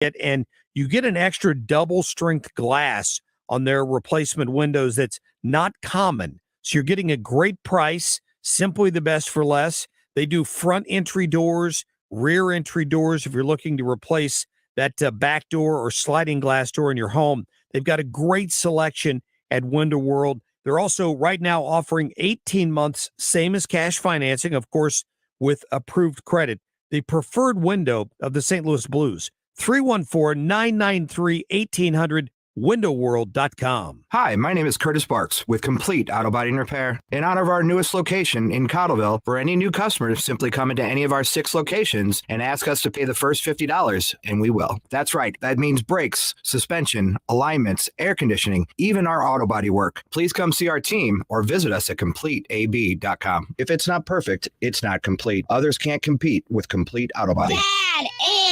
and you get an extra double strength glass on their replacement windows that's not common. So you're getting a great price, simply the best for less. They do front entry doors, rear entry doors if you're looking to replace that back door or sliding glass door in your home. They've got a great selection at Window World. They're also right now offering 18 months, same as cash financing, of course, with approved credit. The preferred window of the St. Louis Blues, 314-993-1800, windowworld.com. Hi, my name is Curtis Barks with Complete Auto Body and Repair. In honor of our newest location in Cottleville, for any new customers, simply come into any of our 6 locations and ask us to pay the first $50, and we will. That's right. That means brakes, suspension, alignments, air conditioning, even our auto body work. Please come see our team or visit us at CompleteAB.com. If it's not perfect, it's not complete. Others can't compete with Complete Auto Body. Dad,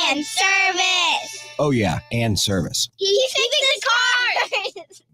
and service. Oh yeah, and service. He fixed the car.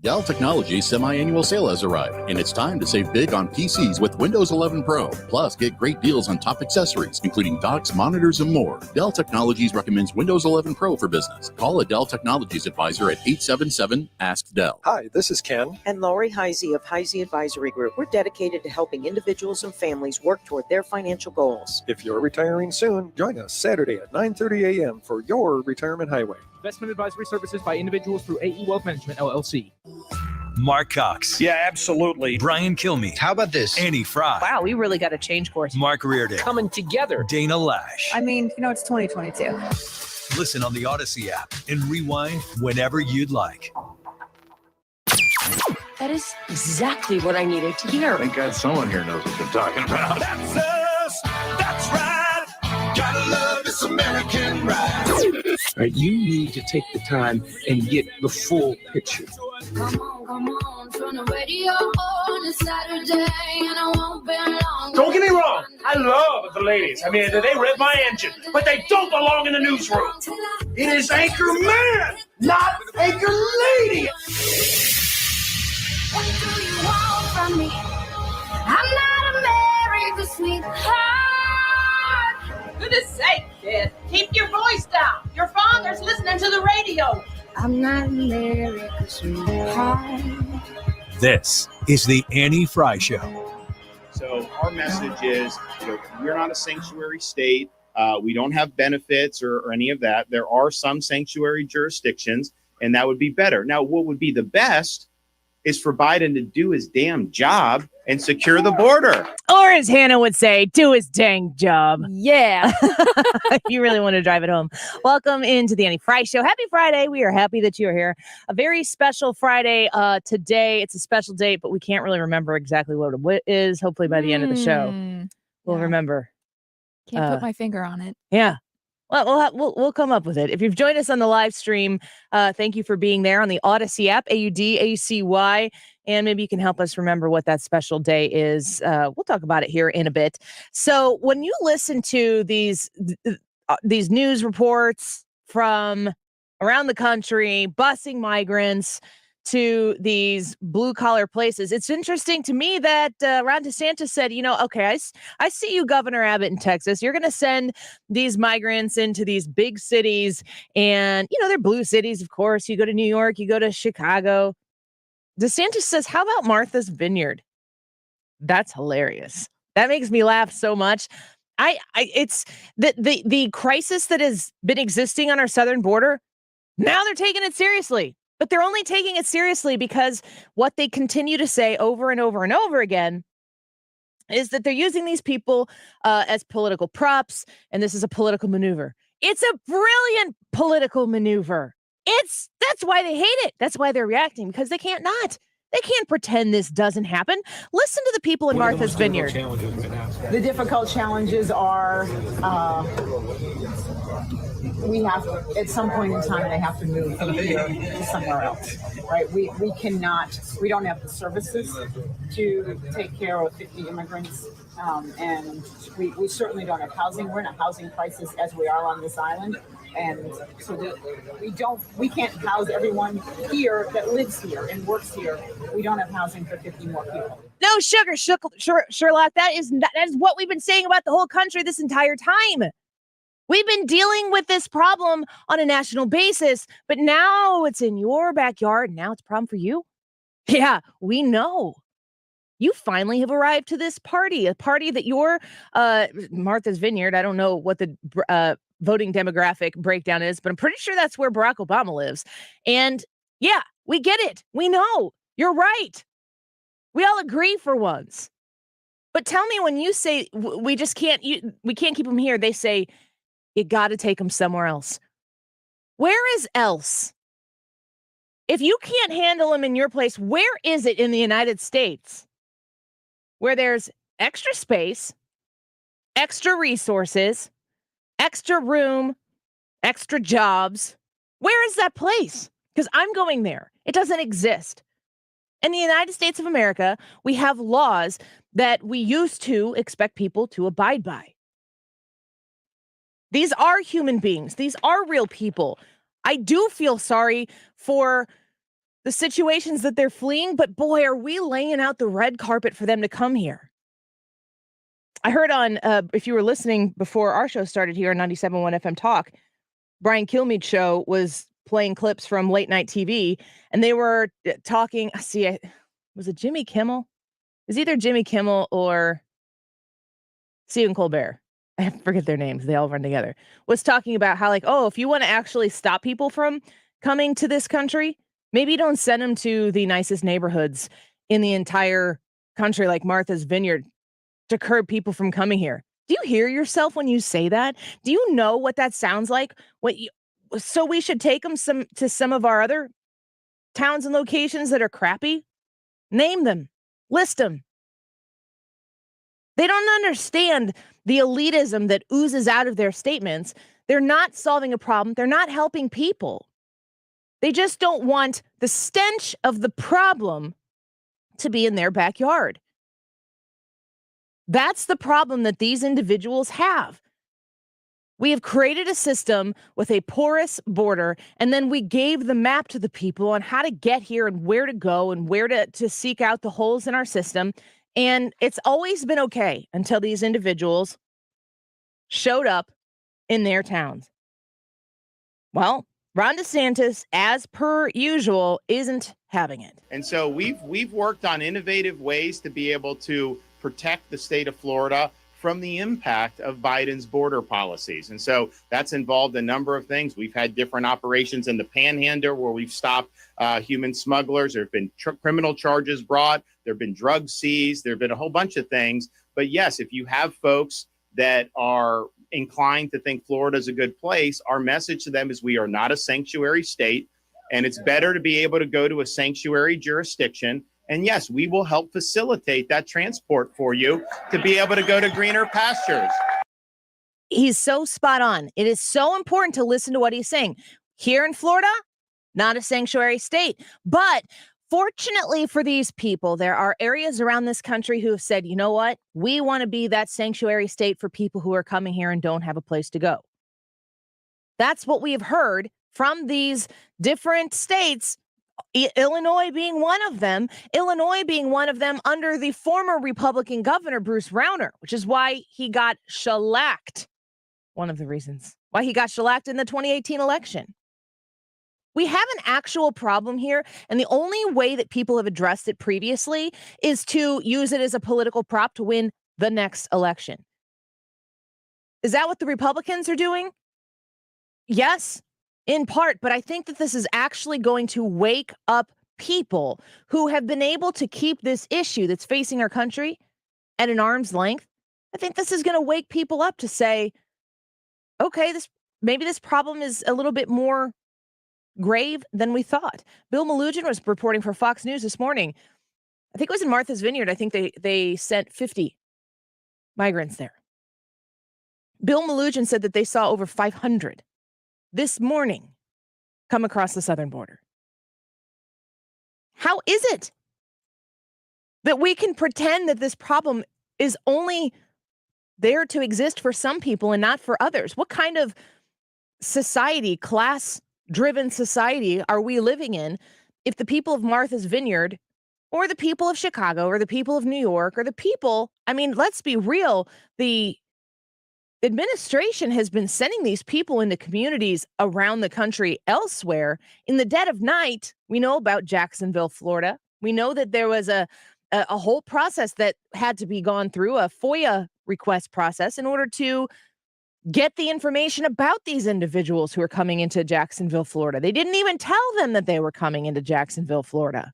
Dell Technologies semi-annual sale has arrived, and it's time to save big on PCs with Windows 11 Pro. Plus, get great deals on top accessories, including docks, monitors, and more. Dell Technologies recommends Windows 11 Pro for business. Call a Dell Technologies advisor at 877-ASK-DELL. Hi, this is Ken. And Lori Heisey of Heisey Advisory Group. We're dedicated to helping individuals and families work toward their financial goals. If you're retiring soon, join us Saturday at 9:30 a.m. for your Retirement Highway. Investment advisory services by individuals through AE Wealth Management, LLC. Mark Cox. Yeah, absolutely. Brian Kilmeade. How about this? Annie Fry. Wow, we really got to change course. Mark Reardon. Coming together. Dana Lash. I mean, it's 2022. Listen on the Odyssey app and rewind whenever you'd like. That is exactly what I needed to hear. Thank God someone here knows what they're talking about. That's us. That's right. Gotta love this American ride. Right, you need to take the time and get the full picture. Come on, turn the radio on. It's Saturday and I won't be long. Don't get me wrong, I love the ladies. I mean, they rev my engine, but they don't belong in the newsroom. It is Anchor Man, not Anchor Lady. What do you want from me? I'm not America's sweetheart. Goodness sake, kid. Keep your voice down. Your father's listening to the radio. I'm not America's sweetheart. This is the Annie Fry Show. So our message is, we're not a sanctuary state. We don't have benefits or any of that. There are some sanctuary jurisdictions, and that would be better. Now, what would be the best is for Biden to do his damn job and secure the border. Or as Hannah would say, do his dang job. Yeah. You really want to drive it home. Welcome into the Annie Fry Show. Happy Friday. We are happy that you are here. A very special Friday today. It's a special date, but we can't really remember exactly what it is. Hopefully by the end of the show, we'll remember. Can't put my finger on it. Yeah. Well, we'll come up with it. If you've joined us on the live stream, thank you for being there on the Odyssey app, AUDACY, and maybe you can help us remember what that special day is. We'll talk about it here in a bit. So when you listen to these news reports from around the country, busing migrants to these blue collar places, it's interesting to me that Ron DeSantis said, okay, I see you, Governor Abbott in Texas. You're going to send these migrants into these big cities, and they're blue cities, of course. You go to New York, you go to Chicago. DeSantis says, how about Martha's Vineyard? That's hilarious. That makes me laugh so much. It's the crisis that has been existing on our southern border. Now they're taking it seriously. But they're only taking it seriously because what they continue to say over and over and over again is that they're using these people as political props, and this is a political maneuver. It's a brilliant political maneuver. That's why they hate it. That's why they're reacting, because they can't not. They can't pretend this doesn't happen. Listen to the people in Martha's Vineyard. The difficult challenges are we have, at some point in time, they have to move from here to somewhere else, right? We don't have the services to take care of 50 immigrants, and we certainly don't have housing. We're in a housing crisis as we are on this island, and so we can't house everyone here that lives here and works here. We don't have housing for 50 more people. No, Sherlock, that is what we've been saying about the whole country this entire time. We've been dealing with this problem on a national basis, but now it's in your backyard. Now it's a problem for you. Yeah, we know. You finally have arrived to this party, a party that your Martha's Vineyard. I don't know what the voting demographic breakdown is, but I'm pretty sure that's where Barack Obama lives. And yeah, we get it. We know. You're right. We all agree for once. But tell me, when you say we just can't, we can't keep them here, they say you got to take them somewhere else. Where is else? If you can't handle them in your place, where is it in the United States where there's extra space, extra resources, extra room, extra jobs? Where is that place? Because I'm going there. It doesn't exist. In the United States of America, we have laws that we used to expect people to abide by. These are human beings. These are real people. I do feel sorry for the situations that they're fleeing, but boy, are we laying out the red carpet for them to come here. I heard on, if you were listening before our show started here on 97.1 FM Talk, Brian Kilmeade's show was playing clips from late night TV, and they were talking, was it Jimmy Kimmel? It was either Jimmy Kimmel or Stephen Colbert. I forget their names. They all run together. Was talking about how, like, if you want to actually stop people from coming to this country, maybe don't send them to the nicest neighborhoods in the entire country, like Martha's Vineyard, to curb people from coming here. Do you hear yourself when you say that? Do you know what that sounds like? So we should take them to some of our other towns and locations that are crappy? Name them. List them. They don't understand the elitism that oozes out of their statements. They're not solving a problem. They're not helping people. They just don't want the stench of the problem to be in their backyard. That's the problem that these individuals have. We have created a system with a porous border, and then we gave the map to the people on how to get here and where to go and where to seek out the holes in our system. And it's always been okay until these individuals showed up in their towns. Well, Ron DeSantis, as per usual, isn't having it. And so we've worked on innovative ways to be able to protect the state of Florida from the impact of Biden's border policies. And so that's involved a number of things. We've had different operations in the Panhandle where we've stopped human smugglers. There have been criminal charges brought. There have been drugs seized. There have been a whole bunch of things. But yes, if you have folks that are inclined to think Florida is a good place, our message to them is we are not a sanctuary state, and it's better to be able to go to a sanctuary jurisdiction. And yes, we will help facilitate that transport for you to be able to go to greener pastures. He's so spot on. It is so important to listen to what he's saying. Here in Florida, not a sanctuary state. But fortunately for these people, there are areas around this country who have said, you know what? We want to be that sanctuary state for people who are coming here and don't have a place to go. That's what we have heard from these different states. Illinois being one of them, under the former Republican governor, Bruce Rauner, which is why he got shellacked. One of the reasons why he got shellacked in the 2018 election. We have an actual problem here, and the only way that people have addressed it previously is to use it as a political prop to win the next election. Is that what the Republicans are doing? Yes. In part, but I think that this is actually going to wake up people who have been able to keep this issue that's facing our country at an arm's length. I think this is going to wake people up to say, okay, maybe this problem is a little bit more grave than we thought. Bill Malugin was reporting for Fox News this morning. I think it was in Martha's Vineyard. I think they sent 50 migrants there. Bill Malugin said that they saw over 500 this morning come across the southern border. How is it that we can pretend that this problem is only there to exist for some people and not for others? What kind of society, class-driven society are we living in if the people of Martha's Vineyard or the people of Chicago or the people of New York or the people, I mean, let's be real, the administration has been sending these people into communities around the country elsewhere in the dead of night. We know about Jacksonville, Florida. We know that there was a whole process that had to be gone through, a FOIA request process, in order to get the information about these individuals who are coming into Jacksonville, Florida. They didn't even tell them that they were coming into Jacksonville, Florida.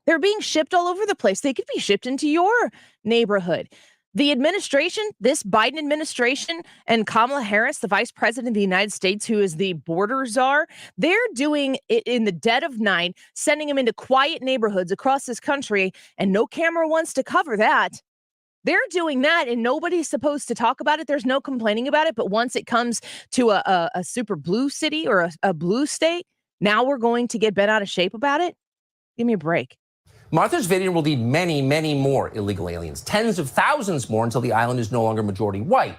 They're being shipped all over the place. They could be shipped into your neighborhood. The administration, this Biden administration, and Kamala Harris, the vice president of the United States, who is the border czar, they're doing it in the dead of night, sending them into quiet neighborhoods across this country, and no camera wants to cover that. They're doing that, and nobody's supposed to talk about it. There's no complaining about it. But once it comes to a super blue city or a blue state, now we're going to get bent out of shape about it? Give me a break. Martha's Vineyard will need many, many more illegal aliens, tens of thousands more until the island is no longer majority white.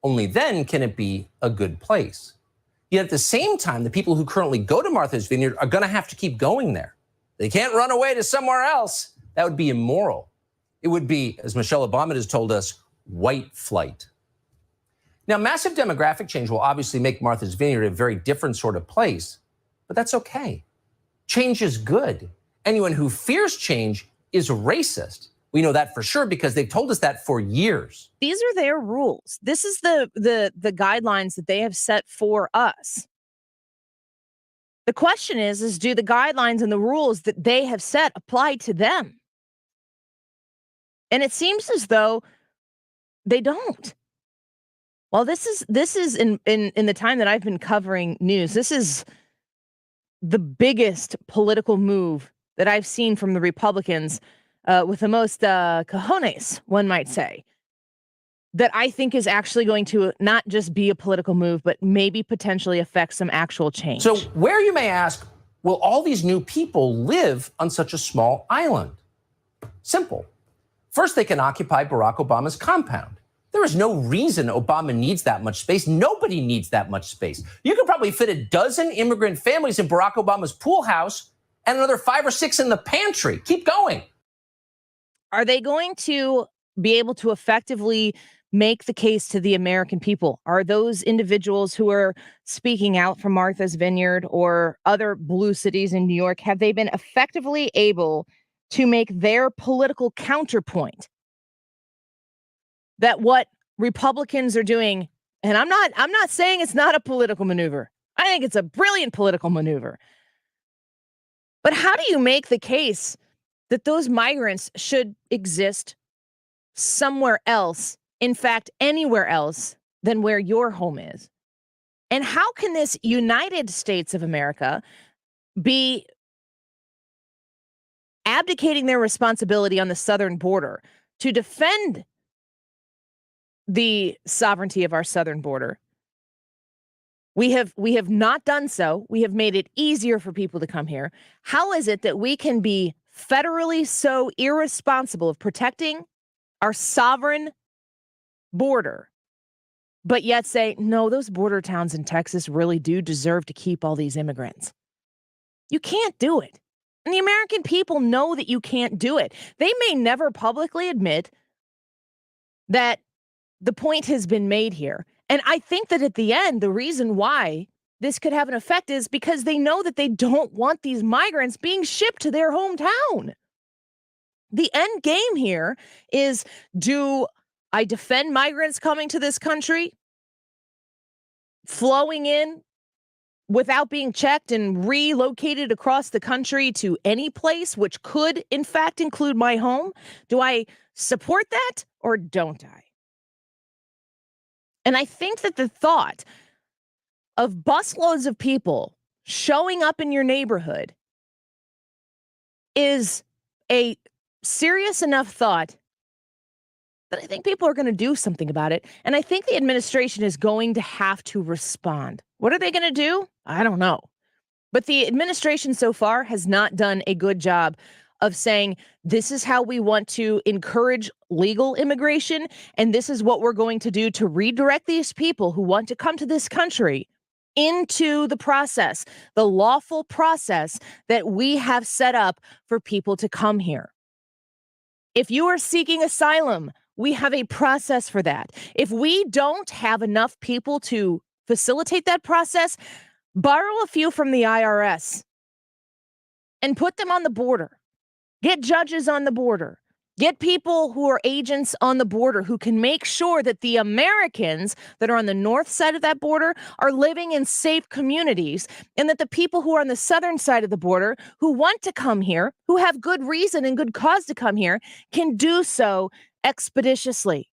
Only then can it be a good place. Yet at the same time, the people who currently go to Martha's Vineyard are going to have to keep going there. They can't run away to somewhere else. That would be immoral. It would be, as Michelle Obama has told us, white flight. Now, massive demographic change will obviously make Martha's Vineyard a very different sort of place, but that's okay. Change is good. Anyone who fears change is racist. We know that for sure because they've told us that for years. These are their rules. This is the guidelines that they have set for us. The question is do the guidelines and the rules that they have set apply to them? And it seems as though they don't. Well, this is in the time that I've been covering news, this is the biggest political move that I've seen from the Republicans with the most cojones, one might say, that I think is actually going to not just be a political move, but maybe potentially affect some actual change. So where, you may ask, will all these new people live on such a small island? Simple. First, they can occupy Barack Obama's compound. There is no reason Obama needs that much space. Nobody needs that much space. You could probably fit a dozen immigrant families in Barack Obama's pool house and another 5 or 6 in the pantry. Keep going. Are they going to be able to effectively make the case to the American people? Are those individuals who are speaking out from Martha's Vineyard or other blue cities in New York, have they been effectively able to make their political counterpoint that what Republicans are doing, and I'm not saying it's not a political maneuver. I think it's a brilliant political maneuver. But how do you make the case that those migrants should exist somewhere else, in fact, anywhere else than where your home is? And how can this United States of America be abdicating their responsibility on the southern border to defend the sovereignty of our southern border? We have not done so. We have made it easier for people to come here. How is it that we can be federally so irresponsible of protecting our sovereign border, but yet say, no, those border towns in Texas really do deserve to keep all these immigrants? You can't do it. And the American people know that you can't do it. They may never publicly admit that the point has been made here. And I think that at the end, the reason why this could have an effect is because they know that they don't want these migrants being shipped to their hometown. The end game here is, do I defend migrants coming to this country, flowing in without being checked and relocated across the country to any place, which could, in fact, include my home? Do I support that or don't I? And I think that the thought of busloads of people showing up in your neighborhood is a serious enough thought that I think people are going to do something about it. And I think the administration is going to have to respond. What are they going to do? I don't know. But the administration so far has not done a good job of saying, this is how we want to encourage legal immigration, and this is what we're going to do to redirect these people who want to come to this country into the process, the lawful process that we have set up for people to come here. If you are seeking asylum we have a process for that. If we don't have enough people to facilitate that process, borrow a few from the IRS and put them on the border. Get judges on the border. Get people who are agents on the border who can make sure that the Americans that are on the north side of that border are living in safe communities, and that the people who are on the southern side of the border who want to come here, who have good reason and good cause to come here, can do so expeditiously.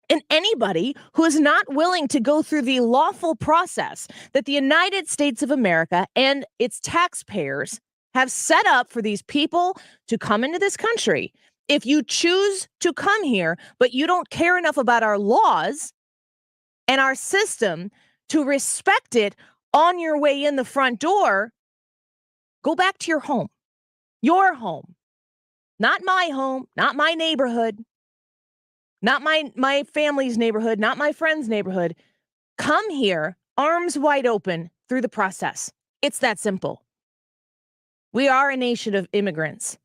And anybody who is not willing to go through the lawful process that the United States of America and its taxpayers have set up for these people to come into this country. If you choose to come here, but you don't care enough about our laws and our system to respect it on your way in the front door, go back to your home, not my home, not my neighborhood, not my family's neighborhood, not my friend's neighborhood. Come here, arms wide open through the process. It's that simple. We are a nation of immigrants.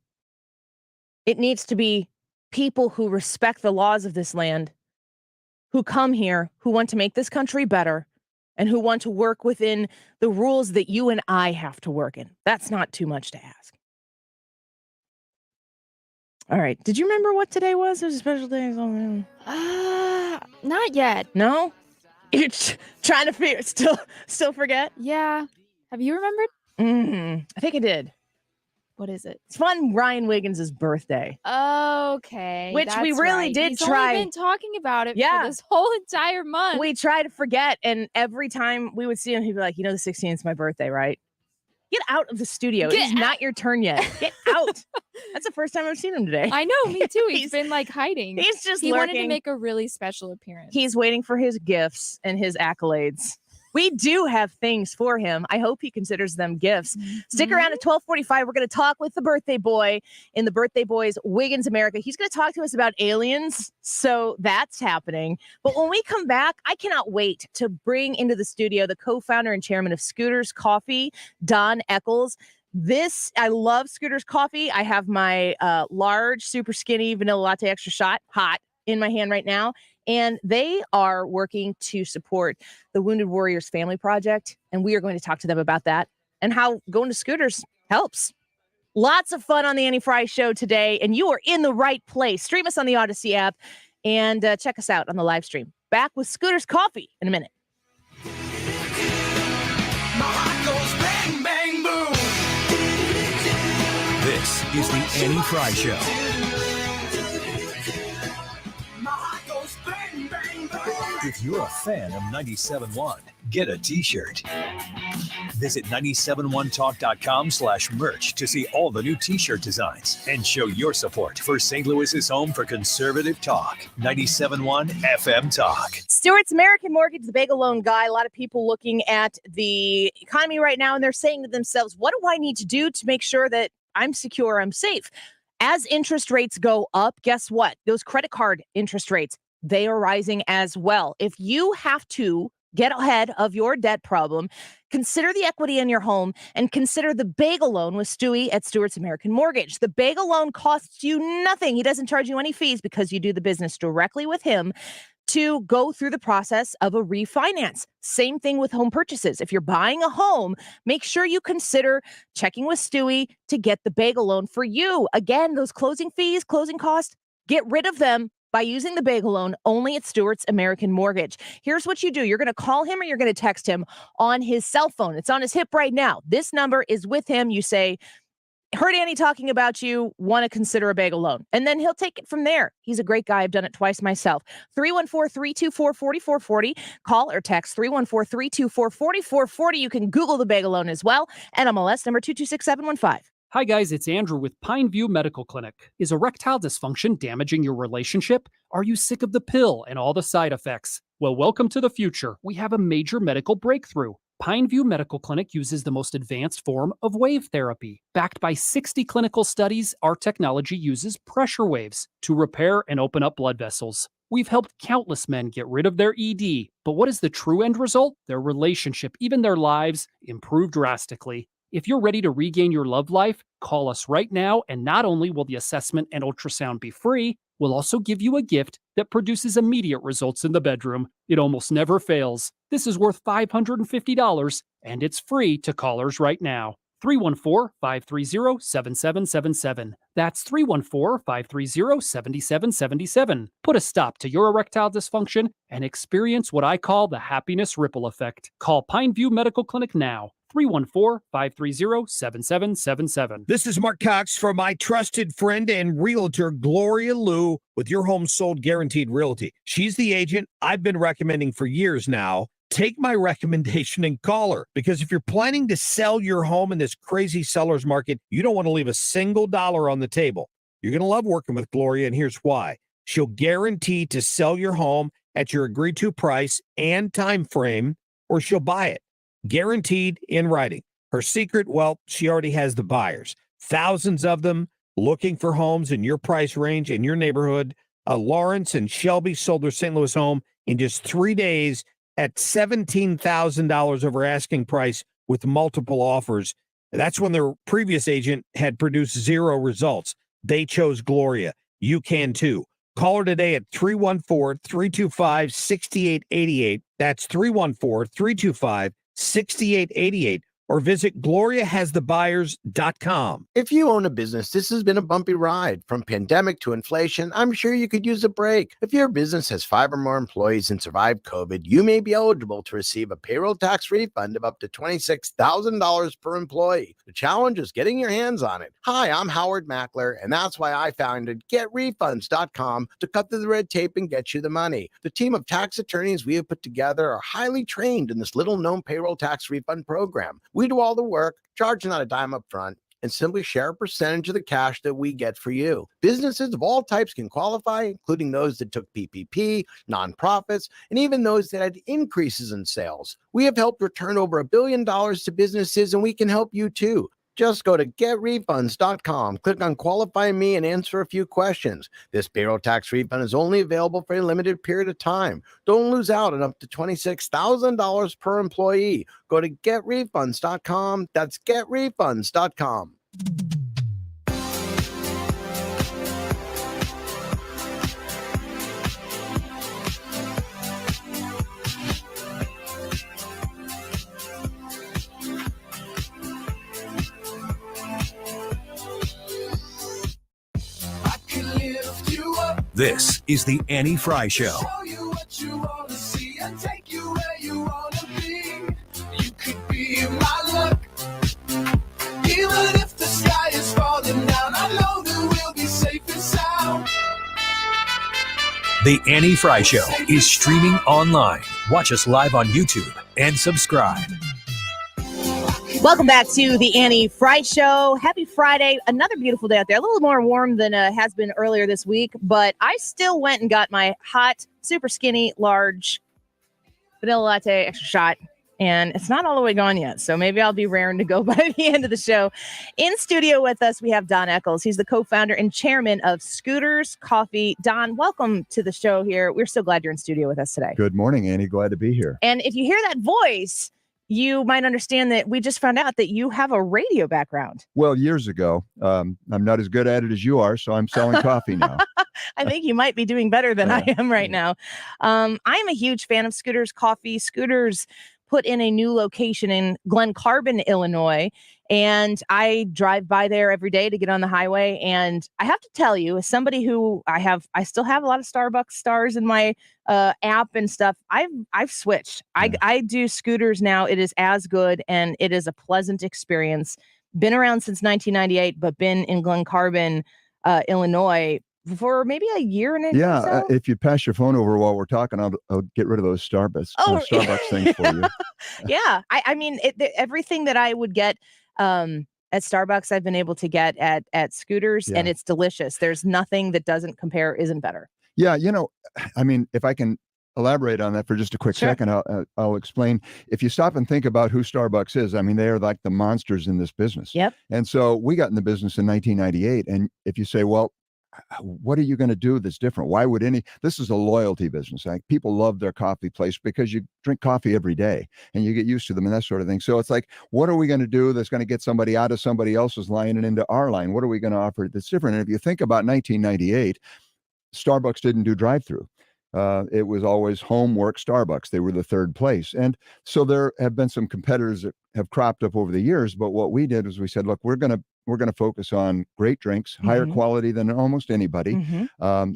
It needs to be people who respect the laws of this land, who come here, who want to make this country better, and who want to work within the rules that you and I have to work in. That's not too much to ask. All right. Did you remember what today was? It was a special day. Not yet. No? You're trying to figure, still forget? Yeah. Have you remembered? I think I did. What is it? It's fun. Ryan Wiggins' birthday. Okay. Which we that's really right. did He's try. Only been talking about it for this whole entire month. We try to forget, and every time we would see him, he'd be like, the 16th is my birthday, right? Get out of the studio. It's not your turn yet. Get out. That's the first time I've seen him today. I know, me too. He's been like hiding. He's just He wanted to lurking. make a really special appearance. He's waiting for his gifts and his accolades. We do have things for him. I hope he considers them gifts. Stick around at 12:45. We're going to talk with the birthday boy in the Birthday Boys Wiggins America. He's going to talk to us about aliens. So that's happening. But when we come back, I cannot wait to bring into the studio the co-founder and chairman of Scooter's Coffee, Don Eckles. I love Scooter's Coffee. I have my large, super skinny vanilla latte extra shot hot in my hand right now. And they are working to support the Wounded Warriors Family Project. And we are going to talk to them about that and how going to Scooters helps. Lots of fun on the Annie Frey Show today. And you are in the right place. Stream us on the Odyssey app and check us out on the live stream. Back with Scooter's Coffee in a minute. Bang, bang, boom. This is the Annie Frey Show. If you're a fan of 97.1, get a t-shirt. Visit 971talk.com/merch to see all the new t-shirt designs and show your support for St. Louis's home for conservative talk. 97.1 FM Talk. Stewart's American Mortgage, the bagel loan guy. A lot of people looking at the economy right now, and they're saying to themselves, what do I need to do to make sure that I'm secure, I'm safe? As interest rates go up, guess what? Those credit card interest rates, they are rising as well. If you have to get ahead of your debt problem, consider the equity in your home and consider the bagel loan with Stewie at Stewart's American Mortgage. The bagel loan costs you nothing. He doesn't charge you any fees because you do the business directly with him to go through the process of a refinance. Same thing with home purchases. If you're buying a home, make sure you consider checking with Stewie to get the bagel loan for you. Again, those closing fees, closing costs, get rid of them by using the bagel loan only at Stewart's American Mortgage. Here's what you do. You're going to call him or you're going to text him on his cell phone. It's on his hip right now. This number is with him. You say, heard Annie talking about you, want to consider a bagel loan. And then he'll take it from there. He's a great guy. I've done it twice myself. 314-324-4440. Call or text 314-324-4440. You can Google the bagel loan as well. NMLS number 226715. Hi guys, it's Andrew with Pineview Medical Clinic. Is erectile dysfunction damaging your relationship? Are you sick of the pill and all the side effects? Well, welcome to the future. We have a major medical breakthrough. Pineview Medical Clinic uses the most advanced form of wave therapy. Backed by 60 clinical studies, our technology uses pressure waves to repair and open up blood vessels. We've helped countless men get rid of their ED. But what is the true end result? Their relationship, even their lives, improve drastically. If you're ready to regain your love life, call us right now, and not only will the assessment and ultrasound be free, We'll also give you a gift that produces immediate results in the bedroom. It almost never fails. This is worth $550, and it's free to callers right now. 314-530-7777. That's 314-530-7777. Put a stop to your erectile dysfunction and experience what I call the happiness ripple effect. Call Pineview Medical Clinic now. 314-530-7777. This is Mark Cox from my trusted friend and realtor, Gloria Liu, with Your Home Sold Guaranteed Realty. She's the agent I've been recommending for years now. Take my recommendation and call her, because if you're planning to sell your home in this crazy seller's market, you don't want to leave a single dollar on the table. You're going to love working with Gloria, and here's why. She'll guarantee to sell your home at your agreed to price and time frame, or she'll buy it. Guaranteed in writing. Her secret, well, she already has the buyers. Thousands of them looking for homes in your price range in your neighborhood. Lawrence and Shelby sold their St. Louis home in just 3 days at $17,000 over asking price with multiple offers. That's when their previous agent had produced 0 results. They chose Gloria. You can too. Call her today at 314-325-6888. That's 314-325-6888, or visit GloriaHasTheBuyers.com. If you own a business, this has been a bumpy ride. From pandemic to inflation, I'm sure you could use a break. If your business has 5 or more employees and survived COVID, you may be eligible to receive a payroll tax refund of up to $26,000 per employee. The challenge is getting your hands on it. Hi, I'm Howard Mackler, and that's why I founded GetRefunds.com to cut through the red tape and get you the money. The team of tax attorneys we have put together are highly trained in this little-known payroll tax refund program. We do all the work, charge not a dime up front, and simply share a percentage of the cash that we get for you. Businesses of all types can qualify, including those that took PPP, nonprofits, and even those that had increases in sales. We have helped return over $1 billion to businesses, and we can help you too. Just go to getrefunds.com, click on Qualify Me, and answer a few questions. This payroll tax refund is only available for a limited period of time. Don't lose out on up to $26,000 per employee. Go to getrefunds.com. That's getrefunds.com. This is the Annie Frey Show. The Annie Frey Show is streaming online. Watch us live on YouTube and subscribe. Welcome back to the Annie Frey Show. Happy Friday. Another beautiful day out there. A little more warm than has been earlier this week, but I still went and got my hot, super skinny, large vanilla latte extra shot, and it's not all the way gone yet, so maybe I'll be raring to go by the end of the show. In studio with us, we have Don Eckles. He's the co-founder and chairman of Scooters Coffee. Don, welcome to the show here. We're so glad you're in studio with us today. Good morning, Annie. Glad to be here. And if you hear that voice, you might understand that we just found out that you have a radio background. Well, years ago. I'm not as good at it as you are, so I'm selling coffee now. I think you might be doing better than I am right now. I'm a huge fan of Scooters Coffee. Scooters put in a new location in Glen Carbon, Illinois, and I drive by there every day to get on the highway. And I have to tell you, as somebody who I still have a lot of Starbucks stars in my app and stuff, I've switched. I do Scooters now. It is as good, and it is a pleasant experience. Been around since 1998, but been in Glen Carbon, Illinois for maybe a year and a half. Yeah, if you pass your phone over while we're talking, I'll get rid of those Starbucks things for you. Yeah, I mean, everything that I would get at Starbucks, I've been able to get at Scooters, and it's delicious. There's nothing that doesn't compare, isn't better. Yeah, I mean, if I can elaborate on that for just a quick second, I'll explain. If you stop and think about who Starbucks is, I mean, they are like the monsters in this business. Yep. And so we got in the business in 1998, and if you say, well, what are you going to do that's different? Why would this is a loyalty business. Like, people love their coffee place because you drink coffee every day and you get used to them and that sort of thing. So it's like, what are we going to do that's going to get somebody out of somebody else's line and into our line? What are we going to offer that's different? And if you think about 1998, Starbucks didn't do drive-through. It was always homework Starbucks. They were the third place. And so there have been some competitors that have cropped up over the years. But what we did was we said, look, we're going to focus on great drinks, higher quality than almost anybody,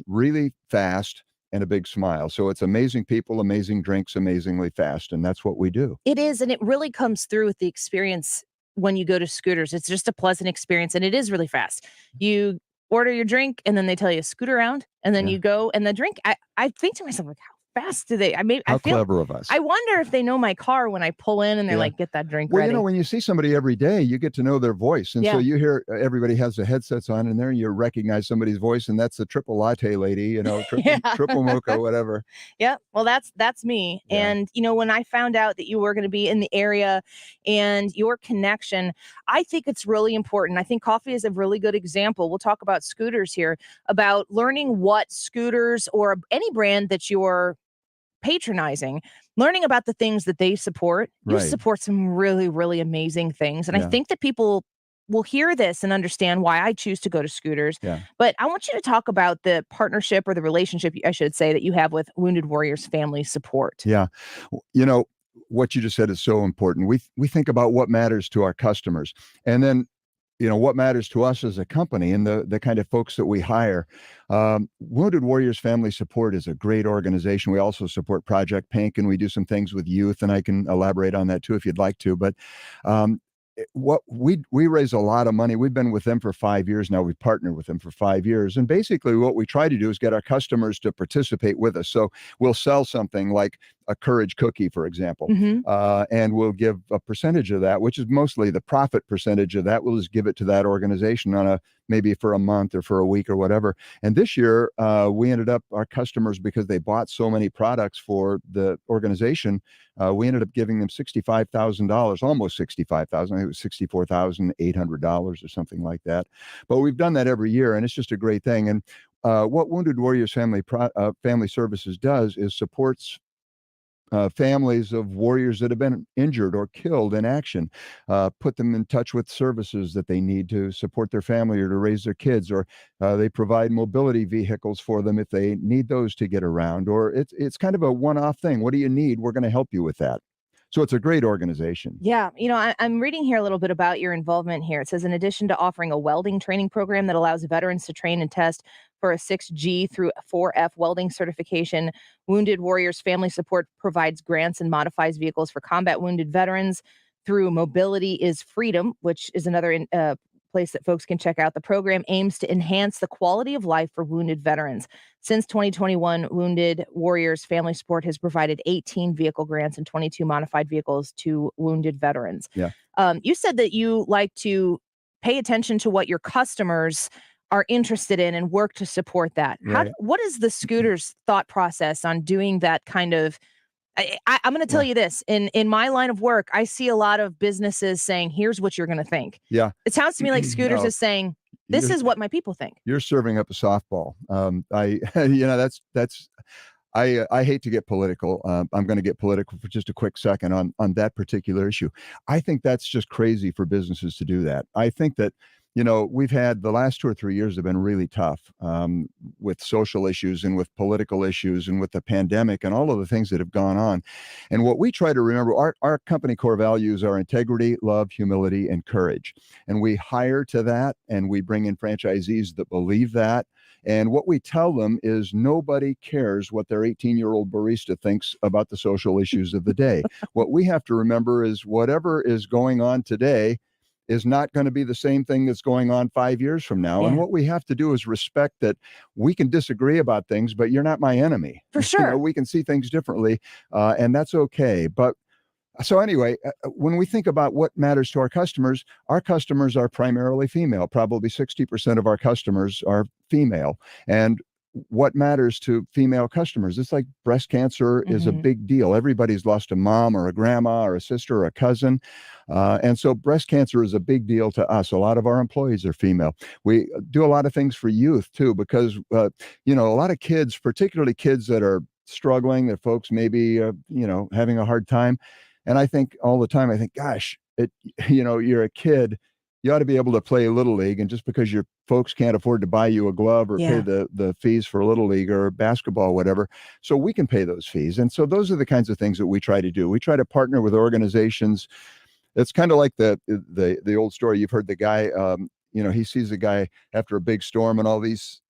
really fast, and a big smile. So it's amazing people, amazing drinks, amazingly fast. And that's what we do. It is. And it really comes through with the experience when you go to Scooters. It's just a pleasant experience, and it is really fast. You order your drink, and then they tell you scoot around, and then you go, and the drink, I think to myself, like, how fast do they, I How clever of us. I wonder if they know my car when I pull in and they're like, get that drink Well, ready. when you see somebody every day, you get to know their voice. And so you hear everybody has the headsets on in there, and you recognize somebody's voice, and that's the triple latte lady, triple mocha, whatever. Yeah. Well, that's me. Yeah. And, when I found out that you were going to be in the area and your connection, I think it's really important. I think coffee is a really good example. We'll talk about Scooters here, about learning what Scooters or any brand that you're patronizing, learning about the things that they support. You support some really, really amazing things. And I think that people will hear this and understand why I choose to go to Scooters. Yeah. But I want you to talk about the partnership, or the relationship, I should say, that you have with Wounded Warriors Family Support. Yeah. What you just said is so important. We think about what matters to our customers, and then what matters to us as a company, and the kind of folks that we hire. Wounded Warriors Family Support is a great organization. We also support Project Pink, and we do some things with youth, and I can elaborate on that too if you'd like to. But what we raise a lot of money. We've been with them for 5 years now. We've partnered with them for 5 years. And basically what we try to do is get our customers to participate with us. So we'll sell something like a Courage cookie, for example, and we'll give a percentage of that, which is mostly the profit percentage of that. We'll just give it to that organization on maybe for a month or for a week or whatever. And this year we ended up, our customers, because they bought so many products for the organization, we ended up giving them $65,000, almost $65,000. I think it was $64,800 or something like that. But we've done that every year, and it's just a great thing. And what Wounded Warriors Family Services does is supports families of warriors that have been injured or killed in action, put them in touch with services that they need to support their family or to raise their kids, or they provide mobility vehicles for them if they need those to get around, or it's kind of a one-off thing. What do you need? We're going to help you with that. So it's a great organization. Yeah. I'm reading here a little bit about your involvement here. It says, in addition to offering a welding training program that allows veterans to train and test for a 6G through 4F welding certification, Wounded Warriors Family Support provides grants and modifies vehicles for combat wounded veterans through Mobility is Freedom, which is another place that folks can check out. The program aims to enhance the quality of life for wounded veterans. Since 2021, Wounded Warriors Family Support has provided 18 vehicle grants and 22 modified vehicles to wounded veterans. Yeah. You said that you like to pay attention to what your customers are interested in and work to support that. Right. What is the Scooters thought process on doing that kind of? I'm going to tell you this. In my line of work, I see a lot of businesses saying, here's what you're going to think. Yeah. It sounds to me like Scooters is saying, this is what my people think. You're serving up a softball. I hate to get political. I'm going to get political for just a quick second on that particular issue. I think that's just crazy for businesses to do that. I think that, we've had the last 2 or 3 years have been really tough with social issues and with political issues and with the pandemic and all of the things that have gone on. And what we try to remember, our company core values are integrity, love, humility, and courage. And we hire to that, and we bring in franchisees that believe that. And what we tell them is nobody cares what their 18-year-old barista thinks about the social issues of the day. What we have to remember is whatever is going on today is not going to be the same thing that's going on 5 years from now. Yeah. And what we have to do is respect that we can disagree about things, but you're not my enemy. For sure. We can see things differently, and that's okay. But so anyway, when we think about what matters to our customers are primarily female. Probably 60% of our customers are female. And what matters to female customers? It's like breast cancer is a big deal. Everybody's lost a mom or a grandma or a sister or a cousin. And so breast cancer is a big deal to us. A lot of our employees are female. We do a lot of things for youth too, because, a lot of kids, particularly kids that are struggling, that folks maybe, having a hard time. And I think all the time, gosh, you're a kid. you ought to be able to play Little League. And just because your folks can't afford to buy you a glove or pay the fees for Little League or basketball, whatever, so we can pay those fees. And so those are the kinds of things that we try to do. We try to partner with organizations. It's kind of like the old story. You've heard the guy, he sees a guy after a big storm and all these,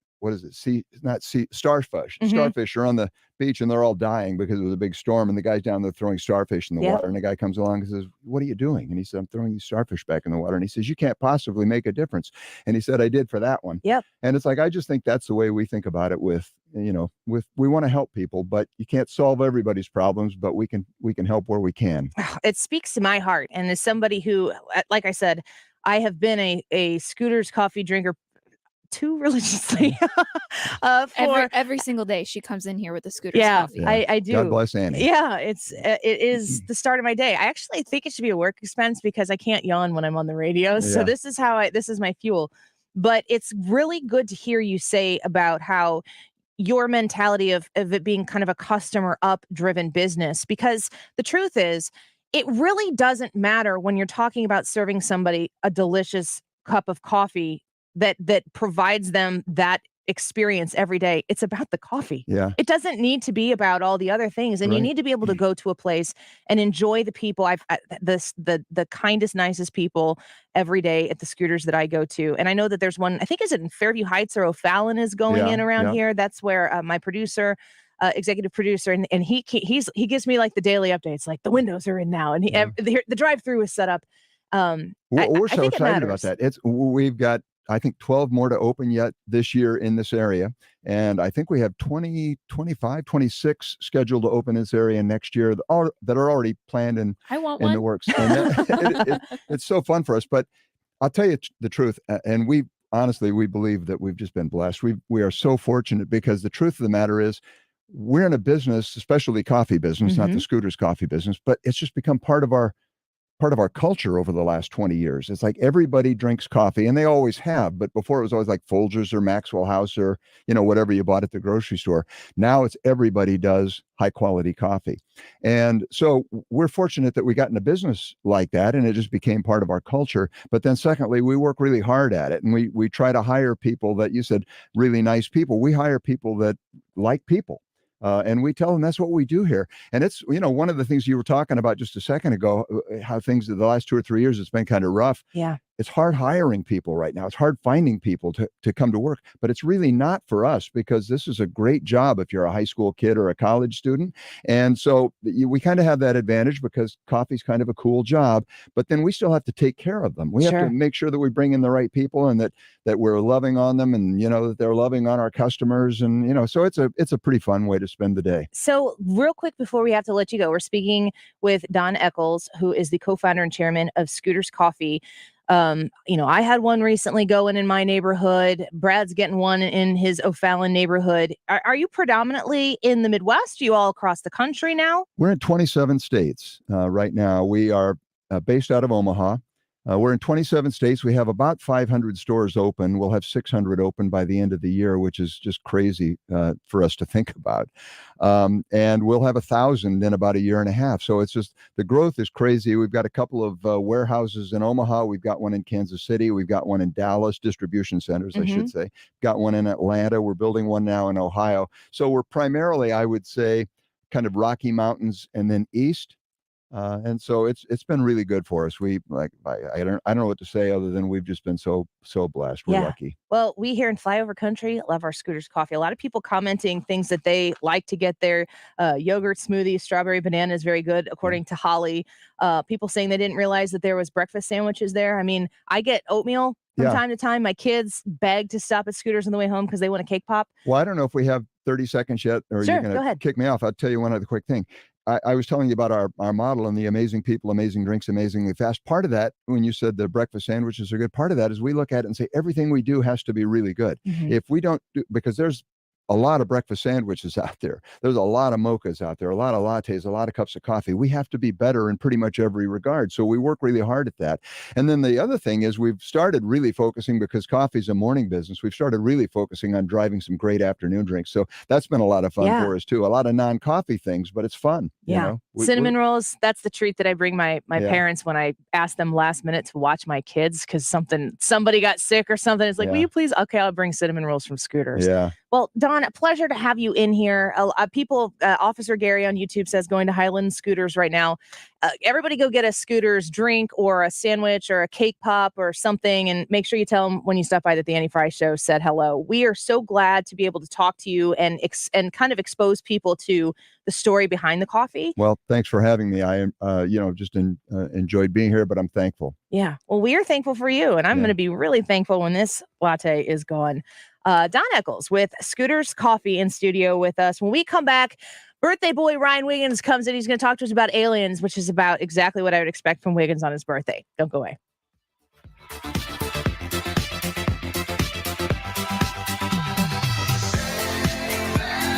starfish. Mhm. Starfish are on the beach and they're all dying because it was a big storm. And the guy's down there throwing starfish in the water. And the guy comes along and says, "What are you doing?" And he said, "I'm throwing these starfish back in the water." And he says, "You can't possibly make a difference." And he said, "I did for that one." Yep. And it's like, I just think that's the way we think about it with we want to help people, but you can't solve everybody's problems, but we can help where we can. It speaks to my heart. And as somebody who, like I said, I have been a Scooter's coffee drinker too religiously. Every single day she comes in here with the Scooter's coffee. I do. God bless Annie. Yeah, it is the start of my day. I actually think it should be a work expense because I can't yawn when I'm on the radio. So Yeah. this is my fuel. But it's really good to hear you say about how your mentality of it being kind of a customer up driven business, because the truth is it really doesn't matter when you're talking about serving somebody a delicious cup of coffee that provides them that experience every day. It's about the coffee. Yeah. It doesn't need to be about all the other things. And you Right. need to be able to go to a place and enjoy the people. The kindest, nicest people every day at the Scooters that I go to. And I know that there's one, I think is it in Fairview Heights or O'Fallon is going in around here. That's where my producer, executive producer, and he gives me like the daily updates, like the windows are in now. And the drive-through is set up. We're I so think it excited about matters. that. We've got, I think, 12 more to open yet this year in this area. And I think we have 20, 25, 26 scheduled to open this area next year that are already planned and I want in one. the works. And it's so fun for us. But I'll tell you the truth. And we believe that we've just been blessed. We are so fortunate because the truth of the matter is we're in a business, a specialty coffee business, not the Scooters coffee business, but it's just become part of our culture over the last 20 years. It's like everybody drinks coffee, and they always have, but before it was always like Folgers or Maxwell House or, whatever you bought at the grocery store. Now it's everybody does high quality coffee. And so we're fortunate that we got in a business like that, and it just became part of our culture. But then secondly, we work really hard at it, and we try to hire people that you said, really nice people. We hire people that like people. And we tell them that's what we do here. And it's, one of the things you were talking about just a second ago, how things the last 2 or 3 years, it's been kind of rough. Yeah. It's hard hiring people right now. It's hard finding people to come to work, but it's really not for us because this is a great job if you're a high school kid or a college student. And so we kind of have that advantage because coffee's kind of a cool job, but then we still have to take care of them. We have to make sure that we bring in the right people and that we're loving on them and, that they're loving on our customers. And, so it's a pretty fun way to spend the day. So real quick before we have to let you go, we're speaking with Don Eckles, who is the co-founder and chairman of Scooters Coffee. I had one recently going in my neighborhood. Brad's getting one in his O'Fallon neighborhood. Are you predominantly in the Midwest? Are you all across the country now? We're in 27 states right now. We are based out of Omaha. We're in 27 states. We have about 500 stores open. We'll have 600 open by the end of the year, which is just crazy for us to think about. And we'll have 1,000 in about a year and a half. So it's just, the growth is crazy. We've got a couple of warehouses in Omaha. We've got one in Kansas City. We've got one in Dallas, distribution centers, I should say. Got one in Atlanta. We're building one now in Ohio. So we're primarily, I would say, kind of Rocky Mountains and then east. And so it's been really good for us. I don't know what to say other than we've just been so blessed. We're lucky. Well, we here in Flyover Country love our Scooters Coffee. A lot of people commenting things that they like to get their yogurt smoothie, strawberry banana is very good, according to Holly. People saying they didn't realize that there was breakfast sandwiches there. I mean, I get oatmeal from time to time. My kids beg to stop at Scooters on the way home because they want a cake pop. Well, I don't know if we have 30 seconds yet, or Sure, you're going go ahead. to kick me off. I'll tell you one other quick thing. I was telling you about our model and the amazing people, amazing drinks, amazingly fast. Part of that, when you said the breakfast sandwiches are good, part of that is we look at it and say everything we do has to be really good. If we don't do, because there's a lot of breakfast sandwiches out there. There's a lot of mochas out there, a lot of lattes, a lot of cups of coffee. We have to be better in pretty much every regard. So we work really hard at that. And then the other thing is we've started really focusing, because coffee's a morning business, we've started really focusing on driving some great afternoon drinks. So that's been a lot of fun for us too. A lot of non-coffee things, but it's fun. You know, Cinnamon rolls, that's the treat that I bring my Yeah. parents when I ask them last minute to watch my kids because somebody got sick or something. It's like, will Yeah. you please? Okay, I'll bring cinnamon rolls from Scooters. Yeah. Well, Don, a pleasure to have you in here. Officer Gary on YouTube says going to Highland Scooters right now. Everybody go get a Scooters drink or a sandwich or a cake pop or something, and make sure you tell them when you stop by that the Annie Frey Show said hello. We are so glad to be able to talk to you and kind of expose people to the story behind the coffee. Well, thanks for having me. I just enjoyed being here, but I'm thankful. Yeah. Well, we are thankful for you, and I'm going to be really thankful when this latte is gone. Don Eckles with Scooters Coffee in studio with us. When we come back, birthday boy Ryan Wiggins comes in. He's going to talk to us about aliens, which is about exactly what I would expect from Wiggins on his birthday. Don't go away.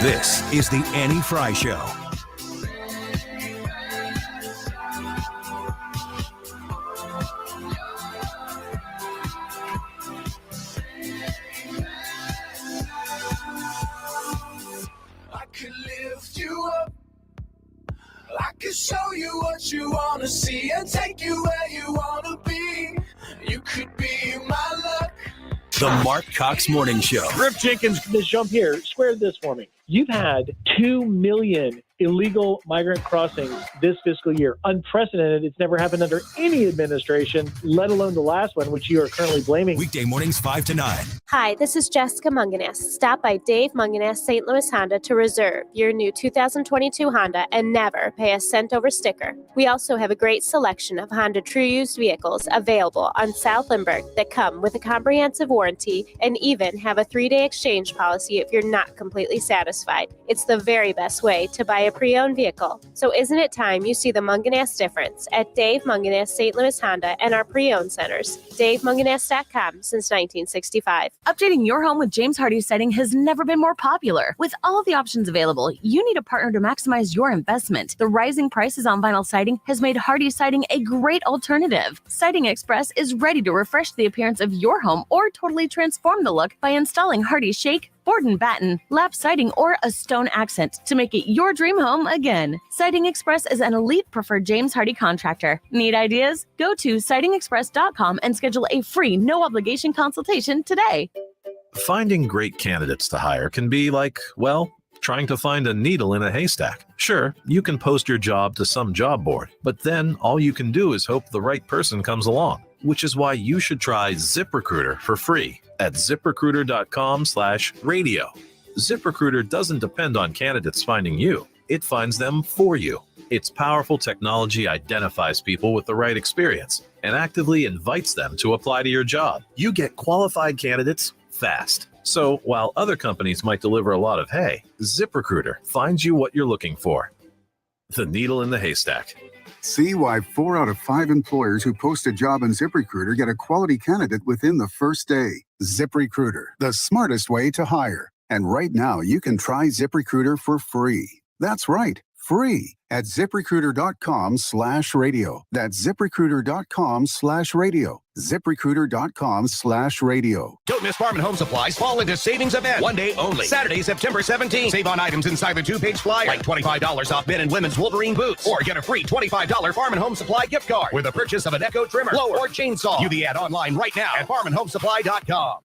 This is the Annie Frey Show. I could lift you up. I could show you what you want to see and take you where you want to be. You could be my luck. The Mark Cox Morning Show. Rip Jenkins, Ms. Jean-Pierre, square this for me. You've had 2 million illegal migrant crossings this fiscal year. Unprecedented. It's never happened under any administration, let alone the last one, which you are currently blaming. Weekday mornings 5 to 9. Hi, this is Jessica Munganess. Stop by Dave Munganess St. Louis Honda to reserve your new 2022 Honda and never pay a cent over sticker. We also have a great selection of Honda True Used vehicles available on South Lindbergh that come with a comprehensive warranty and even have a 3-day exchange policy if you're not completely satisfied. It's the very best way to buy a pre-owned vehicle. So isn't it time you see the Munganess difference at Dave Munganess St. Louis Honda and our pre-owned centers? DaveMunganess.com since 1965. Updating your home with James Hardie Siding has never been more popular. With all of the options available, you need a partner to maximize your investment. The rising prices on vinyl siding has made Hardie Siding a great alternative. Siding Express is ready to refresh the appearance of your home or totally transform the look by installing Hardie Shake, board and batten, lap siding, or a stone accent to make it your dream home again. Siding Express is an elite preferred James Hardie contractor. Need ideas? Go to sidingexpress.com and schedule a free, no-obligation consultation today. Finding great candidates to hire can be like, well, trying to find a needle in a haystack. Sure, you can post your job to some job board, but then all you can do is hope the right person comes along, which is why you should try ZipRecruiter for free at ZipRecruiter.com/radio. ZipRecruiter doesn't depend on candidates finding you. It finds them for you. Its powerful technology identifies people with the right experience and actively invites them to apply to your job. You get qualified candidates fast. So while other companies might deliver a lot of hay, ZipRecruiter finds you what you're looking for. The needle in the haystack. See why 4 out of 5 employers who post a job on ZipRecruiter get a quality candidate within the first day. ZipRecruiter, the smartest way to hire. And right now, you can try ZipRecruiter for free. That's right, free at ZipRecruiter.com/radio. That's ZipRecruiter.com/radio. ZipRecruiter.com/radio. Don't miss Farm and Home Supply's Fall into Savings event. One day only. Saturday, September 17th. Save on items inside the 2-page flyer. Like $25 off men and women's Wolverine boots. Or get a free $25 Farm and Home Supply gift card with the purchase of an Echo trimmer, blower, or chainsaw. View the ad online right now at farmandhomesupply.com.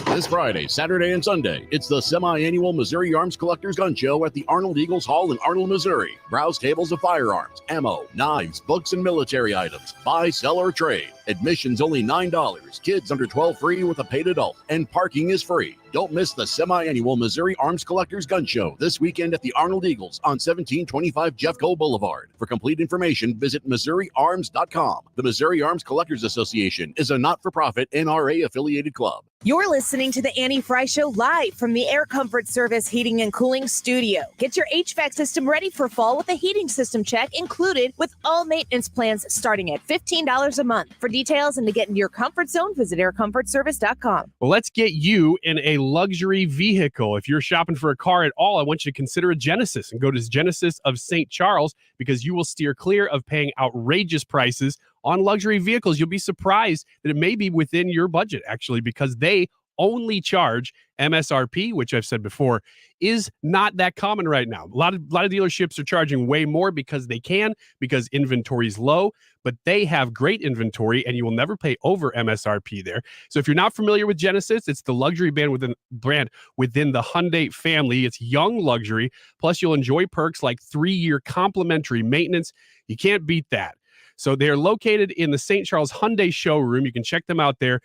This Friday, Saturday, and Sunday, it's the semi-annual Missouri Arms Collectors Gun Show at the Arnold Eagles Hall in Arnold, Missouri. Browse tables of firearms, ammo, knives, books, and military items. Buy, sell, or trade. Admission's only $9. Kids under 12 free with a paid adult. And parking is free. Don't miss the semi-annual Missouri Arms Collectors Gun Show this weekend at the Arnold Eagles on 1725 Jeffco Boulevard. For complete information, visit MissouriArms.com. The Missouri Arms Collectors Association is a not-for-profit NRA-affiliated club. You're listening to the Annie Frey Show live from the Air Comfort Service Heating and Cooling Studio. Get your HVAC system ready for fall with a heating system check included with all maintenance plans starting at $15 a month. For details and to get into your comfort zone, visit aircomfortservice.com. Well, let's get you in a luxury vehicle. If you're shopping for a car at all, I want you to consider a Genesis and go to Genesis of St. Charles because you will steer clear of paying outrageous prices on luxury vehicles. You'll be surprised that it may be within your budget, actually, because they only charge MSRP, which I've said before, is not that common right now. A lot of dealerships are charging way more because they can, because inventory is low, but they have great inventory and you will never pay over MSRP there. So if you're not familiar with Genesis, it's the luxury brand within the Hyundai family. It's young luxury. Plus you'll enjoy perks like 3-year complimentary maintenance. You can't beat that. So they're located in the St. Charles Hyundai showroom. You can check them out there.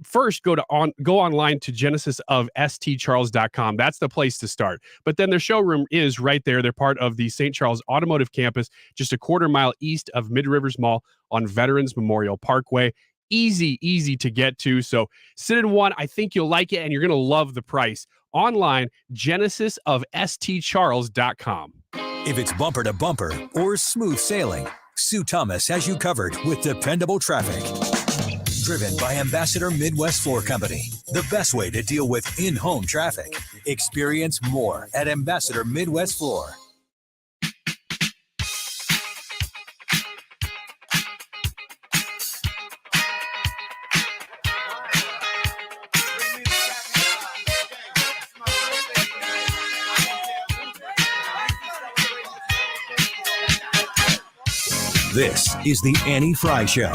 First, go online to genesisofstcharles.com. That's the place to start. But then their showroom is right there. They're part of the St. Charles Automotive Campus, just a quarter mile east of Mid Rivers Mall on Veterans Memorial Parkway. Easy to get to. So sit in one. I think you'll like it, and you're going to love the price. Online, genesisofstcharles.com. If it's bumper to bumper or smooth sailing, Sue Thomas has you covered with dependable traffic. Driven by Ambassador Midwest Floor Company, the best way to deal with in-home traffic. Experience more at Ambassador Midwest Floor. This is the Annie Frey Show.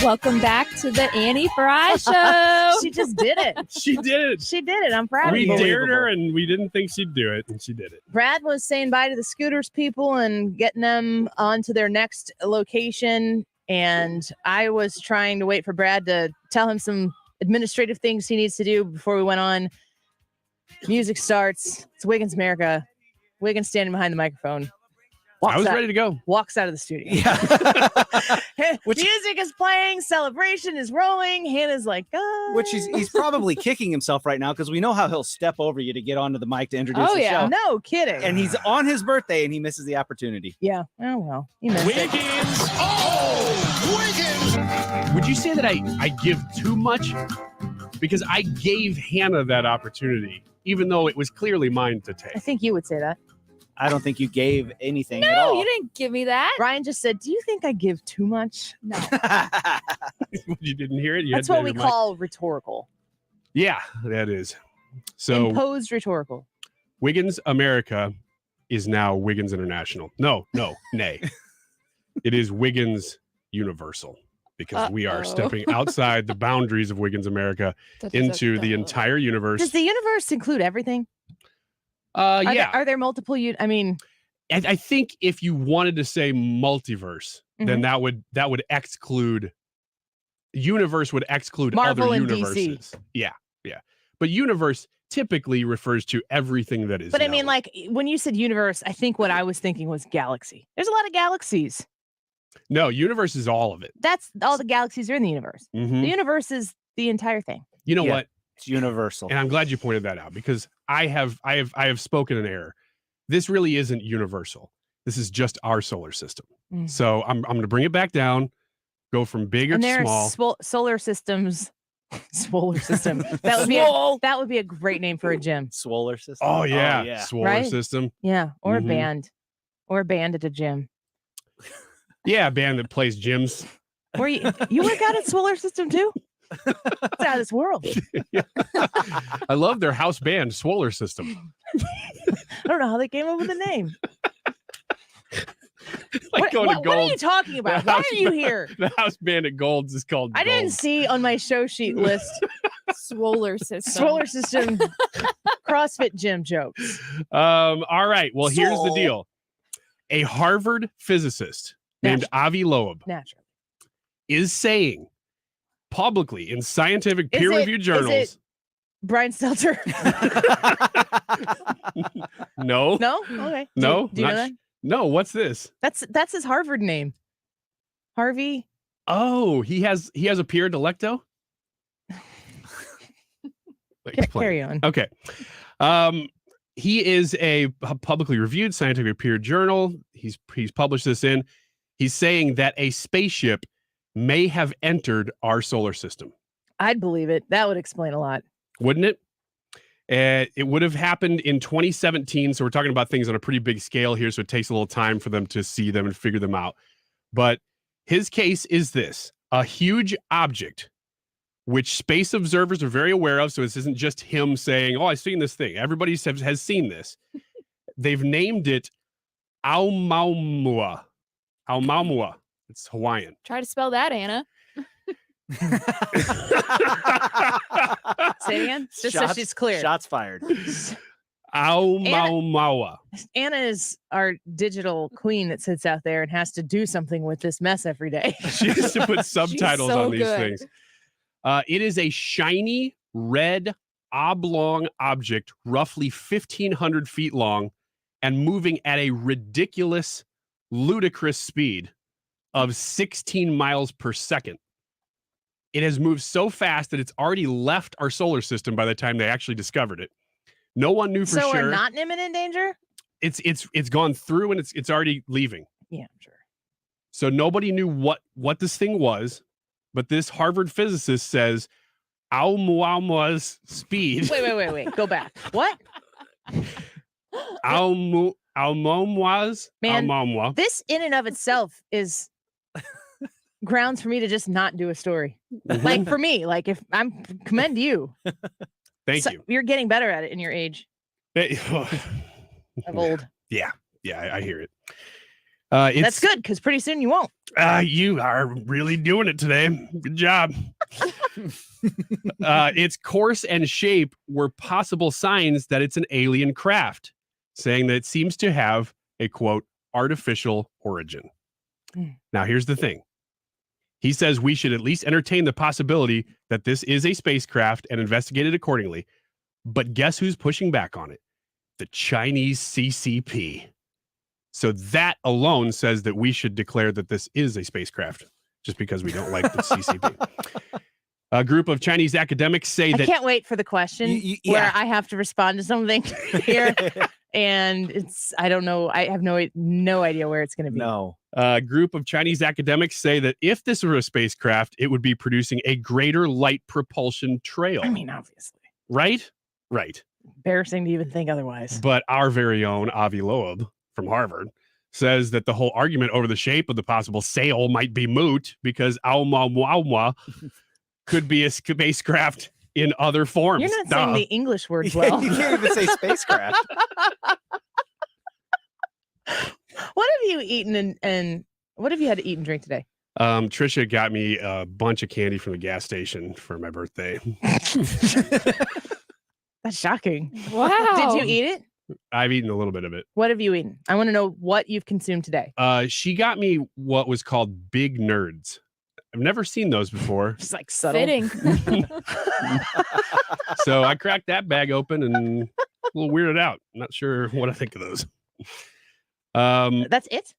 Welcome back to the Annie Frey Show. She just did it. She did it. She did it. I'm proud of We you. dared her, and we didn't think she'd do it, and she did it. Brad was saying bye to the scooters people and getting them onto their next location. And I was trying to wait for Brad to tell him some administrative things he needs to do before we went on. Music starts. It's Wiggins America. Wiggins standing behind the microphone. I was ready to go. Walks out of the studio. Yeah. Music is playing. Celebration is rolling. Hannah's like, Which he's probably kicking himself right now because we know how he'll step over you to get onto the mic to introduce the show. No kidding. And he's on his birthday and he misses the opportunity. Yeah. Oh, well. He missed Wiggins. it. Oh, Wiggins. Would you say that I give too much? Because I gave Hannah that opportunity, even though it was clearly mine to take. I think you would say that. I don't think you gave anything at No, all. you didn't give me that. Ryan just said, do you think I give too much? No. You didn't hear it? That's what we call rhetorical. Yeah, that is. So Imposed rhetorical. Wiggins America is now Wiggins International. No, nay. It is Wiggins Universal because we are stepping outside the boundaries of Wiggins America into the entire universe. Does the universe include everything? Yeah. Are there multiple? I think if you wanted to say multiverse, then that would exclude universe would exclude Marvel other and universes. DC. Yeah. But universe typically refers to everything that is. But I mean, like when you said universe, I think what I was thinking was galaxy. There's a lot of galaxies. No, universe is all of it. That's all the galaxies are in the universe. Mhm. The universe is the entire thing. You know what? It's universal. And I'm glad you pointed that out because I have spoken in error. This really isn't universal. This is just our solar system. So I'm going to bring it back down, go from big or And there small. are solar systems. Swoller system. That would be a great name for a gym. Swoller system. Oh yeah. Swoller Right? system. Yeah, or a Mhm. band, or a band at a gym. Yeah, a band that plays gyms. Where you work out at Swoller System too? It's out of this world. I love their house band, Swoller System. I don't know how they came up with the name. Like going to What are Gold. you talking about? The Why house are you band- here? The house band at Gold's is called I didn't Gold. see on my show sheet list Swoller system. Swoller System CrossFit gym jokes. All right. Well, here's the So- deal. A Harvard physicist named Avi Loeb Naturally. is saying publicly in scientific Is peer-reviewed it journals. Brian Stelter? No. No? Okay. No. Do you know not that? sh- No. What's this? That's his Harvard name. Harvey. Oh, he has a peer delecto. Explain. Carry on. Okay. He is a publicly reviewed scientific peer journal. He's published this in. He's saying that a spaceship may have entered our solar system. I'd believe it. That would explain a lot. Wouldn't it? It would have happened in 2017. So we're talking about things on a pretty big scale here. So it takes a little time for them to see them and figure them out. But his case is this: a huge object, which space observers are very aware of. So this isn't just him saying, "Oh, I've seen this thing." Everybody has seen this. They've named it Aomaumua. Aomaumua. It's Hawaiian. Try to spell that, Anna. Say it again, just so she's clear. Shots fired. Aomaumua. Anna is our digital queen that sits out there and has to do something with this mess every day. She has to put subtitles so on these good. things. It is a shiny red oblong object, roughly 1,500 feet long, and moving at a ridiculous, ludicrous speed of 16 miles per second. It has moved so fast that it's already left our solar system by the time they actually discovered it. No one knew for So sure. we're not in imminent danger? It's gone through and it's already leaving. Yeah, I'm sure. So nobody knew what this thing was, but this Harvard physicist says Aoumuamua's speed. Wait. Go back. What? Aoumuamua's Man, Aoumuamua. this in and of itself is grounds for me to just not do a story. Like for me, like if I'm commend you. Thank you. You're getting better at it in your age of old. Yeah, I hear it. That's good because pretty soon you won't. You are really doing it today. Good job. Its course and shape were possible signs that it's an alien craft, saying that it seems to have a, quote, artificial origin. Now, here's the thing. He says we should at least entertain the possibility that this is a spacecraft and investigate it accordingly. But guess who's pushing back on it? The Chinese CCP. So that alone says that we should declare that this is a spacecraft, just because we don't like the CCP. A group of Chinese academics say that... I can't wait for the question where I have to respond to something here. And I don't know. I have no idea where it's going to be. No. A group of Chinese academics say that if this were a spacecraft, it would be producing a greater light propulsion trail. I mean, obviously. Right? Right. Embarrassing to even think otherwise. But our very own Avi Loeb from Harvard says that the whole argument over the shape of the possible sail might be moot because Aoumuamua could be a spacecraft in other forms. You're not saying the English words well. You can't even say spacecraft. What have you eaten and what have you had to eat and drink today? Trisha got me a bunch of candy from the gas station for my birthday. That's shocking. Wow. Did you eat it? I've eaten a little bit of it. What have you eaten? I want to know what you've consumed today. She got me what was called Big Nerds. I've never seen those before. It's like subtle. Fitting. So I cracked that bag open and a little weirded out. Not sure what I think of those. That's it?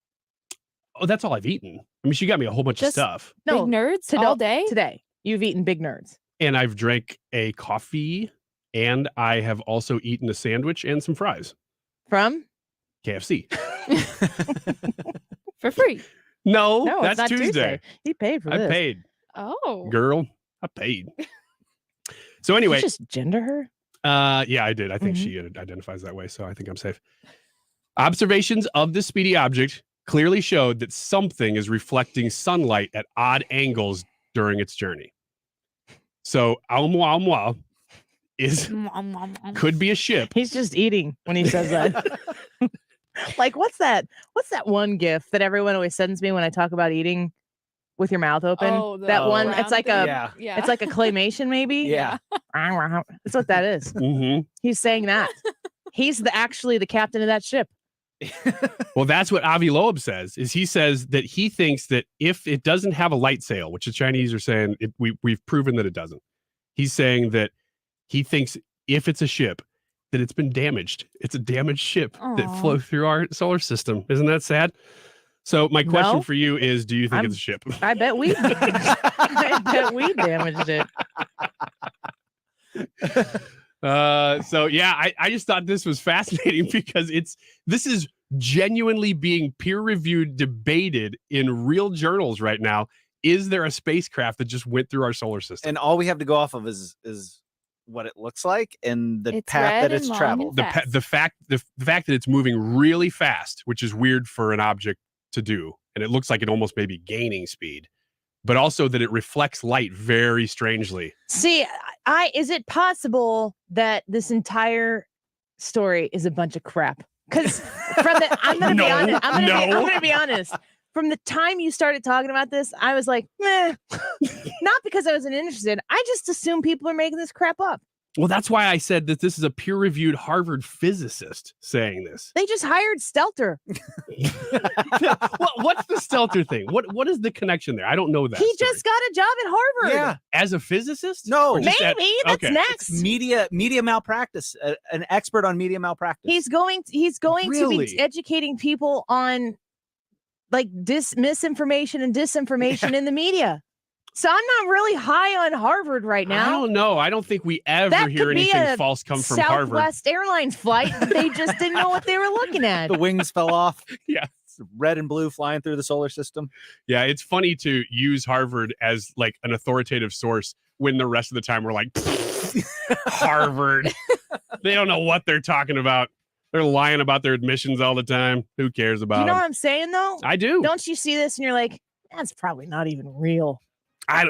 Oh, that's all I've eaten. I mean, she got me a whole bunch of stuff. No, Big Nerds all day? Today. You've eaten Big Nerds. And I've drank a coffee, and I have also eaten a sandwich and some fries. From? KFC. For free. No, No, that's it's not Tuesday. He paid for I this. paid. Oh. Girl, I paid. So Did anyway. you just gender her? Yeah, I did. I think she identifies that way, so I think I'm safe. Observations of the speedy object clearly showed that something is reflecting sunlight at odd angles during its journey. So Aoumuamua could be a ship. He's just eating when he says that. Like, what's that one gif that everyone always sends me when I talk about eating with your mouth open? Oh, that one, round it's like thing? a it's like a claymation, maybe. Yeah. That's what that is. Mm-hmm. He's saying that. He's actually the captain of that ship. Well, that's what Avi Loeb says. Is he says that he thinks that if it doesn't have a light sail, which the Chinese are saying we've proven that it doesn't. He's saying that he thinks if it's a ship, that it's been damaged. It's a damaged ship that flew through our solar system. Isn't that sad? So my question No. for you is, do you think it's a ship? I bet we damaged it. So yeah, I just thought this was fascinating because this is genuinely being peer-reviewed, debated in real journals right now. Is there a spacecraft that just went through our solar system? And all we have to go off of is what it looks like and the It's path red that it's and long traveled. and fast. The fact that it's moving really fast, which is weird for an object to do, and it looks like it almost may be gaining speed, but also that it reflects light very strangely. See, is it possible that this entire story is a bunch of crap? Because I'm going to be honest. I'm going to be honest. From the time you started talking about this, I was like, meh. Not because I wasn't interested. I just assume people are making this crap up. Well, that's why I said that this is a peer-reviewed Harvard physicist saying this. They just hired Stelter. What's the Stelter thing? What is the connection there? I don't know that. He just got a job at Harvard. Yeah. As a physicist? No, Or just maybe that's okay. next. Media malpractice, an expert on media malpractice. He's going to Really? be educating people on like misinformation and disinformation in the media. So I'm not really high on Harvard right now. I don't know. I don't think we ever That hear could be anything a false come from Harvard. Southwest Airlines flight. They just didn't know what they were looking at. The wings fell off. Yeah. It's red and blue flying through the solar system. Yeah, it's funny to use Harvard as like an authoritative source when the rest of the time we're like, Harvard. They don't know what they're talking about. They're lying about their admissions all the time. Who cares about You know them? what I'm saying, though? I do. Don't you see this and you're like, that's probably not even real.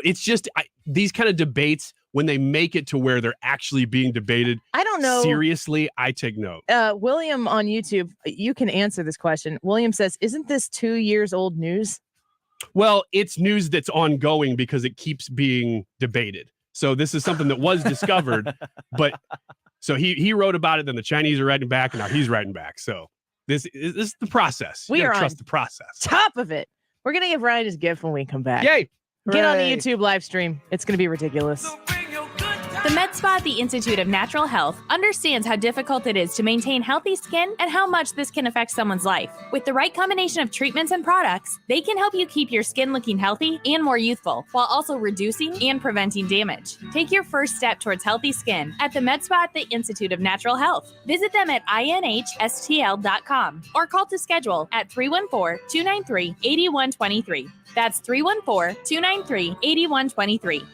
It's just these kind of debates, when they make it to where they're actually being debated I don't know. seriously, I take note. William on YouTube, you can answer this question. William says, isn't this 2 years old news? Well, it's news that's ongoing because it keeps being debated. So this is something that was discovered, but so he wrote about it, then the Chinese are writing back, and now he's writing back. So this is the process. We You gotta are trust on the process. Top of it. We're going to give Ryan his gift when we come back. Yay. Get on the Hooray. YouTube live stream. It's going to be ridiculous. The Med Spa at the Institute of Natural Health understands how difficult it is to maintain healthy skin and how much this can affect someone's life. With the right combination of treatments and products, they can help you keep your skin looking healthy and more youthful, while also reducing and preventing damage. Take your first step towards healthy skin at the Med Spa at the Institute of Natural Health. Visit them at inhstl.com or call to schedule at 314-293-8123. That's 314-293-8123.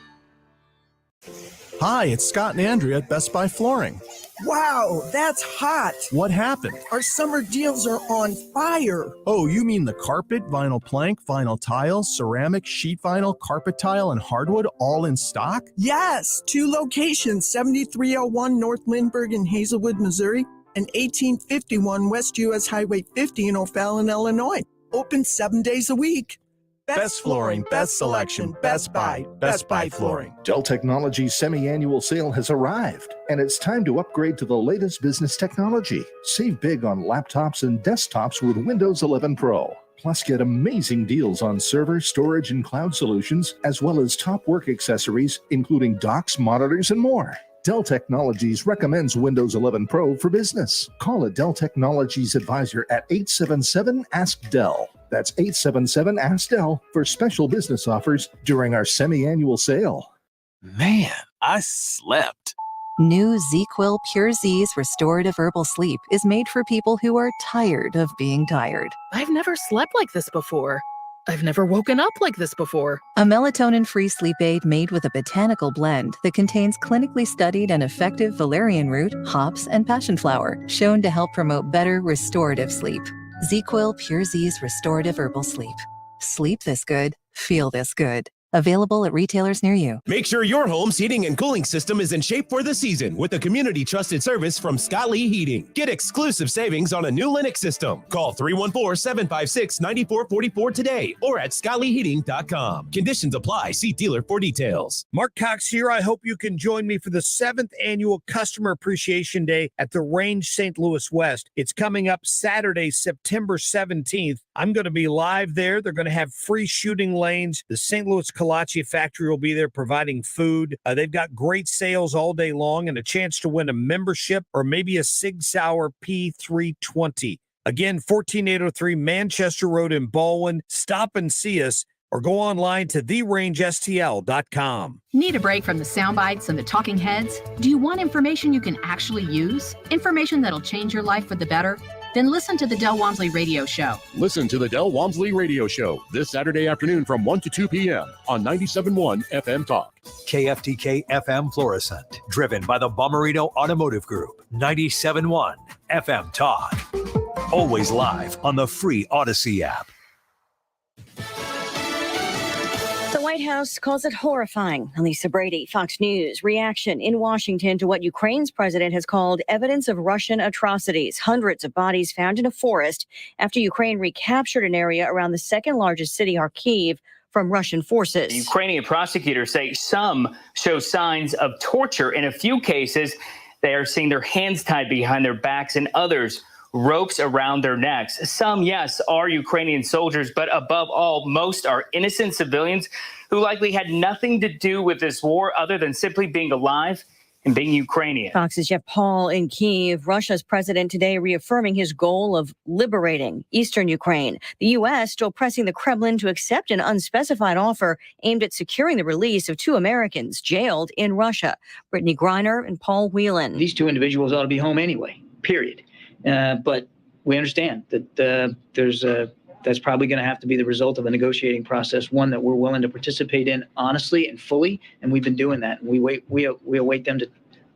Hi, it's Scott and Andrea at Best Buy Flooring. Wow, that's hot. What happened? Our summer deals are on fire. Oh, you mean the carpet, vinyl plank, vinyl tile, ceramic, sheet vinyl, carpet tile, and hardwood all in stock? Yes, 2 locations, 7301 North Lindbergh in Hazelwood, Missouri, and 1851 West US Highway 50 in O'Fallon, Illinois. Open 7 days a week. Best flooring, best selection, Best Buy Flooring. Dell Technologies' semi-annual sale has arrived, and it's time to upgrade to the latest business technology. Save big on laptops and desktops with Windows 11 Pro. Plus, get amazing deals on server, storage, and cloud solutions, as well as top work accessories, including docks, monitors, and more. Dell Technologies recommends Windows 11 Pro for business. Call a Dell Technologies advisor at 877-ASK-DELL. That's 877-ASK-DELL for special business offers during our semi-annual sale. Man, I slept. New ZQuil Pure Z's Restorative Herbal Sleep is made for people who are tired of being tired. I've never slept like this before. I've never woken up like this before. A melatonin-free sleep aid made with a botanical blend that contains clinically studied and effective valerian root, hops, and passion flower, shown to help promote better restorative sleep. ZQuil Pure Z's Restorative Herbal Sleep. Sleep this good, feel this good. Available at retailers near you. Make sure your home's heating and cooling system is in shape for the season with a community-trusted service from Scott Lee Heating. Get exclusive savings on a new Lennox system. Call 314-756-9444 today or at scottleeheating.com. Conditions apply. See dealer for details. Mark Cox here. I hope you can join me for the 7th annual Customer Appreciation Day at the Range St. Louis West. It's coming up Saturday, September 17th. I'm going to be live there. They're going to have free shooting lanes. The St. Louis Kolache factory will be there providing food. They've got great sales all day long and a chance to win a membership or maybe a Sig Sauer P320. Again, 14803 Manchester Road in Baldwin. Stop and see us. or go online to therangestl.com. Need a break from the sound bites and the talking heads? Do you want information you can actually use? Information that'll change your life for the better? Then listen to the Del Walmsley Radio Show. Listen to the Del Walmsley Radio Show this Saturday afternoon from 1 to 2 p.m. on 97.1 FM Talk. KFTK FM Florissant, driven by the Bommarito Automotive Group. 97.1 FM Talk. Always live on the free Odyssey app. The White House calls it horrifying. Elisa Brady, Fox News. Reaction in Washington to what Ukraine's president has called evidence of Russian atrocities. Hundreds of bodies found in a forest after Ukraine recaptured an area around the second largest city, Kharkiv, from Russian forces. Ukrainian prosecutors say some show signs of torture. In a few cases, they are seeing their hands tied behind their backs, and others ropes around their necks. Some, yes, are Ukrainian soldiers, but above all, most are innocent civilians who likely had nothing to do with this war other than simply being alive and being Ukrainian. Fox's Jeff Paul in Kyiv. Russia's president today reaffirming his goal of liberating eastern Ukraine. The U.S. still pressing the Kremlin to accept an unspecified offer aimed at securing the release of two Americans jailed in Russia, Brittany Griner and Paul Whelan. These two individuals ought to be home anyway, period. But we understand that that's probably going to have to be the result of a negotiating process, one that we're willing to participate in honestly and fully, and we've been doing that. And we await them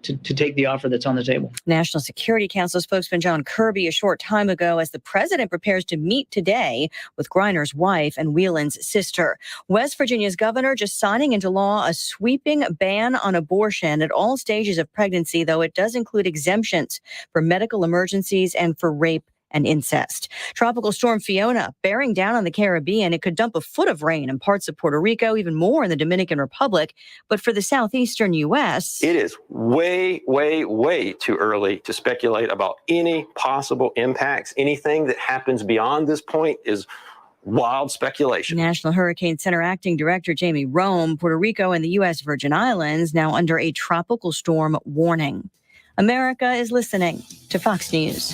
to take the offer that's on the table. National Security Council spokesman John Kirby a short time ago as the president prepares to meet today with Griner's wife and Whelan's sister. West Virginia's governor just signing into law a sweeping ban on abortion at all stages of pregnancy, though it does include exemptions for medical emergencies and for rape and incest. Tropical storm Fiona bearing down on the Caribbean. It could dump a foot of rain in parts of Puerto Rico, even more in the Dominican Republic. But for the southeastern U.S., it is way, way, way too early to speculate about any possible impacts. Anything that happens beyond this point is wild speculation. National Hurricane Center acting director Jamie Rome. Puerto Rico and the U.S. Virgin Islands now under a tropical storm warning. America is listening to Fox News.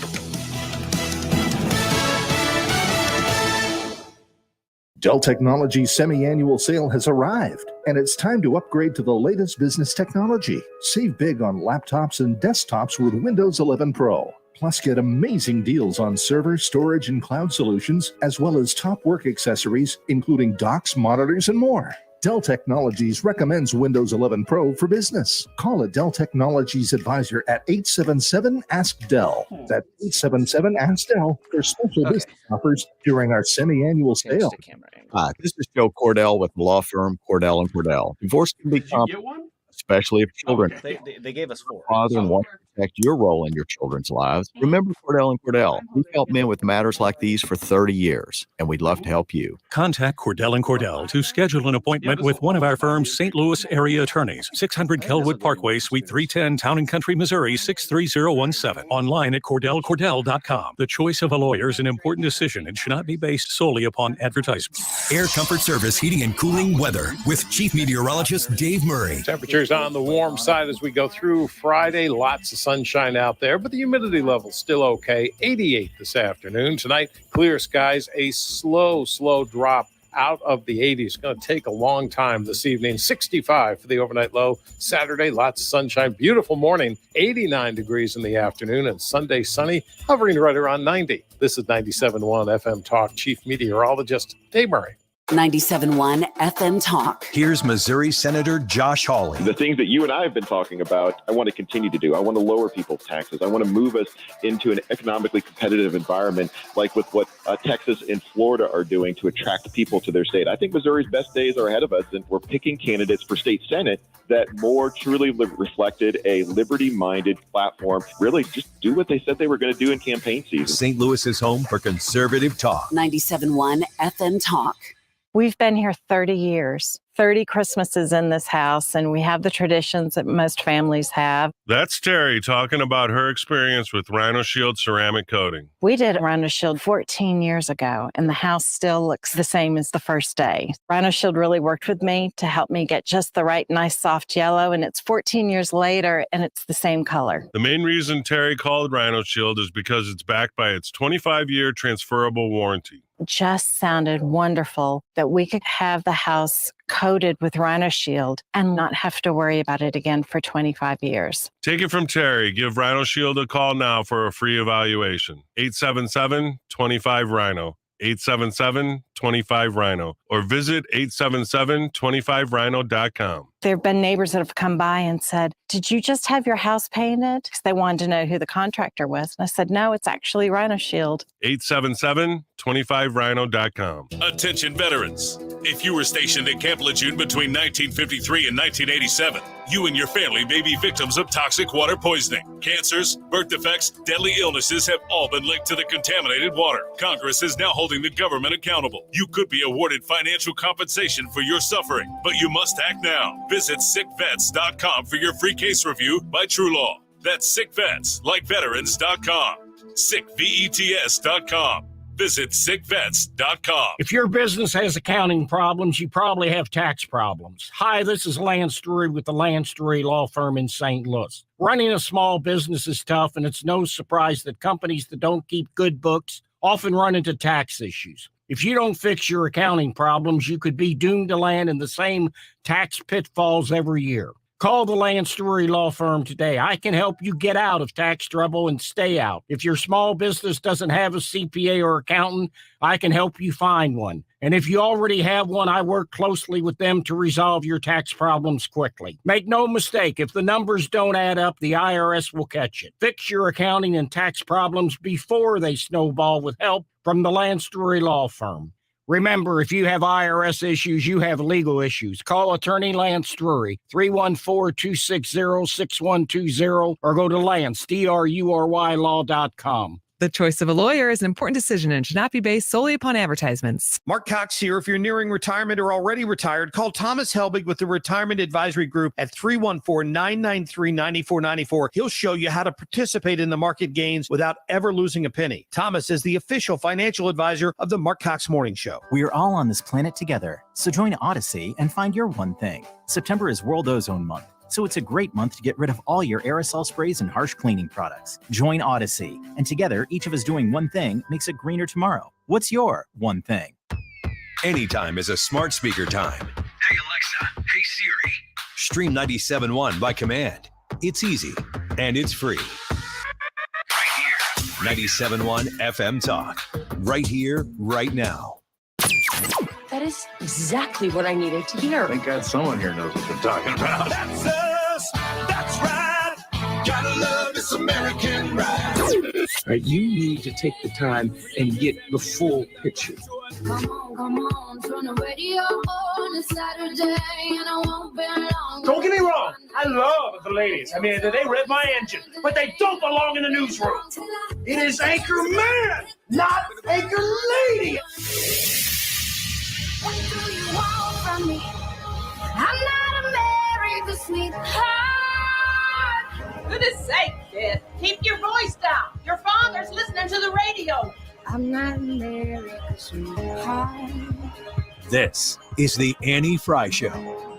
Dell Technologies' semi-annual sale has arrived, and it's time to upgrade to the latest business technology. Save big on laptops and desktops with Windows 11 Pro. Plus, get amazing deals on server, storage, and cloud solutions, as well as top work accessories, including docks, monitors, and more. Dell Technologies recommends Windows 11 Pro for business. Call a Dell Technologies advisor at 877-ASK-DELL. That's 877-ASK-DELL for special business offers during our semi-annual sale. Hi, this is Joe Cordell with the law firm Cordell & Cordell. Divorce can be complicated, especially if children They gave us four. father and want to protect your role in your children's lives. Remember Cordell & Cordell. We've helped men with matters like these for 30 years, and we'd love to help you. Contact Cordell & Cordell to schedule an appointment with one of our firm's St. Louis area attorneys. 600 Kelwood Parkway, Suite 310, Town and Country, Missouri, 63017. Online at CordellCordell.com. The choice of a lawyer is an important decision and should not be based solely upon advertisement. Air Comfort Service Heating and Cooling weather with Chief Meteorologist Dave Murray. Temperatures on the warm side as we go through Friday. Lots of sunshine out there, but the humidity level's still okay. 88 this afternoon. Tonight, clear skies, a slow drop out of the 80s. It's going to take a long time this evening. 65 for the overnight low. Saturday, lots of sunshine. Beautiful morning. 89 degrees in the afternoon, and Sunday sunny, hovering right around 90. This is 97.1 FM Talk. Chief Meteorologist Dave Murray. 97.1 FM Talk. Here's Missouri Senator Josh Hawley. The things that you and I have been talking about, I want to continue to do. I want to lower people's taxes. I want to move us into an economically competitive environment, like with what Texas and Florida are doing to attract people to their state. I think Missouri's best days are ahead of us, and we're picking candidates for state senate that more truly reflected a liberty-minded platform. Really just do what they said they were going to do in campaign season. St. Louis is home for conservative talk. 97.1 FM Talk. We've been here 30 years. 30 Christmases in this house, and we have the traditions that most families have. That's Terry talking about her experience with Rhino Shield ceramic coating. We did Rhino Shield 14 years ago, and the house still looks the same as the first day. Rhino Shield really worked with me to help me get just the right nice soft yellow, and it's 14 years later, and it's the same color. The main reason Terry called Rhino Shield is because it's backed by its 25-year transferable warranty. Just sounded wonderful that we could have the house coated with Rhino Shield and not have to worry about it again for 25 years. Take it from Terry. Give Rhino Shield a call now for a free evaluation. 877-25-RHINO. 877-25-RHINO. Or visit 877-25rhino.com. There have been neighbors that have come by and said, "Did you just have your house painted?" Because they wanted to know who the contractor was. And I said, "No, it's actually Rhino Shield." 877-25rhino.com. Attention veterans. If you were stationed at Camp Lejeune between 1953 and 1987, you and your family may be victims of toxic water poisoning. Cancers, birth defects, deadly illnesses have all been linked to the contaminated water. Congress is now holding the government accountable. You could be awarded financial compensation for your suffering, but you must act now. Visit sickvets.com for your free case review by True Law. That's sickvets, like veterans.com. Sickvets.com. Visit sickvets.com. If your business has accounting problems, you probably have tax problems. Hi, this is Lance Drury with the Lance Drury Law Firm in St. Louis. Running a small business is tough, and it's no surprise that companies that don't keep good books often run into tax issues. If you don't fix your accounting problems, you could be doomed to land in the same tax pitfalls every year. Call the Lance Drury Law Firm today. I can help you get out of tax trouble and stay out. If your small business doesn't have a CPA or accountant, I can help you find one. And if you already have one, I work closely with them to resolve your tax problems quickly. Make no mistake, if the numbers don't add up, the IRS will catch it. Fix your accounting and tax problems before they snowball with help from the Lance Drury Law Firm. Remember, if you have IRS issues, you have legal issues. Call attorney Lance Drury, 314-260-6120, or go to Lance, DRURY law.com. The choice of a lawyer is an important decision and should not be based solely upon advertisements. Mark Cox here. If you're nearing retirement or already retired, call Thomas Helbig with the Retirement Advisory Group at 314-993-9494. He'll show you how to participate in the market gains without ever losing a penny. Thomas is the official financial advisor of the Mark Cox Morning Show. We are all on this planet together, so join Odyssey and find your one thing. September is World Ozone Month, so it's a great month to get rid of all your aerosol sprays and harsh cleaning products. Join Odyssey, and together, each of us doing one thing makes a greener tomorrow. What's your one thing? Anytime is a smart speaker time. Hey Alexa, hey Siri. Stream 97.1 by command. It's easy, and it's free. Right here. 97.1 FM Talk. Right here, right now. That is exactly what I needed to hear. Thank God someone here knows what they're talking about. That's us. That's right. Gotta love this American ride. All right, you need to take the time and get the full picture. Come on, turn the radio on. It's Saturday and I won't be long. Don't get me wrong, I love the ladies. I mean, they rev my engine, but they don't belong in the newsroom. It is Anchor Man, not Anchor Lady. What do you want from me? I'm not America's sweetheart. For goodness sake, kid, keep your voice down. Your father's listening to the radio. I'm not America's sweetheart. This is the Annie Frey Show.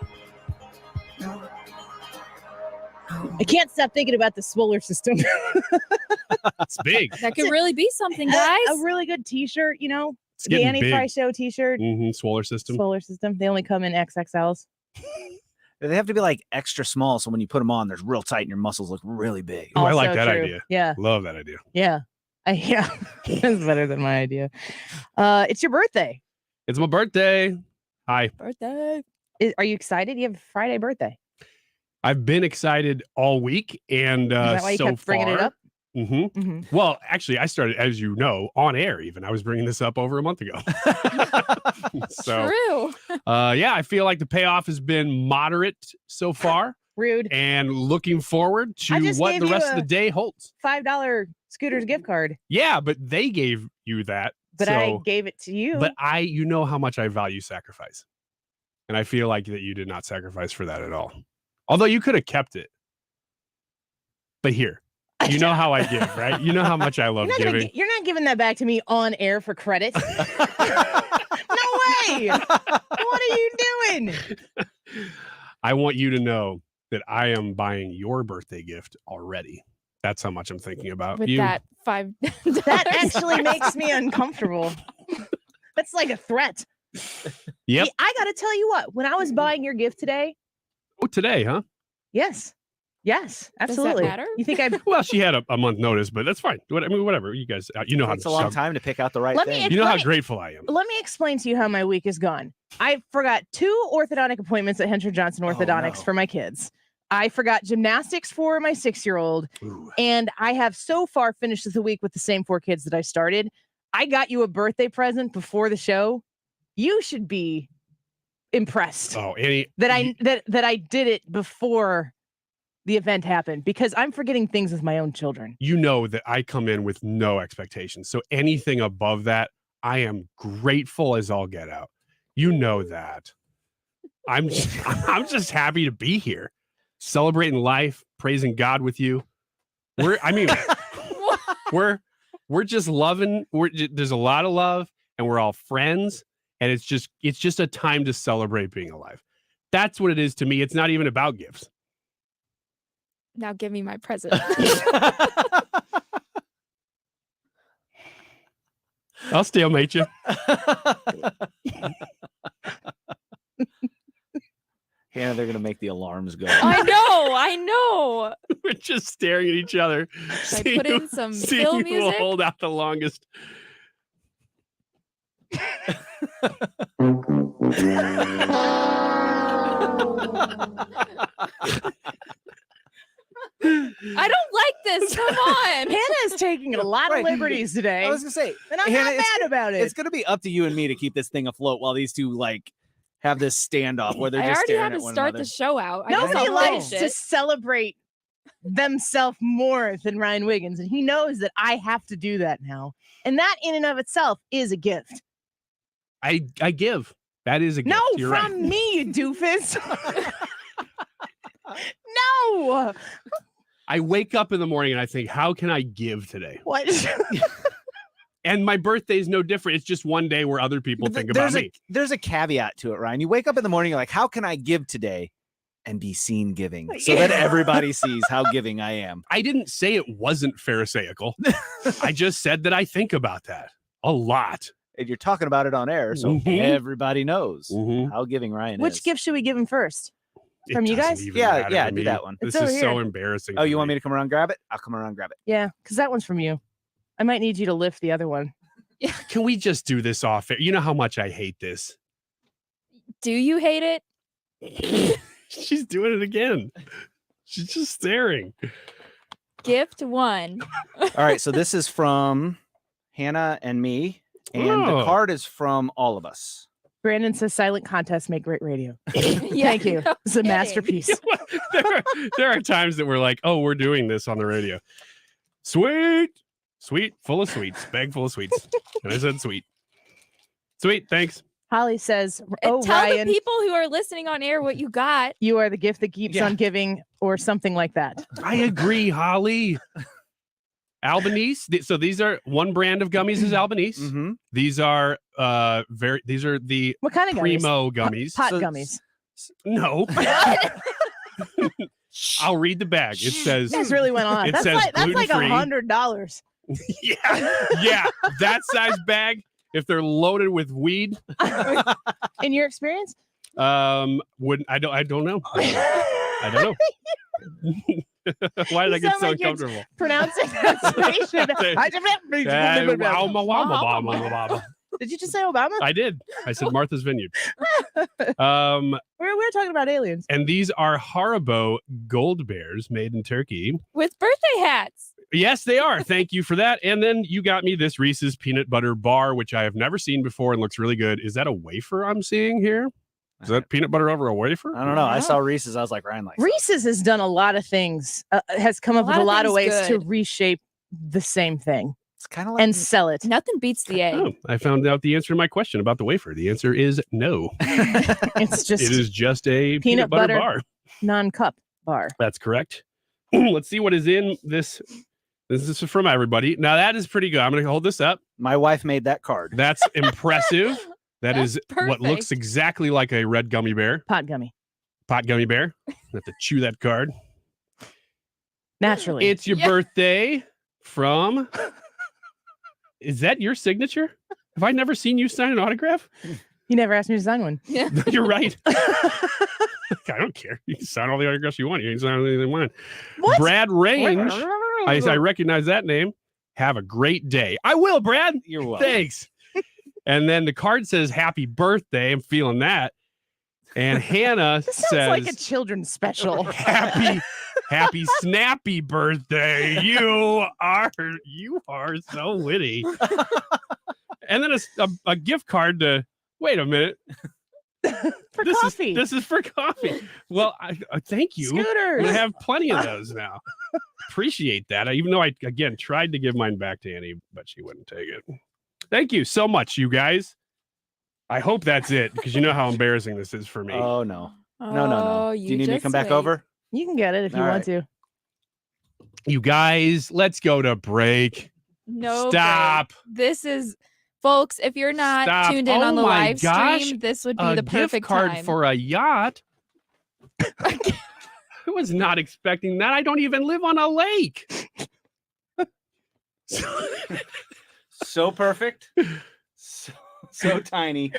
I can't stop thinking about the solar system. It's big. That could really be something, guys. A really good T-shirt, you know. It's The getting Annie big. Frey Show T-shirt. Solar system. Solar system. They only come in XXLs. They have to be like extra small, so when you put them on, they're real tight and your muscles look really big. Oh, I like Also that true. idea. Yeah. Love that idea. Yeah. Yeah. That's better than my idea. It's your birthday. It's my birthday. Hi. Birthday. Are you excited? You have a Friday birthday. I've been excited all week, and Is that why you so kept bringing it far- up? Mm-hmm. Well, actually, I started, as you know, on air. Even I was bringing this up over a month ago. So, True. Yeah, I feel like the payoff has been moderate so far. Rude. And looking forward I to just what gave the you rest of a the day holds. $5 Scooters gift card, Yeah, but they gave you that. but I so- gave it to you. But you know how much I value sacrifice. And I feel like that you did not sacrifice for that at all. Although you could have kept it. But here, you know how I give, right? You know how much I love giving. You're not giving that back to me on air for credit. No way. What are you doing? I want you to know that I am buying your birthday gift already. That's how much I'm thinking about With you. that $5. That actually makes me uncomfortable. That's like a threat. Yep. I got to tell you what, when I was buying your gift today. Oh, today, huh? Yes. Yes, absolutely. Does that matter? You think I? Well, she had a month notice, but that's fine. I mean, whatever. You guys, you know how It's a long time to pick out the right thing. You know how grateful I am. Let me explain to you how my week is gone. I forgot 2 orthodontic appointments at Hensher Johnson Orthodontics for my kids. I forgot gymnastics for my 6-year-old. And I have so far finished the week with the same 4 kids that I started. I got you a birthday present before the show. You should be impressed. Oh, Annie, that I did it before the event happened, because I'm forgetting things with my own children. You know that I come in with no expectations. So anything above that, I am grateful as all get out. You know that. I'm just happy to be here, celebrating life, praising God with you. We're just loving. There's a lot of love, and we're all friends, and it's just a time to celebrate being alive. That's what it is to me. It's not even about gifts. Now give me my present. I'll stalemate you. Hannah, they're gonna make the alarms go. I know. We're just staring at each other. Should I put in some Phil who will music? hold out the longest. I don't like this. Come on. Hannah is taking a lot of liberties today. I was gonna say, and I'm Hannah, not mad about it. It's gonna be up to you and me to keep this thing afloat while these two have this standoff where they're I just already staring had at to one start another. the show out. Nobody likes to celebrate themselves more than Ryan Wiggins, and he knows that I have to do that now. And that in and of itself is a gift. I give. That is a gift. No, You're from right. me, you doofus. No. I wake up in the morning and I think, how can I give today? What? And my birthday is no different. It's just one day where other people think about me. There's a caveat to it, Ryan. You wake up in the morning, you're like, how can I give today and be seen giving so that everybody sees how giving I am? I didn't say it wasn't pharisaical. I just said that I think about that a lot. And you're talking about it on air, so everybody knows how giving Ryan Which is. gift should we give him first? From you guys? Yeah, do that one. This It's over is so here. embarrassing. Oh, you want me to come around and grab it? I'll come around and grab it. Yeah, because that one's from you. I might need you to lift the other one. Can we just do this off air? You know how much I hate this. Do you hate it? She's doing it again. She's just staring. Gift 1. All right, so this is from Hannah and me, and the card is from all of us. Brandon says silent contests make great radio. Yeah, Thank you. no It's a kidding. masterpiece. There are times that we're like, oh, we're doing this on the radio. Sweet, full of sweets, bag full of sweets. And I said sweet. Sweet, thanks. Holly says, And tell Ryan, the people who are listening on air what you got. you are the gift that keeps on giving, or something like that. I agree, Holly. Albanese. So these are one brand of gummies is Albanese. These are these are the What kind of gummies? primo gummies. Pot gummies. No. I'll read the bag. It says You guys really went on. It That's says like gluten-free. $100. Yeah, that size bag. If they're loaded with weed, In your experience? wouldn't I don't know. I don't know. Why did I get sound so like you're uncomfortable? Pronouncing pronunciation. Did you just say Obama? I did. I said Martha's Vineyard. We're talking about aliens. And these are Haribo Gold Bears made in Turkey. With birthday hats. Yes, they are. Thank you for that. And then you got me this Reese's peanut butter bar, which I have never seen before and looks really good. Is that a wafer I'm seeing here? Is that peanut butter over a wafer? I don't know. I saw Reese's. I was like, Ryan likes Reese's has done a lot of things, has come up with a lot of ways things to good. reshape the same thing. It's kind of like and sell it. Nothing beats the egg. Oh, I found out the answer to my question about the wafer. The answer is no. It's just It is just a peanut butter butter bar. non-cup bar. That's correct. Let's see what is in this. This is from everybody. Now that is pretty good. I'm going to hold this up. My wife made that card. That's impressive. That That's is what looks perfect. exactly like a red gummy bear. Pot gummy. Pot gummy bear. I have to chew that card. Naturally. It's your birthday from. Is that your signature? Have I never seen you sign an autograph? You never asked me to sign one. Yeah. You're right. I don't care. You can sign all the autographs you want. You can sign anything you want. What? Brad Range. I recognize that name. Have a great day. I will, Brad. You're welcome. Thanks. And then the card says happy birthday. I'm feeling that. And Hannah This sounds says like a children's special. happy snappy birthday. You are so witty. And then a gift card to wait a minute. For this coffee. This is for coffee. Well, I thank you. Scooters. I have plenty of those now. Appreciate that. Even though I again tried to give mine back to Annie, but she wouldn't take it. Thank you so much, you guys. I hope that's it because you know how embarrassing this is for me. Oh no. No. Do you need me to come back over? You can get it if you All want to. You guys, let's go to break. No. Stop. break. This is, folks, if you're not Stop. tuned in on the my live gosh. stream, this would be A the gift perfect card time. for a yacht. I was not expecting that. I don't even live on a lake. So perfect. So tiny.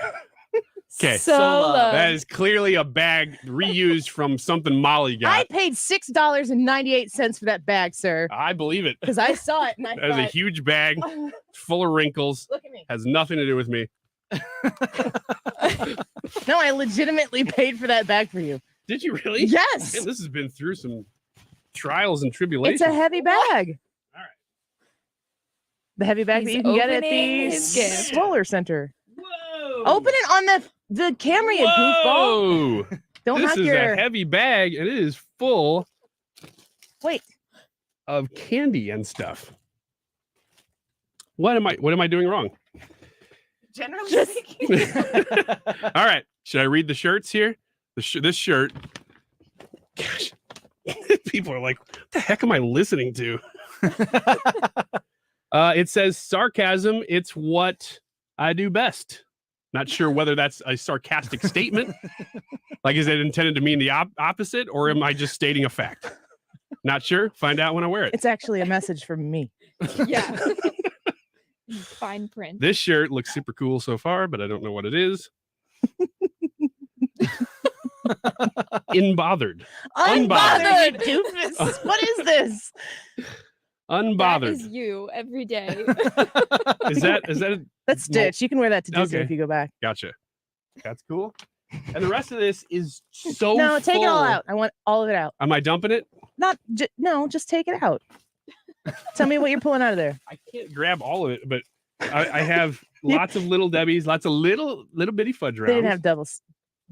Okay. So low. That is clearly a bag reused from something Molly I got. paid $6.98 for that bag, sir, I believe it. because I saw it and I That is a thought, huge bag full of wrinkles. look at me. Has nothing to do with me. No, I legitimately paid for that bag for you. Did you really? Yes. Man, this has been through some trials and tribulations. It's a heavy bag. All right. The heavy bag He's that you can get at opening the his gift. Stroller Center. Whoa. Open it on the camera, you goofball. Whoa. Don't This knock is your a heavy bag and it is full wait. of candy and what am I doing wrong? Generally speaking. All right. Should I read the shirts here? This shirt. Gosh. People are like, what the heck am I listening to? It says sarcasm. It's what I do best. Not sure whether that's a sarcastic statement. Like, is it intended to mean the opposite, or am I just stating a fact? Not sure. Find out when I wear it. It's actually a message from me. Yeah. Fine print. This shirt looks super cool so far, but I don't know what it is. Unbothered. Unbothered, you doofus. What is this? Unbothered. That is you every day. Is that That's Stitch. You can wear that to Disney Okay. if you go back. Gotcha. That's cool. And the rest of this is so No, take it all full. out. I want all of it out. Am I dumping it? No, just take it out. Tell me what you're pulling out of there. I can't grab all of it, but I have lots of little Debbies, lots of little bitty fudge rounds. They didn't have doubles.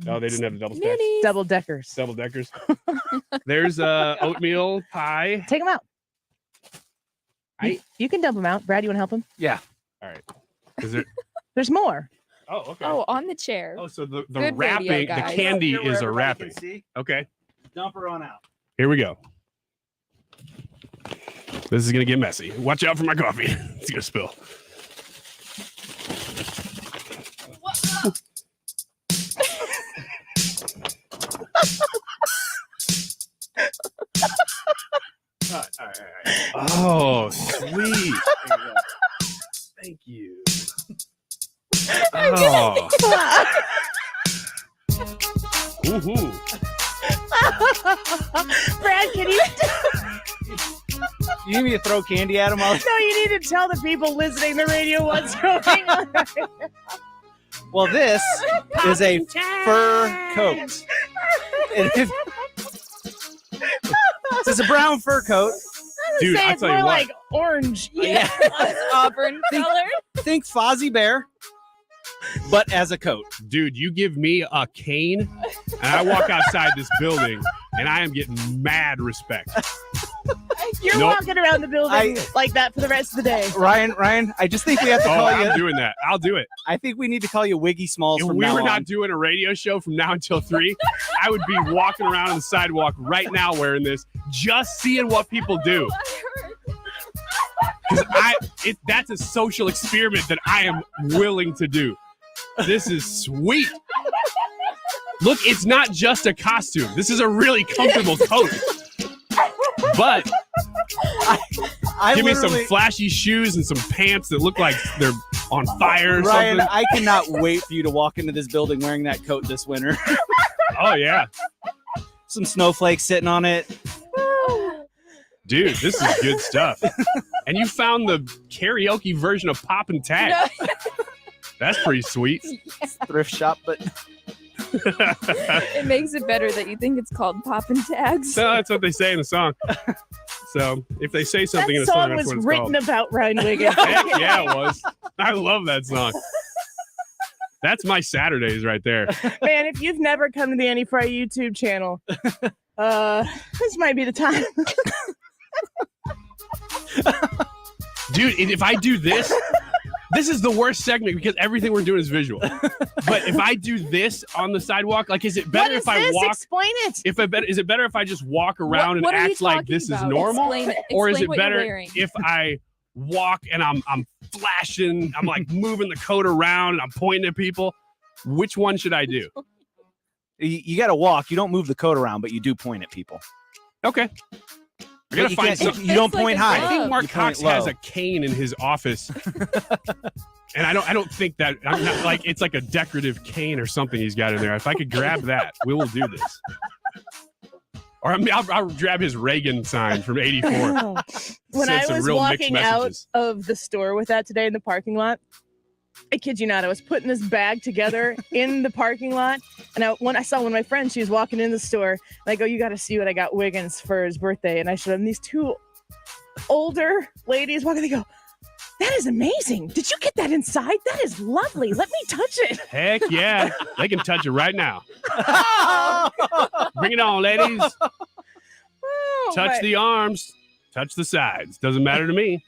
Oh, they didn't have the double stacks. Minis. Double deckers. Double deckers. There's oatmeal pie. Take them out. You can dump them out. Brad, you want to help him? Yeah. All right. Is there? There's more. Oh, okay. Oh, on the chair. Oh, so the Good wrapping, radio, the guys. candy Here where is a everybody wrapping. can see. Okay. Dump her on out. Here we go. This is gonna get messy. Watch out for my coffee. It's gonna spill. All right. Oh, sweet. Thank you. Oh. Woohoo. Brad, can you? You need me to throw candy at him? No, you need to tell the people listening to the radio what's going on. Well, this is a fur coat. This is a brown fur coat. Dude, Say I'll it's tell you more what. like orange. Yeah. Auburn color. Think Fozzie Bear, but as a coat. Dude, you give me a cane and I walk outside this building and I am getting mad respect. You're Nope. walking around the building like that for the rest of the day. Ryan, I just think we have to call you. I'm doing that. I'll do it. I think we need to call you Wiggy Smalls If from we now were on. not doing a radio show from now until 3, I would be walking around on the sidewalk right now wearing this, just seeing what people do. Because that's a social experiment that I am willing to do. This is sweet. Look, it's not just a costume. This is a really comfortable coat. But give me some flashy shoes and some pants that look like they're on fire or Ryan, something. I cannot wait for you to walk into this building wearing that coat this winter. Oh, yeah. Some snowflakes sitting on it. Dude, this is good stuff. And you found the karaoke version of Poppin' Tag. That's pretty sweet. Thrift shop, but It makes it better that you think it's called Poppin' Tags. No, that's what they say in the song. So if they say something in That a song, song that's was what it's written called. about Ryan Wiggins. Heck yeah, it was. I love that song. That's my Saturdays right there. Man, if you've never come to the Annie Frey YouTube channel, this might be the time. Dude, if I do this, this is the worst segment because everything we're doing is visual. But if I do this on the sidewalk, like, is it better What is if I this? walk? Explain it. Is it better if I just walk around What and are you act like talking this is about? normal? Explain it. Or is Explain it what you're better wearing. if I walk and I'm flashing, I'm like moving the coat around and I'm pointing at people? Which one should I do? you got to walk. You don't move the coat around, but you do point at people. Okay. I gotta You find can't- something. you don't point high. I think Mark You point Cox has low. a cane in his office, and I don't think that I'm not, like it's like a decorative cane or something he's got in there. If I could grab that, we will do this. Or I'll grab his Reagan sign from '84. When Send I some was real mixed walking out messages. of the store with that today in the parking lot, I kid you not, I was putting this bag together in the parking lot, and when I saw one of my friends, she was walking in the store, and I go, "You got to see what I got Wiggins for his birthday," and I showed them these two older ladies walking. They go, "That is amazing! Did you get that inside? That is lovely. Let me touch it." Heck yeah, they can touch it right now. Bring it on, ladies. Oh, Touch but- the arms, touch the sides. Doesn't matter to me.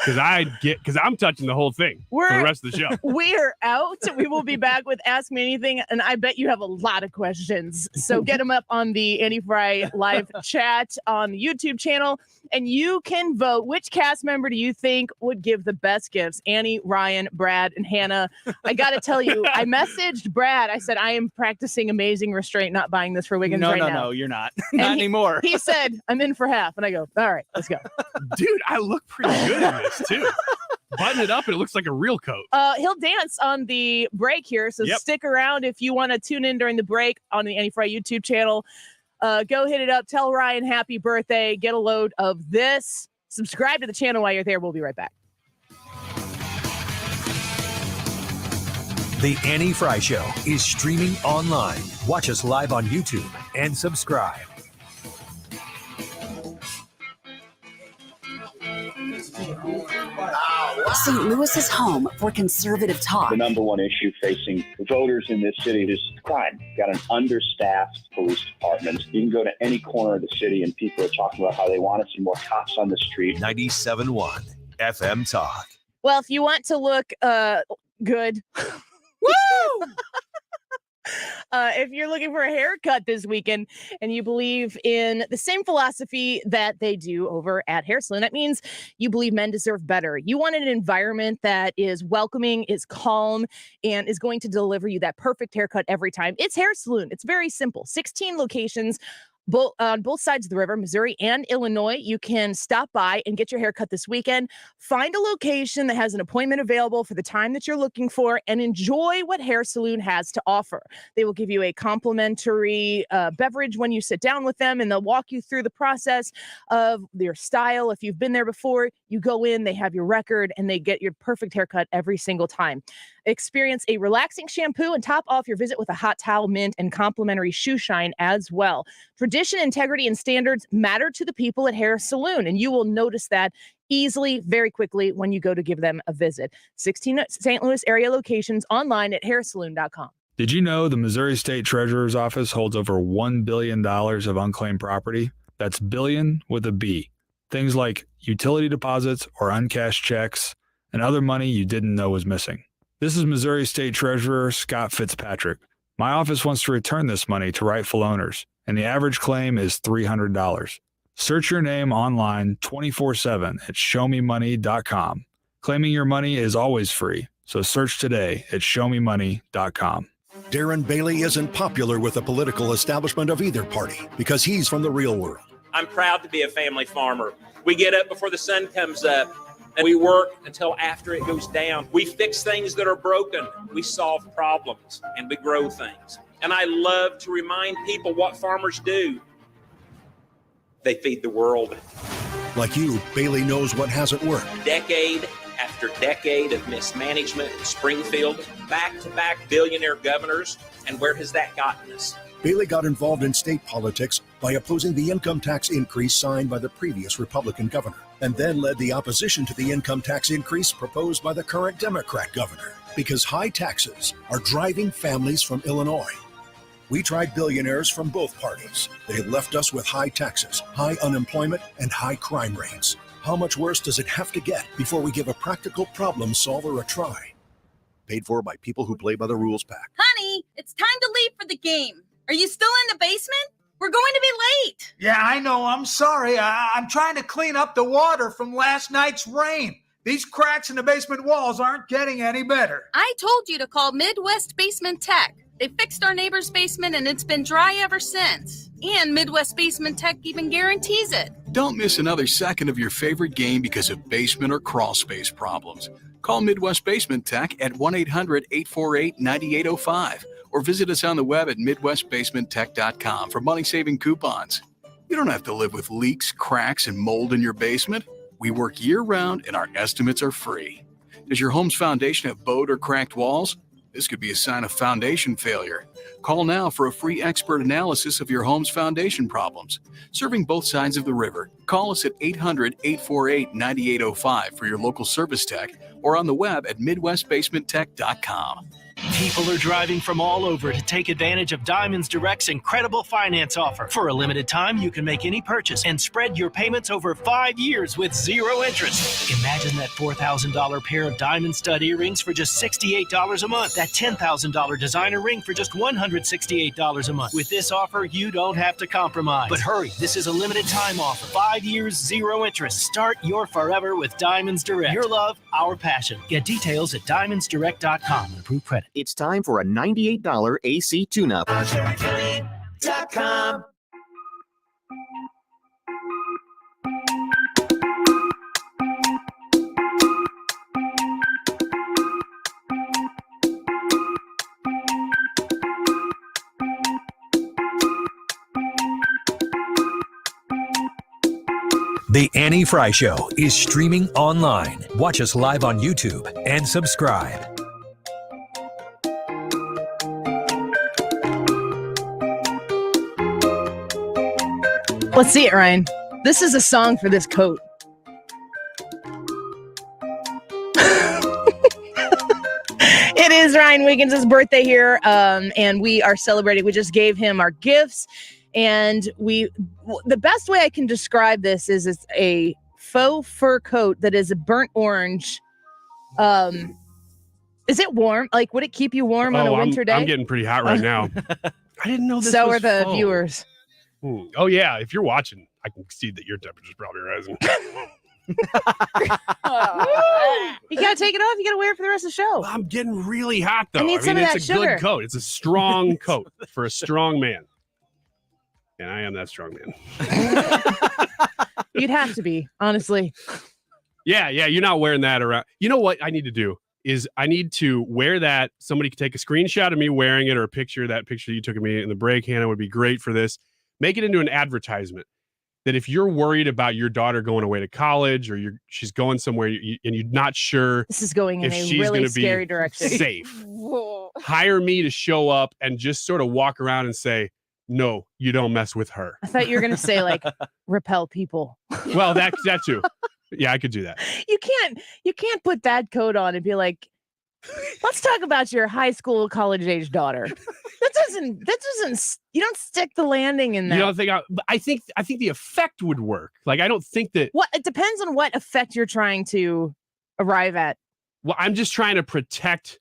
Because I'm touching the whole thing for the rest of the show. We're out. We will be back with Ask Me Anything, and I bet you have a lot of questions. So get them up on the Annie Frey live chat on the YouTube channel, and you can vote. Which cast member do you think would give the best gifts? Annie, Ryan, Brad, and Hannah. I got to tell you, I messaged Brad. I said, I am practicing amazing restraint, not buying this for Wiggins No, right no, now. no, you're not. And Not anymore. He said, I'm in for half. And I go, all right, let's go. Dude, I look pretty good in this too. Button it up, and it looks like a real coat. He'll dance on the break here, so Yep. stick around if you want to tune in during the break on the Annie Frey YouTube channel. Go hit it up. Tell Ryan happy birthday. Get a load of this. Subscribe to the channel while you're there. We'll be right back. The Annie Frey Show is streaming online. Watch us live on YouTube and subscribe. St. Louis is home for conservative talk. The number one issue facing voters in this city is crime. Got an understaffed police department. You can go to any corner of the city and people are talking about how they want to see more cops on the street. 97.1 FM Talk. Well, if you want to look good, woo! If you're looking for a haircut this weekend and you believe in the same philosophy that they do over at Hair Salon, that means you believe men deserve better. You want an environment that is welcoming, is calm, and is going to deliver you that perfect haircut every time. It's Hair Salon. It's very simple. 16 locations. On both sides of the river, Missouri and Illinois. You can stop by and get your hair cut this weekend. Find a location that has an appointment available for the time that you're looking for and enjoy what Hair Saloon has to offer. They will give you a complimentary beverage when you sit down with them, and they'll walk you through the process of your style. If you've been there before, you go in, they have your record, and they get your perfect haircut every single time. Experience a relaxing shampoo and top off your visit with a hot towel, mint, and complimentary shoe shine as well. Tradition, integrity, and standards matter to the people at Hair Saloon, and you will notice that easily, very quickly when you go to give them a visit. 16 St. Louis area locations online at hairsaloon.com. Did you know the Missouri State Treasurer's Office holds over $1 billion of unclaimed property? That's billion with a B. Things like utility deposits or uncashed checks and other money you didn't know was missing. This is Missouri State Treasurer Scott Fitzpatrick. My office wants to return this money to rightful owners, and the average claim is $300. Search your name online 24/7 at showmemoney.com. Claiming your money is always free, so search today at showmemoney.com. Darren Bailey isn't popular with the political establishment of either party because he's from the real world. I'm proud to be a family farmer. We get up before the sun comes up and we work until after it goes down. We fix things that are broken. We solve problems and we grow things. And I love to remind people what farmers do. They feed the world. Like you, Bailey knows what hasn't worked. Decade after decade of mismanagement in Springfield, back-to-back billionaire governors, and where has that gotten us? Bailey got involved in state politics by opposing the income tax increase signed by the previous Republican governor, and then led the opposition to the income tax increase proposed by the current Democrat governor, because high taxes are driving families from Illinois. We tried billionaires from both parties. They left us with high taxes, high unemployment, and high crime rates. How much worse does it have to get before we give a practical problem solver a try? Paid for by people who play by the rules pack. Honey, it's time to leave for the game. Are you still in the basement? We're going to be late. Yeah, I know. I'm sorry. I'm trying to clean up the water from last night's rain. These cracks in the basement walls aren't getting any better. I told you to call Midwest Basement Tech. They fixed our neighbor's basement and it's been dry ever since. And Midwest Basement Tech even guarantees it. Don't miss another second of your favorite game because of basement or crawl space problems. Call Midwest Basement Tech at 1-800-848-9805 or visit us on the web at midwestbasementtech.com for money-saving coupons. You don't have to live with leaks, cracks, and mold in your basement. We work year-round and our estimates are free. Does your home's foundation have bowed or cracked walls? This could be a sign of foundation failure. Call now for a free expert analysis of your home's foundation problems. Serving both sides of the river, call us at 800-848-9805 for your local service tech or on the web at midwestbasementtech.com. People are driving from all over to take advantage of Diamonds Direct's incredible finance offer. For a limited time, you can make any purchase and spread your payments over 5 years with zero interest. Imagine that $4,000 pair of diamond stud earrings for just $68 a month. That $10,000 designer ring for just $168 a month. With this offer, you don't have to compromise. But hurry, this is a limited time offer. 5 years, zero interest. Start your forever with Diamonds Direct. Your love, our passion. Get details at diamondsdirect.com and approve credit. It's time for a $98 AC tune-up. ChevroletPhilly.com. The Annie Frey Show is streaming online. Watch us live on YouTube and subscribe. Let's see it, Ryan. This is a song for this coat. It is Ryan Wiggins' birthday here, and we are celebrating. We just gave him our gifts, and the best way I can describe this is it's a faux fur coat that is a burnt orange. Is it warm? Like, would it keep you warm on a winter day? I'm getting pretty hot right now. I didn't know this so was are the faux. viewers. Oh, yeah. If you're watching, I can see that your temperature's probably rising. You gotta take it off. You gotta wear it for the rest of the show. Well, I'm getting really hot, though. I need some of that it's a sugar. good coat. It's a strong coat for a strong man. And I am that strong man. You'd have to be, honestly. Yeah. You're not wearing that around. You know what I need to do is I need to wear that. Somebody could take a screenshot of me wearing it or a picture. That picture you took of me in the break, Hannah, would be great for this. Make it into an advertisement that if you're worried about your daughter going away to college or she's going somewhere and you're not sure this is going in if a she's really going to scary be direction. safe, hire me to show up and just sort of walk around and say, no, you don't mess with her. I thought you were gonna say like repel people. Well, that too. Yeah, I could do that. You can't put that coat on and be like, Let's talk about your high school, college age daughter. That doesn't. You don't stick the landing in that. You don't think I think the effect would work. Like I don't think that. What it depends on what effect you're trying to arrive at. Well, I'm just trying to protect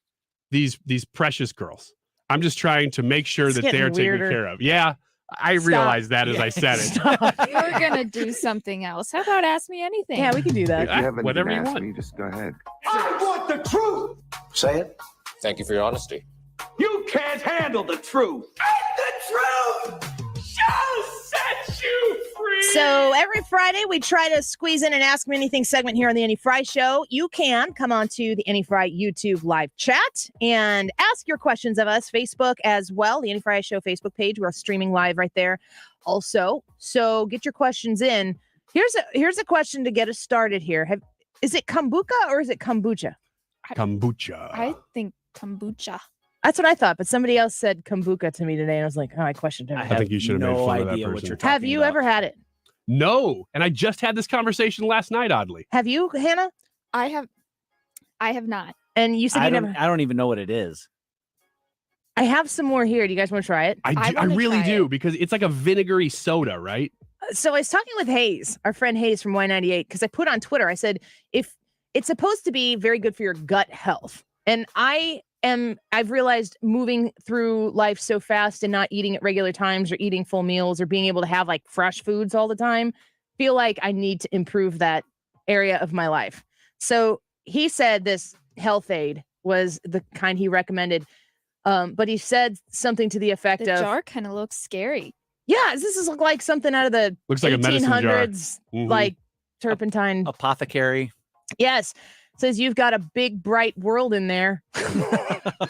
these precious girls. I'm just trying to make sure that they're taken care of. Yeah, I realized that as I said it. We're gonna do something else. How about ask me anything? Yeah, we can do that. Whatever you want. Me, just go ahead. I want the truth. Say it. Thank you for your honesty. You can't handle the truth. And the truth shall set you free. So every Friday, we try to squeeze in an Ask Me Anything segment here on the Annie Fry Show. You can come on to the Annie Fry YouTube live chat and ask your questions of us. Facebook as well, the Annie Fry Show Facebook page. We're streaming live right there also. So get your questions in. Here's a question to get us started here. Is it kombucha or is it kombucha? Kombucha. I think kombucha. That's what I thought, but somebody else said kombucha to me today, and I was like, oh, I questioned him. I think you should have made fun of that person. Have you ever had it? No, and I just had this conversation last night. Oddly, have you, Hannah? I have not. And you said I you don't, never. I don't even know what it is. I have some more here. Do you guys want to try it? I really do because it's like a vinegary soda, right? So I was talking with Hayes, our friend Hayes from Y98, because I put on Twitter, I said, if it's supposed to be very good for your gut health. And I've realized moving through life so fast and not eating at regular times or eating full meals or being able to have like fresh foods all the time, feel like I need to improve that area of my life. So he said this health aid was the kind he recommended. But he said something to the effect of, the jar kind of looks scary. Yeah, this is like something out of the looks like 1800s, like turpentine. Apothecary. Yes. Says you've got a big, bright world in there.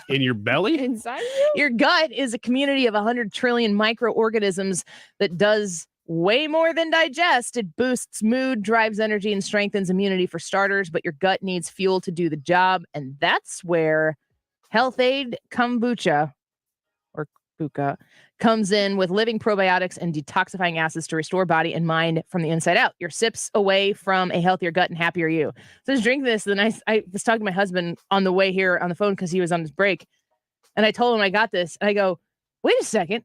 In your belly? Inside you? Your gut is a community of 100 trillion microorganisms that does way more than digest. It boosts mood, drives energy, and strengthens immunity for starters, but your gut needs fuel to do the job. And that's where Health Aid Kombucha or Buka comes in with living probiotics and detoxifying acids to restore body and mind from the inside out. You're sips away from a healthier gut and happier you. So I was drinking this, and I was talking to my husband on the way here on the phone because he was on his break. And I told him I got this. And I go, wait a second.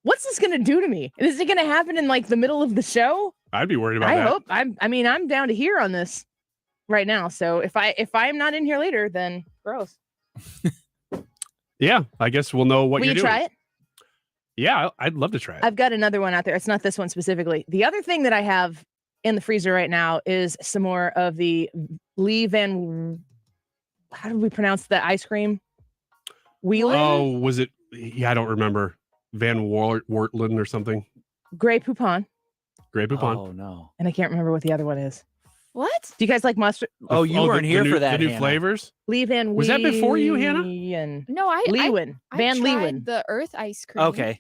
What's this going to do to me? Is it going to happen in like the middle of the show? I'd be worried about that. I hope. I'm down to hear on this right now. So if I'm not in here later, then gross. Yeah, I guess we'll know what Will you're you doing. try it? Yeah, I'd love to try it. I've got another one out there. It's not this one specifically. The other thing that I have in the freezer right now is some more of the Lee Van. How do we pronounce the ice cream? Wheelan? Oh, was it? Yeah, I don't remember. Van Wortland or something. Grey Poupon. Grey Poupon. Oh no. And I can't remember what the other one is. What? Do you guys like mustard? Oh, you weren't here for that. The new Hannah. flavors. Lee Van. Was that before you, Hannah? No, I Leeuwen. Van tried Leeuwen. the Earth ice cream. Okay.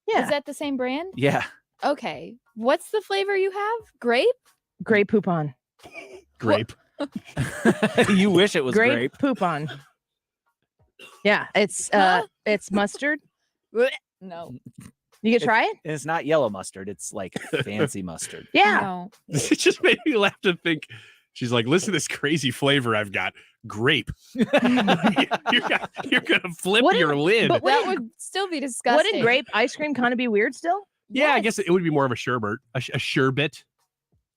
Yeah. Is that the same brand? Yeah. Okay. What's the flavor you have? Grape? Grey Poupon. Grape. You wish it was grape. Poupon. Yeah, it's mustard. No. You can try it? It's not yellow mustard. It's like fancy mustard. Yeah. No. It just made me laugh to think. She's like, listen to this crazy flavor I've got. Grape. You're gonna flip your lid. But That would still be disgusting. Wouldn't grape ice cream kind of be weird still? Yeah, I guess it would be more of a sherbet. A sherbet.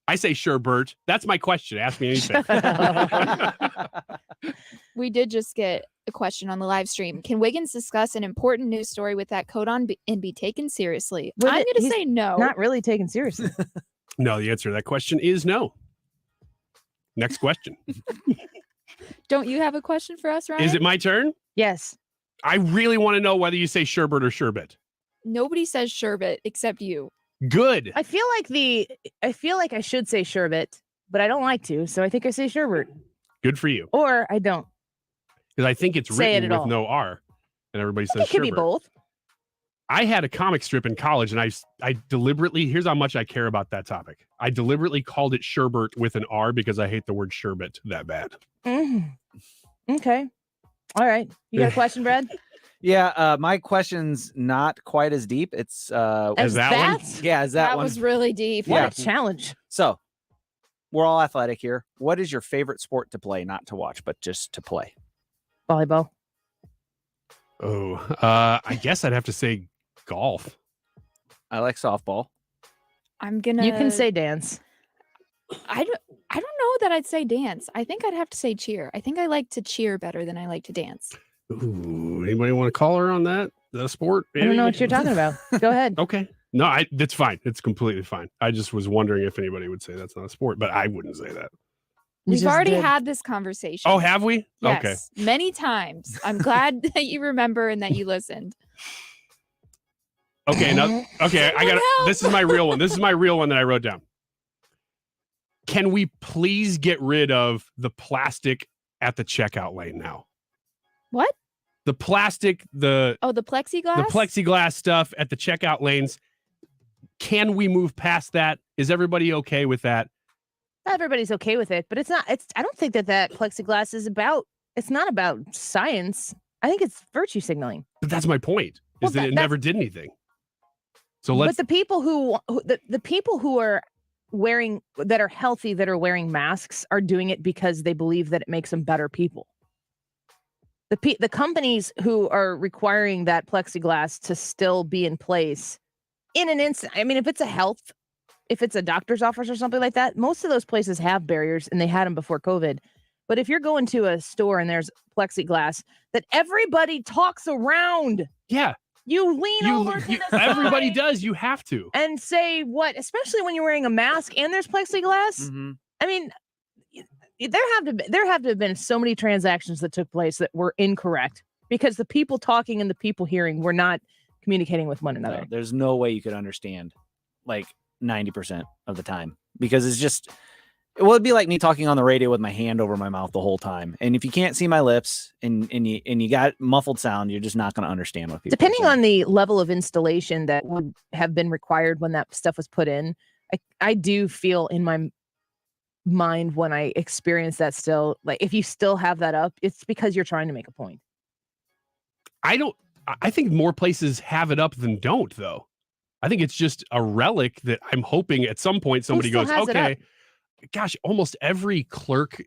I say sherbet. That's my question. Ask me anything. We did just get a question on the live stream. Can Wiggins discuss an important news story with that coat on and be taken seriously? I'm going to say no. Not really taken seriously. No, the answer to that question is no. Next question. Don't you have a question for us, Ryan? Is it my turn? Yes. I really want to know whether you say sherbet or sherbet. Nobody says sherbet except you. Good. I feel like I should say sherbet, but I don't like to, so I think I say sherbet. Good for you. Or I don't. Because I think it's Say it written at with all. no R, and everybody says It could be sherbet. both. I had a comic strip in college, and I deliberately, here's how much I care about that topic. I deliberately called it sherbet with an R because I hate the word sherbet that bad. Okay. All right. You got a question, Brad? Yeah, my question's not quite as deep. It's As that? Yeah, as that one. was really deep. What a challenge. So we're all athletic here. What is your favorite sport to play? Not to watch, but just to play. Volleyball. Oh, I guess I'd have to say golf. I like softball. I'm gonna. You can say dance. I don't know that I'd say dance. I think I'd have to say cheer. I think I like to cheer better than I like to dance. Ooh, anybody want to call her on that? The sport? I don't know what you're talking about. Go ahead. Okay. No, that's fine. It's completely fine. I just was wondering if anybody would say that's not a sport, but I wouldn't say that. We've already had this conversation. Oh, have we? Yes, Okay. many times. I'm glad that you remember and that you listened. Okay, I got this is my real one. This is my real one that I wrote down. Can we please get rid of the plastic at the checkout lane now? What? The plastic, the plexiglass? The plexiglass stuff at the checkout lanes. Can we move past that? Is everybody okay with that? Everybody's okay with it, but it's not. I don't think that plexiglass is about. It's not about science. I think it's virtue signaling. But that's my point. Is that it never did anything. So But the people the people who are wearing that are healthy that are wearing masks are doing it because they believe that it makes them better people. The companies who are requiring that plexiglass to still be in place in an instant. I mean, if it's a doctor's office or something like that, most of those places have barriers and they had them before COVID. But if you're going to a store and there's plexiglass that everybody talks around. Yeah. You lean over to the side. Everybody does. You have to. And say what? Especially when you're wearing a mask and there's plexiglass. Mm-hmm. I mean, there have to have been so many transactions that took place that were incorrect because the people talking and the people hearing were not communicating with one another. No, there's no way you could understand like 90% of the time because it's just, it'd be like me talking on the radio with my hand over my mouth the whole time. And if you can't see my lips and you got muffled sound, you're just not going to understand what people Depending on the level of installation that would have been required when that stuff was put in, I do feel in my mind when I experience that still, like if you still have that up, it's because you're trying to make a point. I think more places have it up than don't, though. I think it's just a relic that I'm hoping at some point somebody goes, okay, gosh, almost every clerk,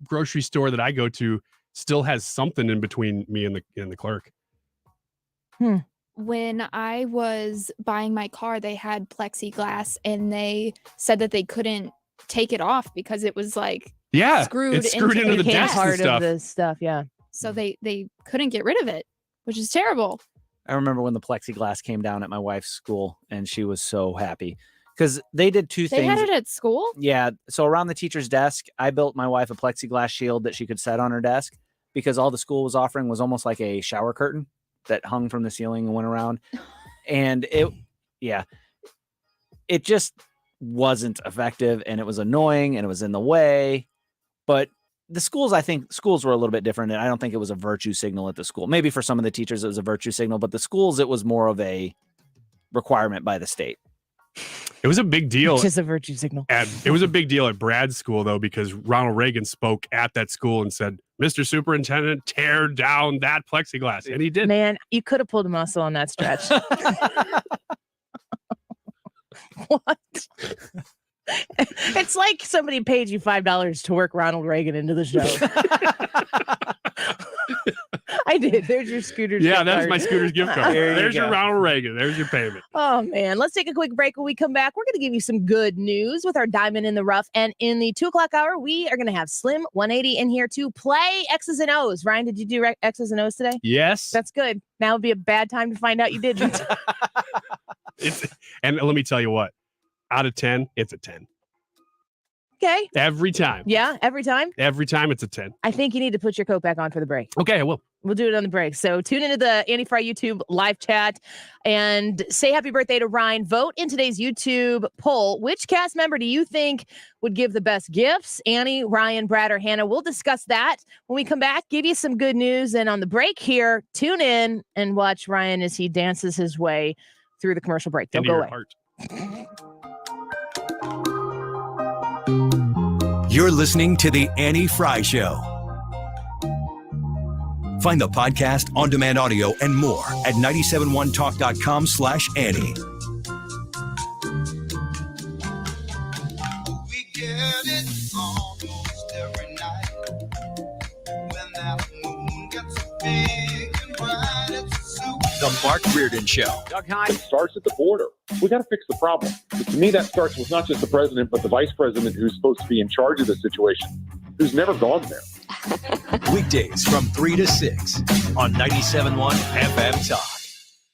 grocery store that I go to still has something in between me and the clerk. When I was buying my car, they had plexiglass and they said that they couldn't take it off because it was like screwed into the desk part and stuff. of the stuff. Yeah. So they couldn't get rid of it, which is terrible. I remember when the plexiglass came down at my wife's school and she was so happy because they did two things. They had it at school? Yeah. So around the teacher's desk, I built my wife a plexiglass shield that she could set on her desk because all the school was offering was almost like a shower curtain that hung from the ceiling and went around. And it just wasn't effective and it was annoying and it was in the way. But the schools, I think schools were a little bit different. And I don't think it was a virtue signal at the school. Maybe for some of the teachers, it was a virtue signal, but the schools, it was more of a requirement by the state. It was a big deal. It's just a virtue signal. It was a big deal at Brad's school, though, because Ronald Reagan spoke at that school and said, Mr. Superintendent, tear down that plexiglass. And he did. Man, you could have pulled a muscle on that stretch. What? It's like somebody paid you $5 to work Ronald Reagan into the show. I did. There's your Scooter's gift gift that's card. my Scooter's gift card. There's your Ronald Reagan. There's your payment. Oh, man. Let's take a quick break. When we come back, we're going to give you some good news with our Diamond in the Rough. And in the 2 o'clock hour, we are going to have Slim 180 in here to play X's and O's. Ryan, did you do X's and O's today? Yes. That's good. Now would be a bad time to find out you didn't. And let me tell you what, out of 10, it's a 10. Okay. Every time. Yeah, every time? Every time it's a 10. I think you need to put your coat back on for the break. Okay, I will. We'll do it on the break. So tune into the Annie Frey YouTube live chat and say happy birthday to Ryan. Vote in today's YouTube poll. Which cast member do you think would give the best gifts? Annie, Ryan, Brad, or Hannah? We'll discuss that when we come back. Give you some good news. And on the break here, tune in and watch Ryan as he dances his way through the commercial break. Don't go away. Heart. You're listening to The Annie Frey Show. Find the podcast, on-demand audio, and more at 971talk.com/Annie. We get it almost every night when that moon Mark Reardon Show. Doug Hyde starts at the border. We got to fix the problem. But to me, that starts with not just the president, but the vice president who's supposed to be in charge of the situation, who's never gone there. Weekdays from 3 to 6 on 97.1 FM Talk.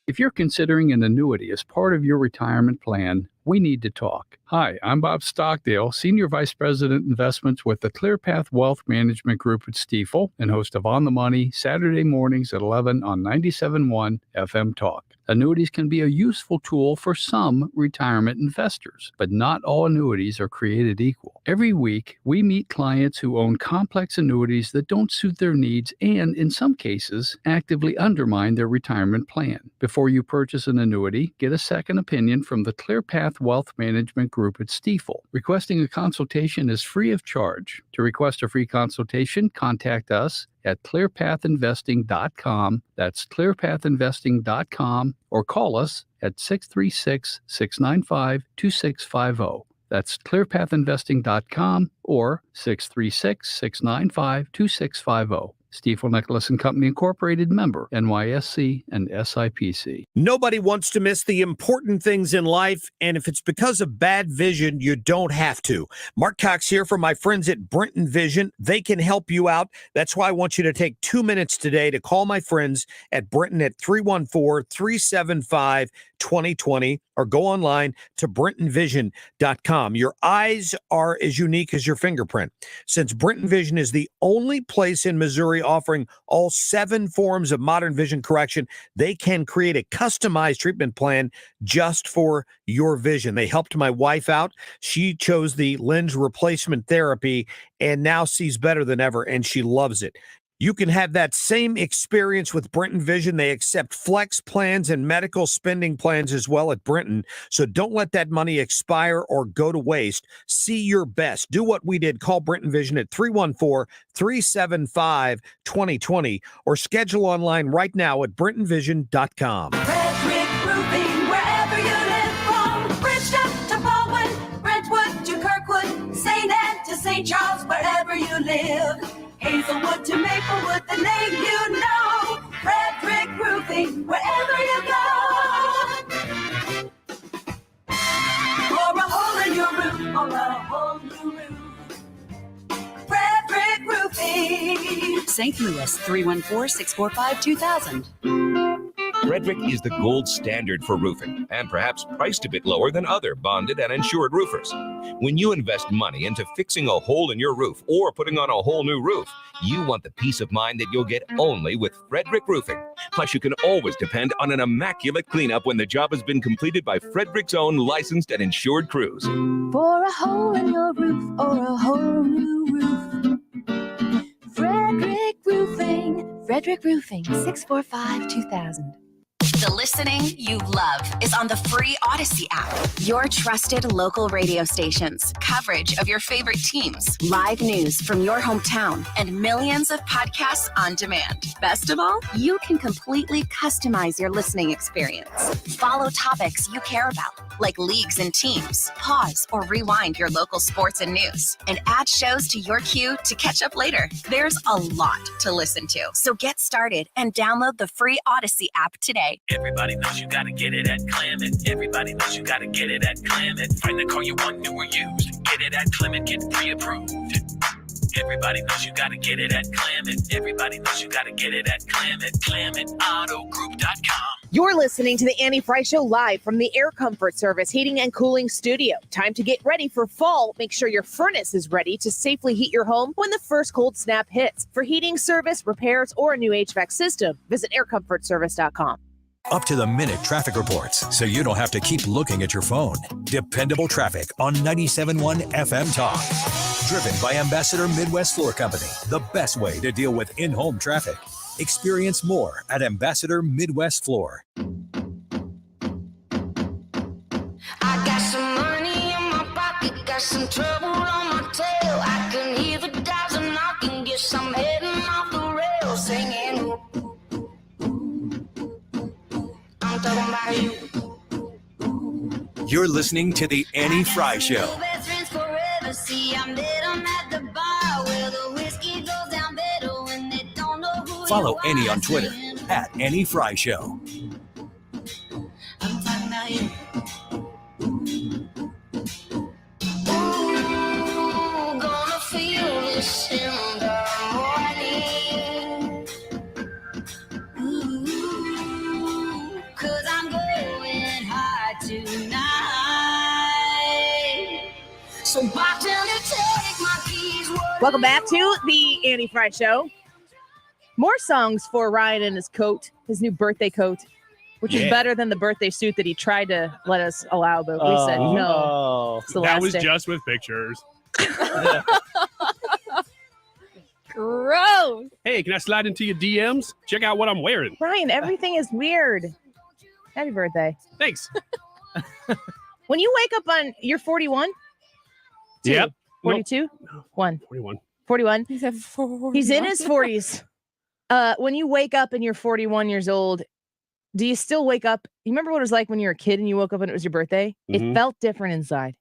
If you're considering an annuity as part of your retirement plan, we need to talk. Hi, I'm Bob Stockdale, Senior Vice President Investments with the ClearPath Wealth Management Group at Stifel and host of On the Money Saturday mornings at 11 on 97.1 FM Talk. Annuities can be a useful tool for some retirement investors, but not all annuities are created equal. Every week, we meet clients who own complex annuities that don't suit their needs and, in some cases, actively undermine their retirement plan. Before you purchase an annuity, get a second opinion from the ClearPath Wealth Management Group at Stifel. Requesting a consultation is free of charge. To request a free consultation, contact us at clearpathinvesting.com. That's clearpathinvesting.com, or call us at 636-695-2650. That's clearpathinvesting.com or 636-695-2650. Stifel Nicholas and Company Incorporated, member NYSE and SIPC. Nobody wants to miss the important things in life, and if it's because of bad vision, you don't have to. Mark Cox here from my friends at Brenton Vision. They can help you out. That's why I want you to take 2 minutes today to call my friends at Brenton at 314-375-2020 or go online to BrentonVision.com. Your eyes are as unique as your fingerprint. Since Brenton Vision is the only place in Missouri offering all 7 forms of modern vision correction, they can create a customized treatment plan just for your vision. They helped my wife out. She chose the lens replacement therapy and now sees better than ever, and she loves it. You can have that same experience with Brenton Vision. They accept flex plans and medical spending plans as well at Brenton. So don't let that money expire or go to waste. See your best. Do what we did. Call Brenton Vision at 314-375-2020 or schedule online right now at BrentonVision.com. Red Brick Roofing, wherever you live, from Bridgetown to Baldwin, Brentwood to Kirkwood, St. Anne to St. Charles, wherever you live. Hazelwood to Maplewood, the name you know. Red Brick Roofing, wherever you go. Or a hole in your roof, or a whole new roof. Red Brick Roofing. St. Louis, 314-645-2000. Red Brick is the gold standard for roofing and perhaps priced a bit lower than other bonded and insured roofers. When you invest money into fixing a hole in your roof or putting on a whole new roof, you want the peace of mind that you'll get only with Frederick Roofing. Plus, you can always depend on an immaculate cleanup when the job has been completed by Frederick's own licensed and insured crews. For a hole in your roof or a whole new roof. Frederick Roofing. Frederick Roofing, 645-2000. The listening you love is on the free Odyssey app. Your trusted local radio stations, coverage of your favorite teams, Live news from your hometown. and millions of podcasts on demand. Best of all, you can completely customize your listening experience. Follow topics you care about, like leagues and teams. Pause or rewind your local sports and news, and add shows to your queue to catch up later. There's a lot to listen to, so get started and download the free Odyssey app today. Everybody knows you gotta get it at Clement. Everybody knows you gotta get it at Clement. Find the car you want, new or used. Get it at Clement, get pre-approved. Everybody knows you gotta get it at Clement. Everybody knows you gotta get it at Clement. ClementAutoGroup.com. You're listening to the Annie Frey Show live from the Air Comfort Service Heating and Cooling Studio. Time to get ready for fall. Make sure your furnace is ready to safely heat your home when the first cold snap hits. For heating service, repairs, or a new HVAC system, visit aircomfortservice.com. Up-to-the-minute traffic reports so you don't have to keep looking at your phone. Dependable traffic on 97.1 FM Talk. Driven by Ambassador Midwest Floor Company, the best way to deal with in-home traffic. Experience more at Ambassador Midwest Floor. I got some money in my pocket, got some trouble on my tail. I can hear the dials and knocking, guess I'm heading off the rail, singing. I'm talking about you. You're listening to The Annie Frey Show. Best friends forever. See, I met 'em at the bar where the whiskey goes down better when they don't know who Follow you are. Annie on Twitter at Annie Frey Show. So bartender, take my keys. Welcome back to the Annie Frey Show. More songs for Ryan and his coat, his new birthday coat, which is better than the birthday suit that he tried to let us allow, but we said no. It's the That last was day. just with pictures. Gross. Hey, can I slide into your DMs? Check out what I'm wearing. Ryan, everything is weird. Happy birthday. Thanks. When you wake up on, you're 41? Yep. 42? 1. 41. 41. He's at 40. He's in his 40s. When you wake up and you're 41 years old, do you still wake up? You remember what it was like when you were a kid and you woke up and it was your birthday? It felt different inside.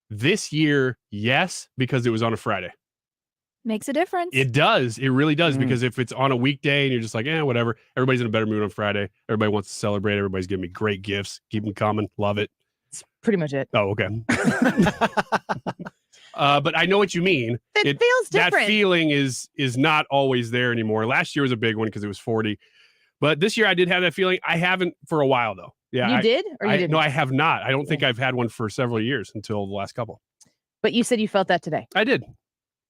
This year, yes, because it was on a Friday. Makes a difference. It does. It really does. Because if it's on a weekday and you're just like, whatever, everybody's in a better mood on Friday. Everybody wants to celebrate. Everybody's giving me great gifts. Keep them coming. Love it. It's pretty much it. Oh, okay. But I know what you mean. It feels different. That feeling is not always there anymore. Last year was a big one because it was 40. But this year I did have that feeling. I haven't for a while, though. Yeah, You did or you didn't? No, I have not. I don't think I've had one for several years until the last couple. But you said you felt that today. I did.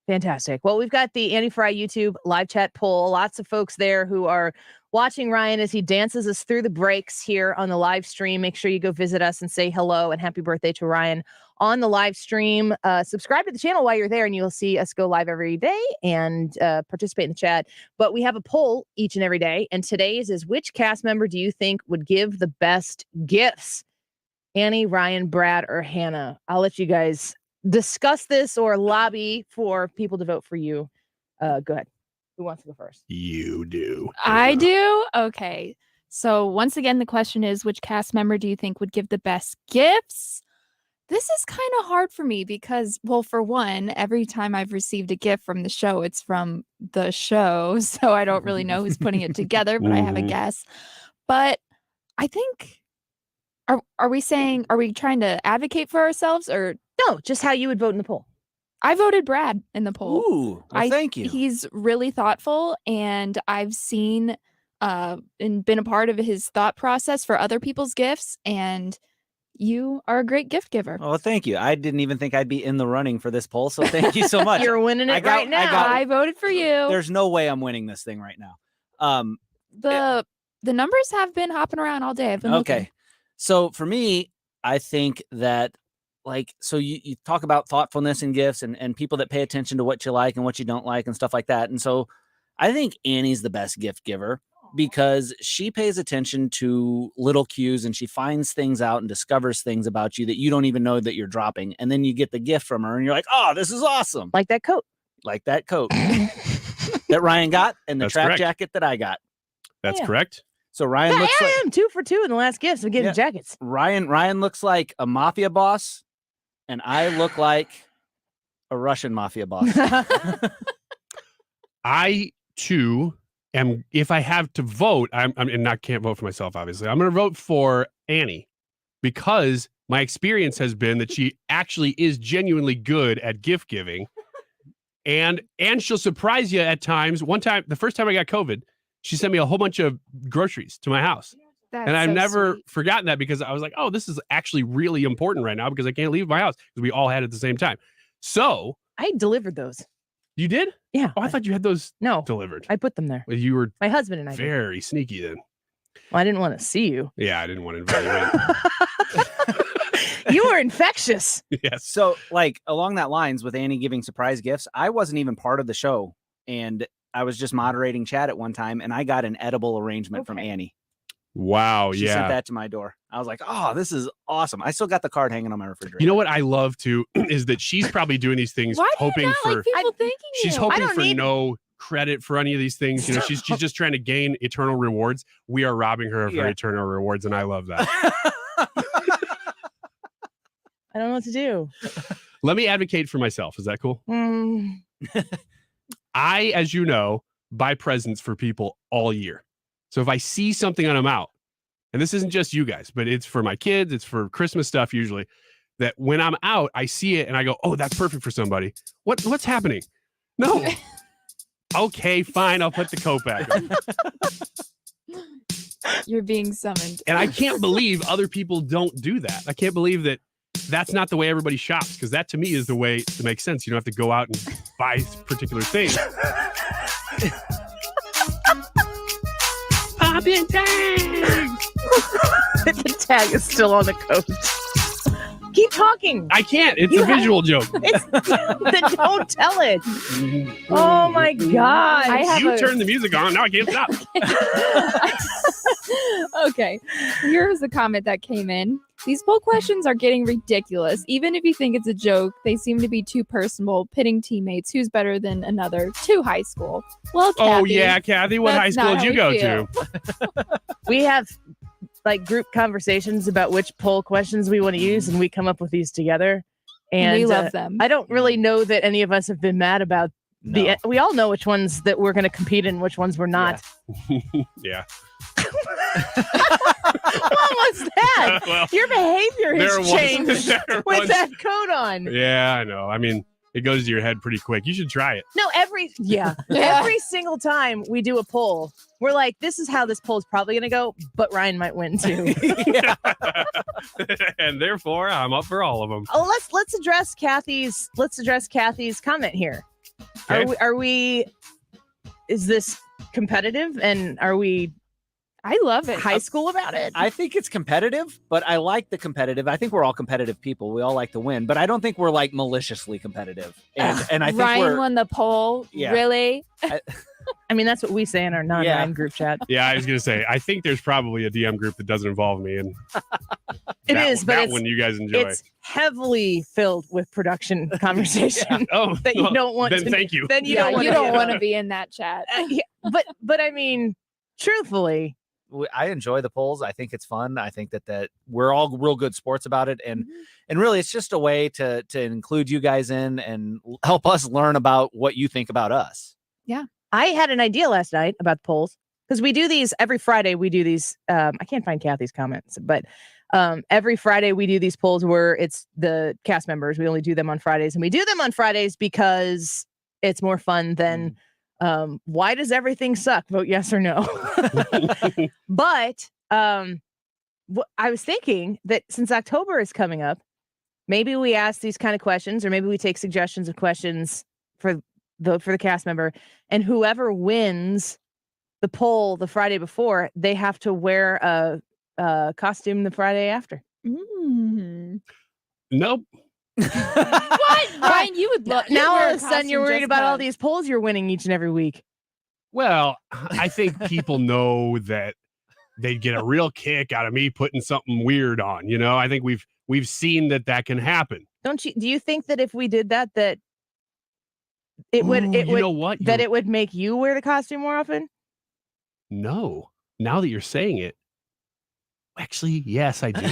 Fantastic. Well, we've got the Annie Frey YouTube live chat poll. Lots of folks there who are watching Ryan as he dances us through the breaks here on the live stream. Make sure you go visit us and say hello and happy birthday to Ryan on the live stream. Subscribe to the channel while you're there and you'll see us go live every day and participate in the chat. But we have a poll each and every day. And today's is, which cast member do you think would give the best gifts? Annie, Ryan, Brad, or Hannah? I'll let you guys discuss this or lobby for people to vote for you. Go ahead. Who wants to go first? You do. I do? Okay. So once again, the question is, which cast member do you think would give the best gifts? This is kind of hard for me because, well, for one, every time I've received a gift from the show, it's from the show. So I don't really know who's putting it together, but I have a guess. But I think, are we trying to advocate for ourselves or? No, just how you would vote in the poll. I voted Brad in the poll. Ooh, well, thank you. He's really thoughtful, and I've seen and been a part of his thought process for other people's gifts, and you are a great gift giver. Oh, thank you. I didn't even think I'd be in the running for this poll, so thank you so much. You're winning it right now. I voted for you. There's no way I'm winning this thing right now. The numbers have been hopping around all day. I've been looking. So for me, I think that so you talk about thoughtfulness and gifts and people that pay attention to what you like and what you don't like and stuff like that. And so I think Annie's the best gift giver because she pays attention to little cues and she finds things out and discovers things about you that you don't even know that you're dropping. And then you get the gift from her and you're like, oh, this is awesome. Like that coat. That Ryan got and the That's track correct. jacket that I got. That's correct. So Ryan looks like I am 2 for 2 in the last gifts of getting jackets. Ryan looks like a mafia boss, and I look like a Russian mafia boss. I too am. If I have to vote, I'm and I can't vote for myself. Obviously, I'm going to vote for Annie because my experience has been that she actually is genuinely good at gift giving, and she'll surprise you at times. One time, the first time I got COVID, she sent me a whole bunch of groceries to my house. And I've never forgotten that because I was like, oh, this is actually really important right now because I can't leave my house because we all had it at the same time. So I delivered those. You did? Yeah. Oh, I thought you had those No, delivered. I put them there. Well, you were My husband and I did. very sneaky then. Well, I didn't want to see you. Yeah, I didn't want to invite you You were infectious. in. Yes. So, along that lines with Annie giving surprise gifts, I wasn't even part of the show, and I was just moderating chat at one time, and I got an edible arrangement from Annie. Wow. She yeah. sent that to my door. I was like, oh, this is awesome. I still got the card hanging on my refrigerator. You know what I love too is that she's probably doing these things Why do you hoping not for like people thanking she's you? hoping for no credit for any of these things. You know, she's just trying to gain eternal rewards. We are robbing her of her eternal rewards, and I love that. I don't know what to do. Let me advocate for myself. Is that cool? I, as you know, buy presents for people all year. So if I see something and I'm out, and this isn't just you guys, but it's for my kids, it's for Christmas stuff usually, that when I'm out, I see it and I go, oh, that's perfect for somebody. What's happening? No. Okay, fine. I'll put the coat back on. You're being summoned. And I can't believe other people don't do that. I can't believe that that's not the way everybody shops, because that to me is the way to make sense. You don't have to go out and buy particular things. Popping tags. The tag is still on the coat. Keep talking. I can't. It's a visual joke. Then don't tell it. Oh my God. You turn the music on. Now I can't stop. Okay, here's the comment that came in. These poll questions are getting ridiculous. Even if you think it's a joke, they seem to be too personal, pitting teammates. Who's better than another? To high school. Well, Kathy, oh, yeah, Kathy. What high that's school not did you how go we to? We have like group conversations about which poll questions we want to use, and we come up with these together. And we love them. I don't really know that any of us have been mad about we all know which ones that we're going to compete in, which ones we're not. Yeah. What was that? Well, your behavior has changed with that coat on. Yeah, I know. I mean, it goes to your head pretty quick. You should try it. No, every single time we do a poll, we're like, this is how this poll is probably going to go, but Ryan might win too. And therefore, I'm up for all of them. Oh, let's address Kathy's comment here. Okay. Is this competitive, and are we I love it. high school about it? I think it's competitive, but I like the competitive. I think we're all competitive people. We all like to win, but I don't think we're like maliciously competitive. And I think Ryan won the poll. Yeah. Really? I mean, that's what we say in our non-Ryan group chat. Yeah, I was going to say, I think there's probably a DM group that doesn't involve me. And It is, but that one you guys enjoy. It's heavily filled with production conversation Oh, that you don't want then to. thank you. Then you You don't want to be in that chat. But I mean, truthfully, I enjoy the polls. I think it's fun. I think that we're all real good sports about it. And really, it's just a way to include you guys in and help us learn about what you think about us. Yeah. I had an idea last night about the polls, because we do these every Friday. We do these. I can't find Kathy's comments, but every Friday we do these polls where it's the cast members. We only do them on Fridays, and we do them on Fridays because it's more fun than why does everything suck? Vote yes or no. But I was thinking that since October is coming up, maybe we ask these kind of questions, or maybe we take suggestions of questions for the cast member, and whoever wins the poll the Friday before, they have to wear a costume the Friday after. Nope. What? Ryan, you would love. Now all of a sudden you're worried about all these polls you're winning each and every week. Well, I think people know that they'd get a real kick out of me putting something weird on. You know, I think we've seen that can happen. Don't you? Do you think that if we did that it would it would make you wear the costume more often? No. Now that you're saying it, actually, yes, I do.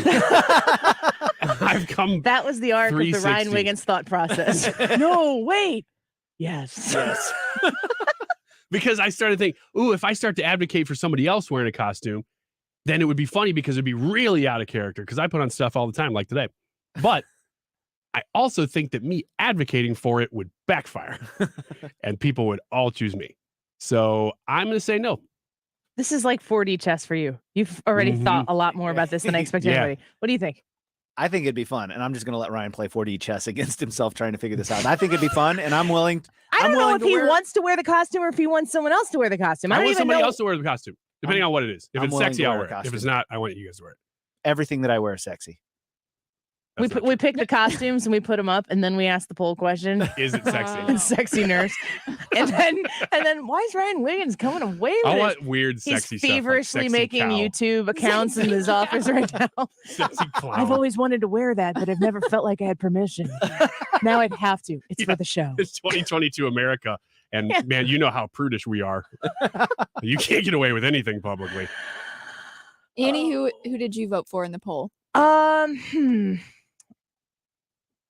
I've come. That was the arc of the Ryan Wiggins thought process. No, wait. Yes. Because I started thinking, if I start to advocate for somebody else wearing a costume, then it would be funny because it'd be really out of character, because I put on stuff all the time like today. But I also think that me advocating for it would backfire and people would all choose me. So I'm going to say no. This is like 4D chess for you. You've already thought a lot more about this than I expected. Anybody. What do you think? I think it'd be fun, and I'm just going to let Ryan play 4D chess against himself trying to figure this out. I think it'd be fun, and I'm willing. I don't know if he wants to wear the costume or if he wants someone else to wear the costume. I want even somebody know. else to wear the costume, depending on what it is. If I'm it's sexy, willing I'll to wear wear a it. If it's costume. not, I want you guys to wear it. Everything that I wear is sexy. We pick the costumes and we put them up, and then we ask the poll question: is it sexy? Sexy nurse. And then why is Ryan Wiggins coming away with I it? want weird, sexy He's stuff. Like feverishly sexy making cow. YouTube accounts in his office right now. Sexy clown. I've always wanted to wear that, but I've never felt like I had permission. Now I'd have to. It's for the show. It's 2022 America, and man, you know how prudish we are. You can't get away with anything publicly. Annie, who did you vote for in the poll?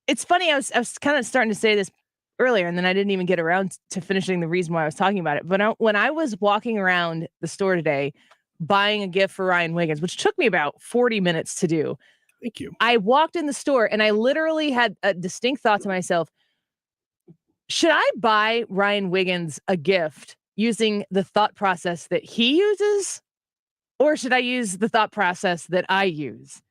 It's funny. I was kind of starting to say this earlier, and then I didn't even get around to finishing the reason why I was talking about it. But when I was walking around the store today, buying a gift for Ryan Wiggins, which took me about 40 minutes to do. Thank you. I walked in the store and I literally had a distinct thought to myself: should I buy Ryan Wiggins a gift using the thought process that he uses, or should I use the thought process that I use?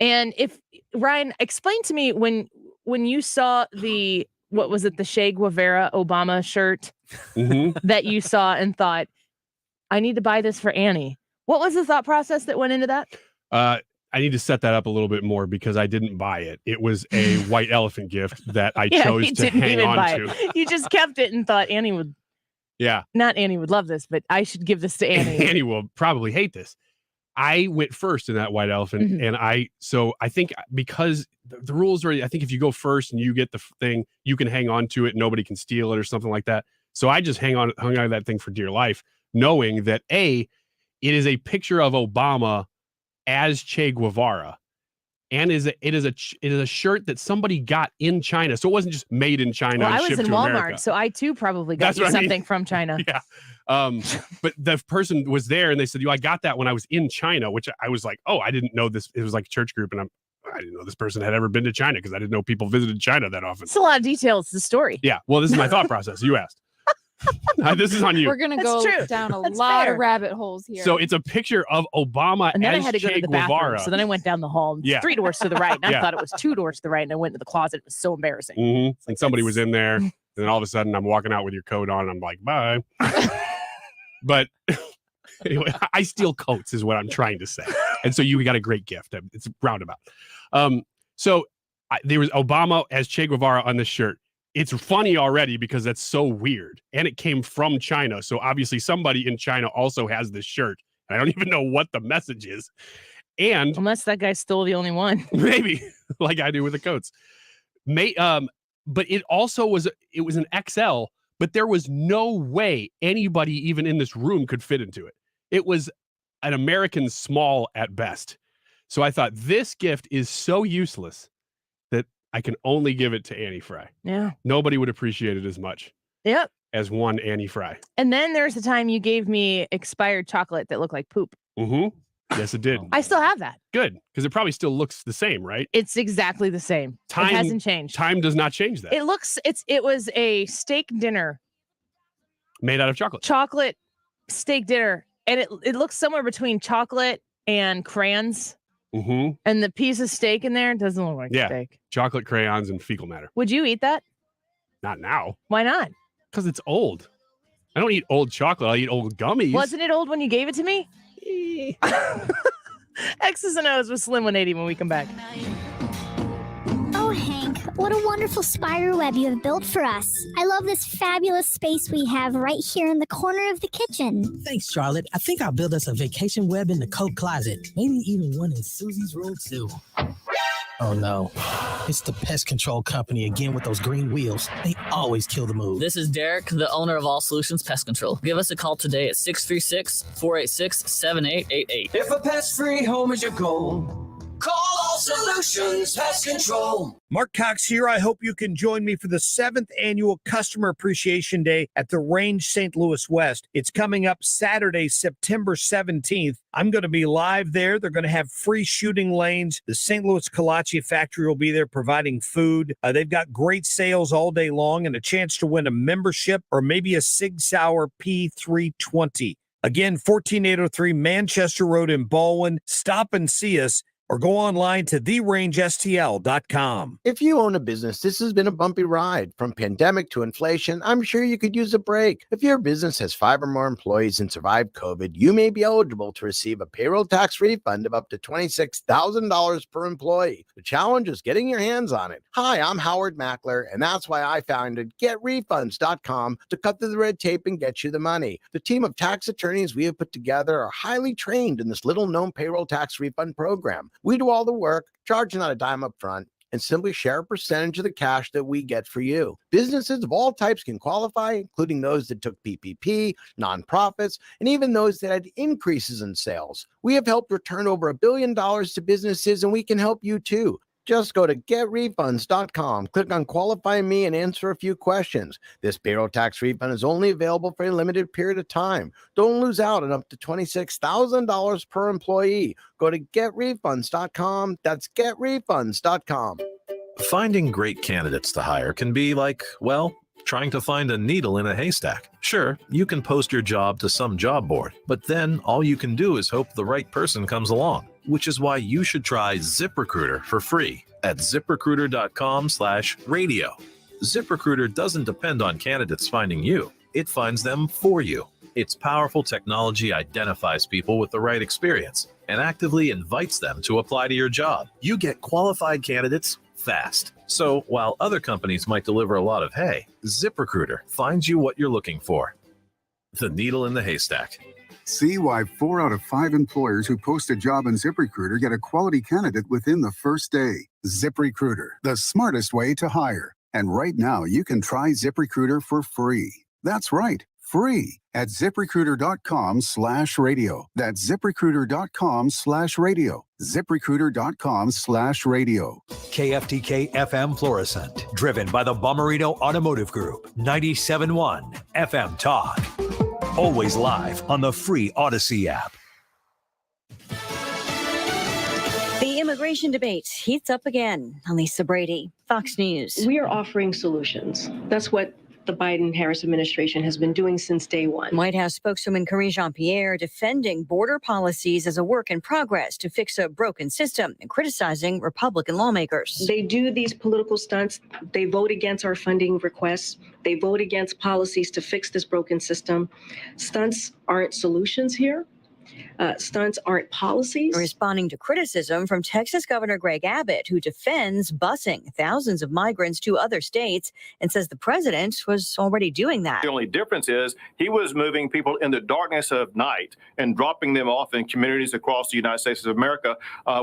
And if Ryan, explain to me when you saw the Che Guevara Obama shirt that you saw and thought, I need to buy this for Annie. What was the thought process that went into that? I need to set that up a little bit more because I didn't buy it. It was a white elephant gift that I chose to hang on to. You just kept it and thought Annie would. Yeah. Not Annie would love this, but I should give this to Annie. Annie will probably hate this. I went first in that white elephant, and I think because the rules are, I think if you go first and you get the thing, you can hang on to it. Nobody can steal it or something like that. So I just hung on to that thing for dear life, knowing that it is a picture of Obama as Che Guevara, and it is a shirt that somebody got in China, so it wasn't just made in China. Well, and I was in to Walmart, America. so I too probably got you something from China. Yeah, but the person was there, and they said, I got that when I was in China," which I was like, "Oh, I didn't know this." It was like a church group, and I didn't know this person had ever been to China because I didn't know people visited China that often. It's a lot of details. The story. Yeah, well, this is my thought process. You asked. This is on you. We're gonna go down a lot of rabbit holes here. So it's a picture of Obama and then as I had to go Che to the Guevara. bathroom. So then I went down the hall. And 3 doors to the right, and I thought it was 2 doors to the right, and I went to the closet. It was so embarrassing. And somebody was in there, and then all of a sudden I'm walking out with your coat on. And I'm like, bye. But anyway, I steal coats is what I'm trying to say. And so you got a great gift. It's roundabout. So there was Obama as Che Guevara on this shirt. It's funny already because that's so weird. And it came from China. So obviously somebody in China also has this shirt. And I don't even know what the message is. And unless that guy stole the only one. Maybe, like I do with the coats. But it also was an XL, but there was no way anybody even in this room could fit into it. It was an American small at best. So I thought this gift is so useless that I can only give it to Annie Frey. Yeah. Nobody would appreciate it as much. Yep. As one Annie Frey. And then there's the time you gave me expired chocolate that looked like poop. Yes, it did. I still have that. Good, because it probably still looks the same, right? It's exactly the same. It hasn't changed. Time does not change that. It was a steak dinner. Made out of chocolate. Chocolate steak dinner. And it looks somewhere between chocolate and crayons. And the piece of steak in there doesn't look like steak. Chocolate crayons and fecal matter. Would you eat that? Not now. Why not? Because it's old. I don't eat old chocolate. I eat old gummies. Wasn't it old when you gave it to me? X's and O's with Slim 180 when we come back. Oh, Hank, what a wonderful spider web you have built for us. I love this fabulous space we have right here in the corner of the kitchen. Thanks, Charlotte. I think I'll build us a vacation web in the coat closet. Maybe even one in Susie's room, too. Oh, no. It's the pest control company again with those green wheels. They always kill the mood. This is Derek, the owner of All Solutions Pest Control. Give us a call today at 636-486-7888. If a pest-free home is your goal, call All Solutions Pest Control. Mark Cox here. I hope you can join me for the 7th annual Customer Appreciation Day at the Range St. Louis West. It's coming up Saturday, September 17th. I'm going to be live there. They're going to have free shooting lanes. The St. Louis Kolache factory will be there providing food. They've got great sales all day long and a chance to win a membership or maybe a Sig Sauer P320. Again, 14803 Manchester Road in Baldwin. Stop and see us, or go online to therangestl.com. If you own a business, this has been a bumpy ride. From pandemic to inflation, I'm sure you could use a break. If your business has 5 or more employees and survived COVID, you may be eligible to receive a payroll tax refund of up to $26,000 per employee. The challenge is getting your hands on it. Hi, I'm Howard Mackler, and that's why I founded GetRefunds.com to cut through the red tape and get you the money. The team of tax attorneys we have put together are highly trained in this little-known payroll tax refund program. We do all the work, charge not a dime up front, and simply share a percentage of the cash that we get for you. Businesses of all types can qualify, including those that took PPP, nonprofits, and even those that had increases in sales. We have helped return over $1 billion to businesses, and we can help you too. Just go to getrefunds.com, click on Qualify Me, and answer a few questions. This payroll tax refund is only available for a limited period of time. Don't lose out on up to $26,000 per employee. Go to getrefunds.com. That's getrefunds.com. Finding great candidates to hire can be like, well, Trying to find a needle in a haystack? Sure, you can post your job to some job board, but then all you can do is hope the right person comes along, which is why you should try ZipRecruiter for free at ZipRecruiter.com/radio. ZipRecruiter doesn't depend on candidates finding you. It finds them for you. Its powerful technology identifies people with the right experience and actively invites them to apply to your job. You get qualified candidates fast. So while other companies might deliver a lot of hay, ZipRecruiter finds you what you're looking for. The needle in the haystack. See why 4 out of 5 employers who post a job in ZipRecruiter get a quality candidate within the first day. ZipRecruiter, the smartest way to hire. And right now, you can try ZipRecruiter for free. That's right, free at ZipRecruiter.com/radio. That's ZipRecruiter.com/radio. ZipRecruiter.com/radio. KFTK FM Florissant, driven by the Bommarito Automotive Group, 97.1 FM Talk. Always live on the free Odyssey app. The immigration debate heats up again. Lisa Brady, Fox News. We are offering solutions. That's what the Biden-Harris administration has been doing since day one. White House spokeswoman Karine Jean-Pierre defending border policies as a work in progress to fix a broken system and criticizing Republican lawmakers. They do these political stunts. They vote against our funding requests. They vote against policies to fix this broken system. Stunts aren't solutions here. Stunts aren't policies. Responding to criticism from Texas Governor Greg Abbott, who defends busing thousands of migrants to other states and says the president was already doing that. The only difference is he was moving people in the darkness of night and dropping them off in communities across the United States of America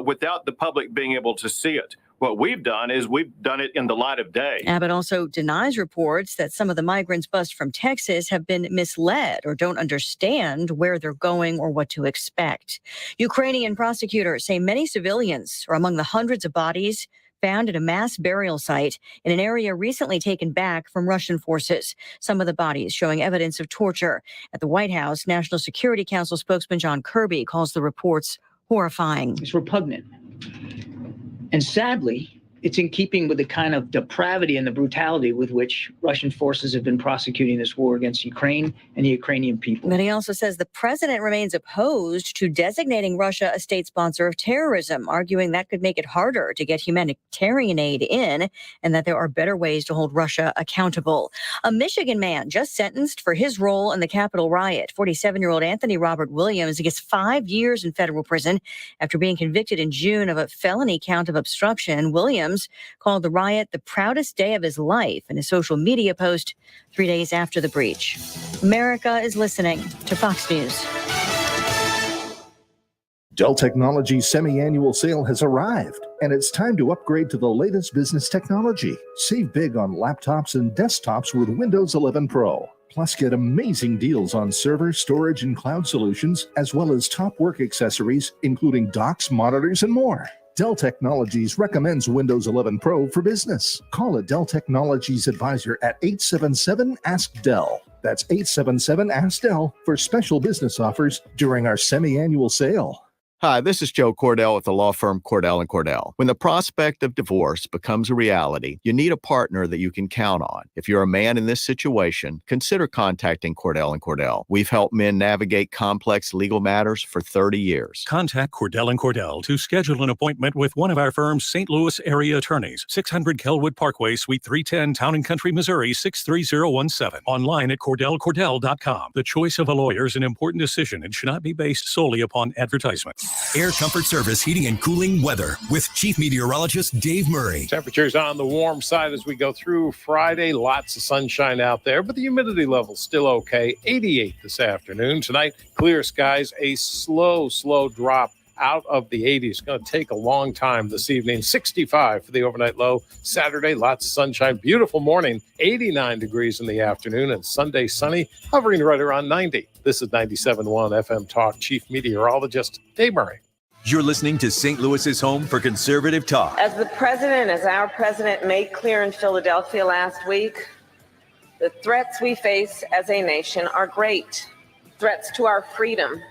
without the public being able to see it. What we've done is we've done it in the light of day. Abbott also denies reports that some of the migrants bused from Texas have been misled or don't understand where they're going or what to expect. Ukrainian prosecutors say many civilians are among the hundreds of bodies found at a mass burial site in an area recently taken back from Russian forces. Some of the bodies showing evidence of torture. At the White House, National Security Council spokesman John Kirby calls the reports horrifying. It's repugnant. And sadly, it's in keeping with the kind of depravity and the brutality with which Russian forces have been prosecuting this war against Ukraine and the Ukrainian people. But he also says the president remains opposed to designating Russia a state sponsor of terrorism, arguing that could make it harder to get humanitarian aid in and that there are better ways to hold Russia accountable. A Michigan man just sentenced for his role in the Capitol riot. 47-year-old Anthony Robert Williams gets 5 years in federal prison after being convicted in June of a felony count of obstruction. Williams called the riot the proudest day of his life in a social media post 3 days after the breach. America is listening to Fox News. Dell Technologies' semi-annual sale has arrived, and it's time to upgrade to the latest business technology. Save big on laptops and desktops with Windows 11 Pro. Plus, get amazing deals on server, storage, and cloud solutions, as well as top work accessories, including docks, monitors, and more. Dell Technologies recommends Windows 11 Pro for business. Call a Dell Technologies advisor at 877-ASK-DELL. That's 877-ASK-DELL for special business offers during our semi-annual sale. Hi, this is Joe Cordell with the law firm Cordell & Cordell. When the prospect of divorce becomes a reality, you need a partner that you can count on. If you're a man in this situation, consider contacting Cordell & Cordell. We've helped men navigate complex legal matters for 30 years. Contact Cordell & Cordell to schedule an appointment with one of our firm's St. Louis area attorneys. 600 Kelwood Parkway, Suite 310, Town & Country, Missouri, 63017. Online at CordellCordell.com. The choice of a lawyer is an important decision and should not be based solely upon advertisement. Air Comfort Service heating and cooling weather with Chief Meteorologist Dave Murray. Temperatures on the warm side as we go through Friday. Lots of sunshine out there, but the humidity level's still okay. 88 this afternoon. Tonight, clear skies, a slow drop out of the 80s. It's going to take a long time this evening. 65 for the overnight low. Saturday, lots of sunshine. Beautiful morning. 89 degrees in the afternoon. And Sunday, sunny, hovering right around 90. This is 97.1 FM Talk. Chief Meteorologist Dave Murray. You're listening to St. Louis's home for conservative talk. As our president made clear in Philadelphia last week, the threats we face as a nation are great. Threats to our freedom,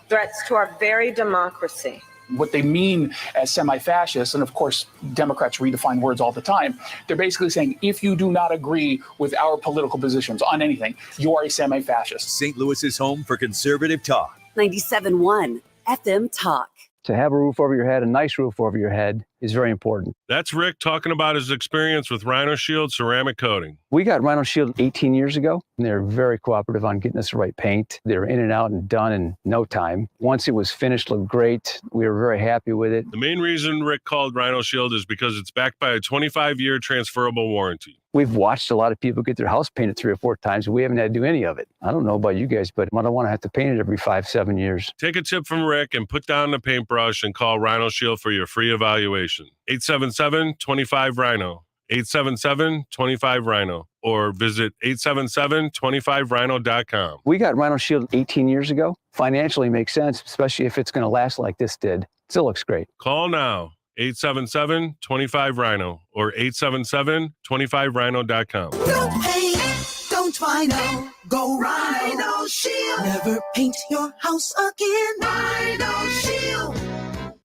threats to our very democracy. what they mean as semi-fascist, and of course, Democrats redefine words all the time. They're basically saying, if you do not agree with our political positions on anything, you are a semi-fascist. St. Louis's home for conservative talk. 97.1 FM Talk. To have a roof over your head, a nice roof over your head, is very important. That's Rick talking about his experience with Rhino Shield ceramic coating. We got Rhino Shield 18 years ago, and they're very cooperative on getting us the right paint. They're in and out and done in no time. Once it was finished, looked great. We were very happy with it. The main reason Rick called Rhino Shield is because it's backed by a 25-year transferable warranty. We've watched a lot of people get their house painted 3 or 4 times, and we haven't had to do any of it. I don't know about you guys, but I don't want to have to paint it every 5-7 years. Take a tip from Rick and put down the paintbrush and call Rhino Shield for your free evaluation. 877-25-RHINO. 877-25-RHINO. Or visit 877-25rhino.com. We got Rhino Shield 18 years ago. Financially makes sense, especially if it's going to last like this did. Still looks great. Call now. 877-25-RHINO or 877-25rhino.com. Don't paint, don't Rhino. Go Rhino Shield. Never paint your house again. Rhino Shield.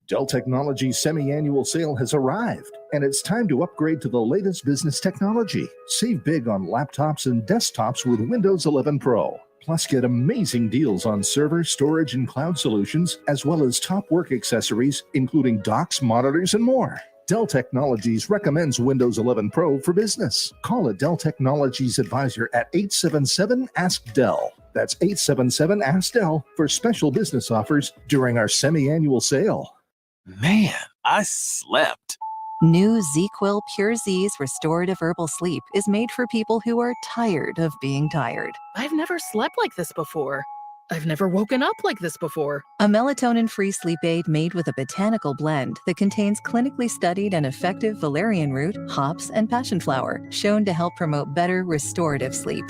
Dell Technologies' semi-annual sale has arrived, and it's time to upgrade to the latest business technology. Save big on laptops and desktops with Windows 11 Pro. Plus, get amazing deals on server, storage, and cloud solutions, as well as top work accessories, including docks, monitors, and more. Dell Technologies recommends Windows 11 Pro for business. Call a Dell Technologies advisor at 877-ASK-DELL. That's 877-ASK-DELL for special business offers during our semi-annual sale. Man, I slept. New ZQuil Pure Z's Restorative Herbal Sleep is made for people who are tired of being tired. I've never slept like this before. I've never woken up like this before. A melatonin-free sleep aid made with a botanical blend that contains clinically studied and effective valerian root, hops, and passion flower, shown to help promote better restorative sleep.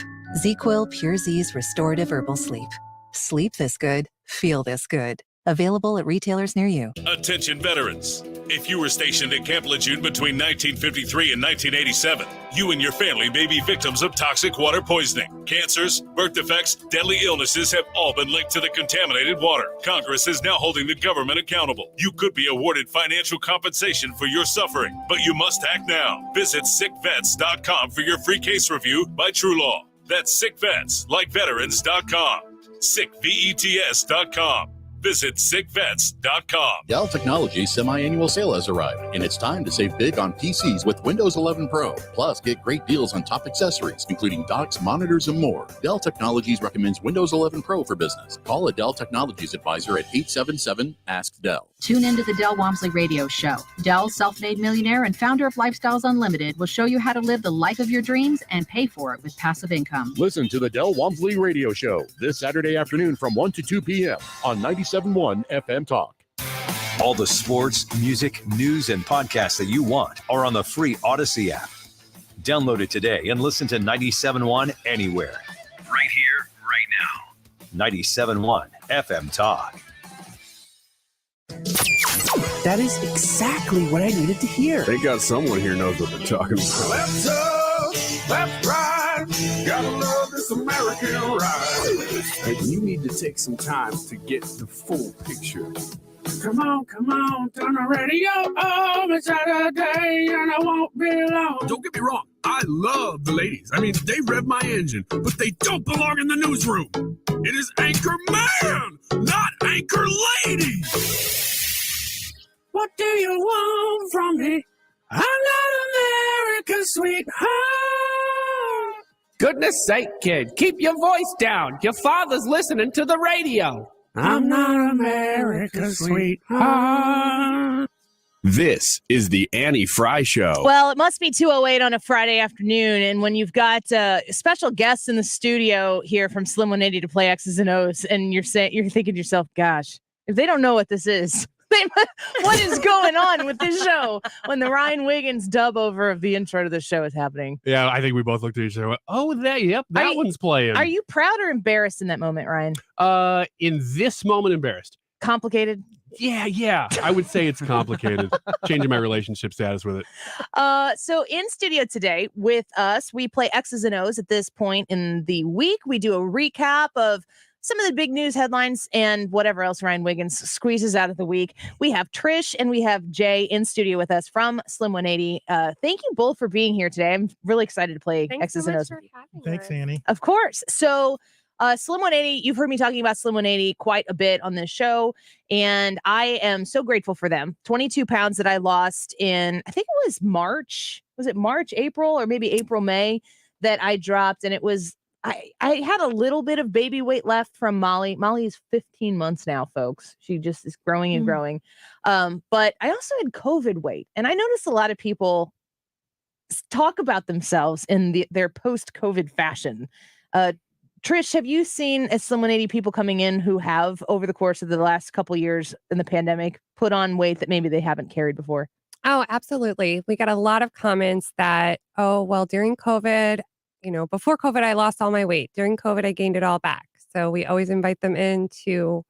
ZQuil Pure Z's Restorative Herbal Sleep. Sleep this good, feel this good. Available at retailers near you. Attention veterans. If you were stationed at Camp Lejeune between 1953 and 1987, you and your family may be victims of toxic water poisoning. Cancers, birth defects, deadly illnesses have all been linked to the contaminated water. Congress is now holding the government accountable. You could be awarded financial compensation for your suffering, but you must act now. Visit sickvets.com for your free case review by True Law. That's sickvets, like veterans.com. sickvets.com. Visit sickvets.com. Dell Technologies semi-annual sale has arrived, and it's time to save big on PCs with Windows 11 Pro. Plus, get great deals on top accessories, including docks, monitors, and more. Dell Technologies recommends Windows 11 Pro for business. Call a Dell Technologies advisor at 877-ASK-DELL. Tune into the Del Walmsley Radio Show. Del, self-made millionaire and founder of Lifestyles Unlimited, will show you how to live the life of your dreams and pay for it with passive income. Listen to the Del Walmsley Radio Show this Saturday afternoon from 1 to 2 p.m. on 97.1 FM Talk. All the sports, music, news, and podcasts that you want are on the free Odyssey app. Download it today and listen to 97.1 anywhere. Right here, right now. 97.1 FM Talk. That is exactly what I needed to hear. They got someone here knows what they're talking about. Left up, left right. Gotta love this American ride. And you need to take some time to get the full picture. Come on, turn the radio on. It's Saturday and I won't be long. Don't get me wrong, I love the ladies. I mean, they rev my engine, but they don't belong in the newsroom. It is Anchor Man, not Anchor Lady. What do you want from me? I'm not America's sweetheart. Goodness sake, kid, keep your voice down. Your father's listening to the radio. I'm not America's sweetheart. This is the Annie Frey Show. Well, it must be 2:08 on a Friday afternoon, and when you've got special guests in the studio here from Slim 180 to play X's and O's, and you're thinking to yourself, gosh, if they don't know what this is, what is going on with this show when the Ryan Wiggins dub over of the intro to the show is happening? Yeah, I think we both looked at each other and went, oh, that one's playing. Are you proud or embarrassed in that moment, Ryan? In this moment, embarrassed. Complicated? Yeah. I would say it's complicated. Changing my relationship status with it. So in studio today with us, we play X's and O's at this point in the week. We do a recap of some of the big news headlines and whatever else Ryan Wiggins squeezes out of the week. We have Trish and we have Jay in studio with us from Slim 180. Thank you both for being here today. I'm really excited to play X's and O's. Thanks, Annie. Of course. So Slim 180, you've heard me talking about Slim 180 quite a bit on this show, and I am so grateful for them. 22 pounds that I lost in, I think it was March. Was it March, April, or maybe April, May that I dropped? And it was, I had a little bit of baby weight left from Molly. Molly is 15 months now, folks. She just is growing and growing. But I also had COVID weight. And I noticed a lot of people talk about themselves in their post-COVID fashion. Trish, have you seen as Slim 180 people coming in who have, over the course of the last couple of years in the pandemic, put on weight that maybe they haven't carried before? Oh, absolutely. We got a lot of comments that, oh, well, during COVID, before COVID, I lost all my weight. During COVID, I gained it all back. So we always invite them in to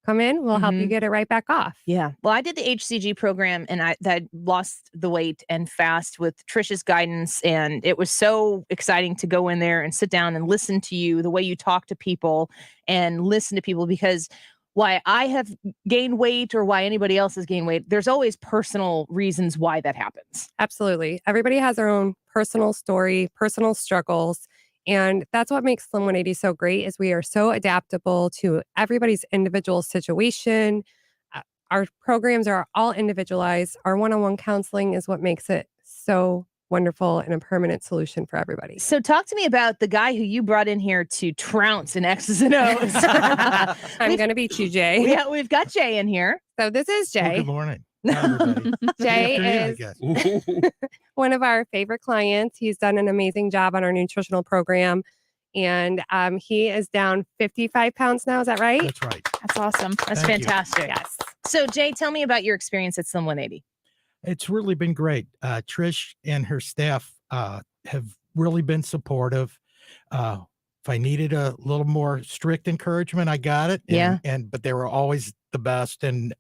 come in. We'll help you get it right back off. Yeah. Well, I did the HCG program and I lost the weight and fast with Trish's guidance. And it was so exciting to go in there and sit down and listen to you, the way you talk to people and listen to people, because why I have gained weight or why anybody else has gained weight, there's always personal reasons why that happens. Absolutely. Everybody has their own personal story, personal struggles. And that's what makes Slim 180 so great is we are so adaptable to everybody's individual situation. Our programs are all individualized. Our one-on-one counseling is what makes it so wonderful and a permanent solution for everybody. So talk to me about the guy who you brought in here to trounce in X's and O's. I'm going to beat you, Jay. Yeah, we've got Jay in here. So this is Jay. Well, good morning. Everybody. Jay is one of our favorite clients. He's done an amazing job on our nutritional program. And he is down 55 pounds now. Is that right? That's right. That's awesome. That's Thank fantastic. Yes. So Jay, tell me about your experience at Slim 180. It's really been great. Trish and her staff have really been supportive. If I needed a little more strict encouragement, I got it. But they were always the best. And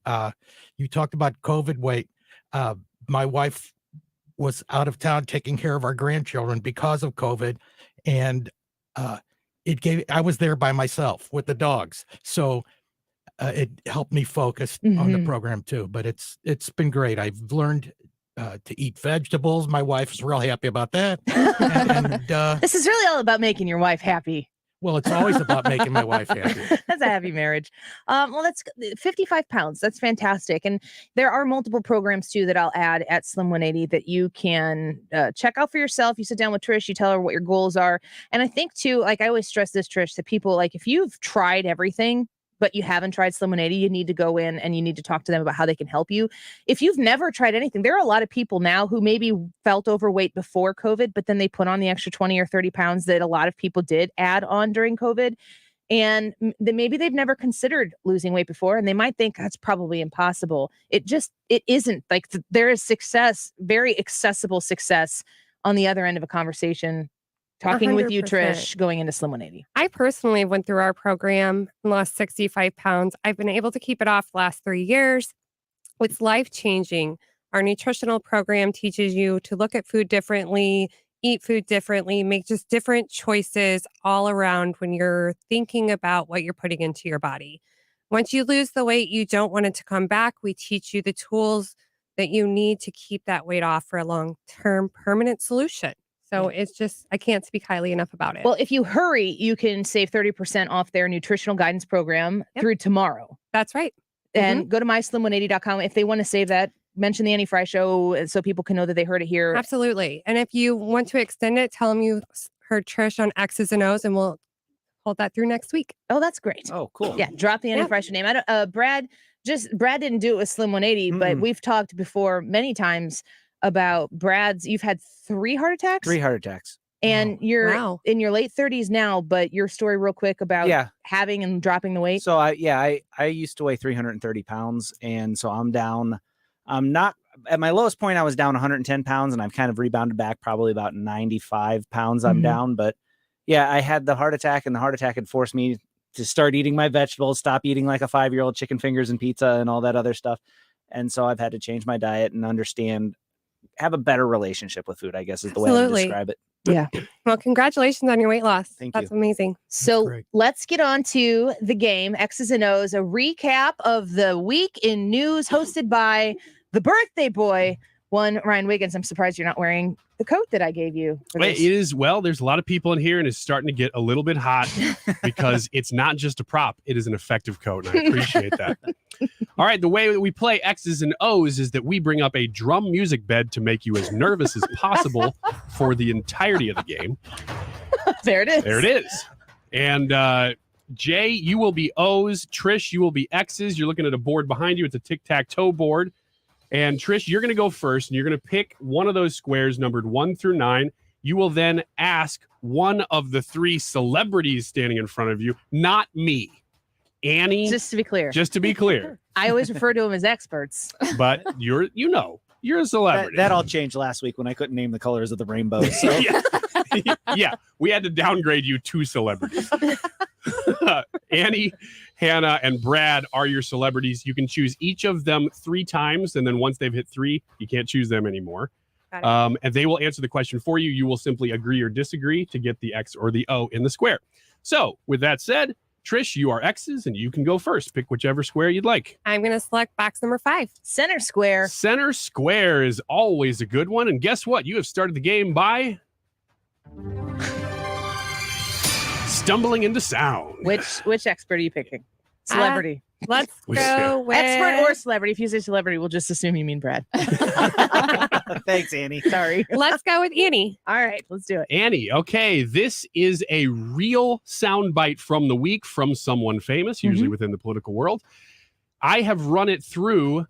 you talked about COVID weight. My wife was out of town taking care of our grandchildren because of COVID. And I was there by myself with the dogs. So it helped me focus on the program too, but it's been great. I've learned to eat vegetables. My wife's real happy about that. And this is really all about making your wife happy. Well, it's always about making my wife happy. That's a happy marriage. Well, that's 55 pounds. That's fantastic. And there are multiple programs too that I'll add at Slim 180 that you can check out for yourself. You sit down with Trish, you tell her what your goals are. And I think too, like I always stress this, Trish, to people, like if you've tried everything, but you haven't tried Slim 180, you need to go in and you need to talk to them about how they can help you. If you've never tried anything, there are a lot of people now who maybe felt overweight before COVID, but then they put on the extra 20 or 30 pounds that a lot of people did add on during COVID. And maybe they've never considered losing weight before, and they might think that's probably impossible. It isn't. Like there is success, very accessible success on the other end of a conversation. Talking with you, 100%. Trish, going into Slim 180. I personally went through our program and lost 65 pounds. I've been able to keep it off the last 3 years. It's life-changing. Our nutritional program teaches you to look at food differently, eat food differently, make just different choices all around when you're thinking about what you're putting into your body. Once you lose the weight, you don't want it to come back. We teach you the tools that you need to keep that weight off for a long-term permanent solution. So it's just, I can't speak highly enough about it. Well, if you hurry, you can save 30% off their nutritional guidance program through tomorrow. That's right. And go to myslim180.com. If they want to save that, mention the Annie Frey Show so people can know that they heard it here. Absolutely. And if you want to extend it, tell them you heard Trish on X's and O's and we'll hold that through next week. Oh, that's great. Oh, cool. Yeah. Drop the Annie Frey Show name. I don't, Brad didn't do it with Slim 180, but we've talked before many times about you've had 3 heart attacks? 3 heart attacks. And you're in your late 30s now, but your story real quick about having and dropping the weight. So I used to weigh 330 pounds. And so I'm down. I'm not at my lowest point. I was down 110 pounds and I've kind of rebounded back probably about 95 pounds. I'm down, but yeah, I had the heart attack and the heart attack had forced me to start eating my vegetables, stop eating like a 5-year-old chicken fingers and pizza and all that other stuff. And so I've had to change my diet and have a better relationship with food, I guess is the way I describe it. Yeah. Well, congratulations on your weight loss. Thank That's you. amazing. So let's get on to the game, X's and O's, a recap of the week in news hosted by the birthday boy, one Ryan Wiggins. I'm surprised you're not wearing the coat that I gave you. Wait, it is, well, there's a lot of people in here and it's starting to get a little bit hot because it's not just a prop. It is an effective coat. And I appreciate that. All right. The way that we play X's and O's is that we bring up a drum music bed to make you as nervous as possible for the entirety of the game. There it is. There it is. And Jay, you will be O's. Trish, you will be X's. You're looking at a board behind you. It's a tic-tac-toe board. And Trish, you're going to go first, and you're going to pick one of those squares numbered 1 through 9. You will then ask one of the 3 celebrities standing in front of you, not me. Annie. Just to be clear. Just to be clear. I always refer to them as experts. But you're a celebrity. That all changed last week when I couldn't name the colors of the rainbow. So. Yeah, we had to downgrade you 2 celebrities. Annie, Hannah, and Brad are your celebrities. You can choose each of them 3 times, and then once they've hit 3, you can't choose them anymore. And they will answer the question for you. You will simply agree or disagree to get the X or the O in the square. So, with that said, Trish, you are X's, and you can go first. Pick whichever square you'd like. I'm going to select box number 5. Center square. Center square is always a good one. And guess what? You have started the game by stumbling into sound. Which expert are you picking? Celebrity. Let's go with expert or celebrity. If you say celebrity, we'll just assume you mean Brad. Thanks, Annie. Sorry. Let's go with Annie. All right, let's do it. Annie, okay. This is a real soundbite from the week from someone famous, usually within the political world. I have run it through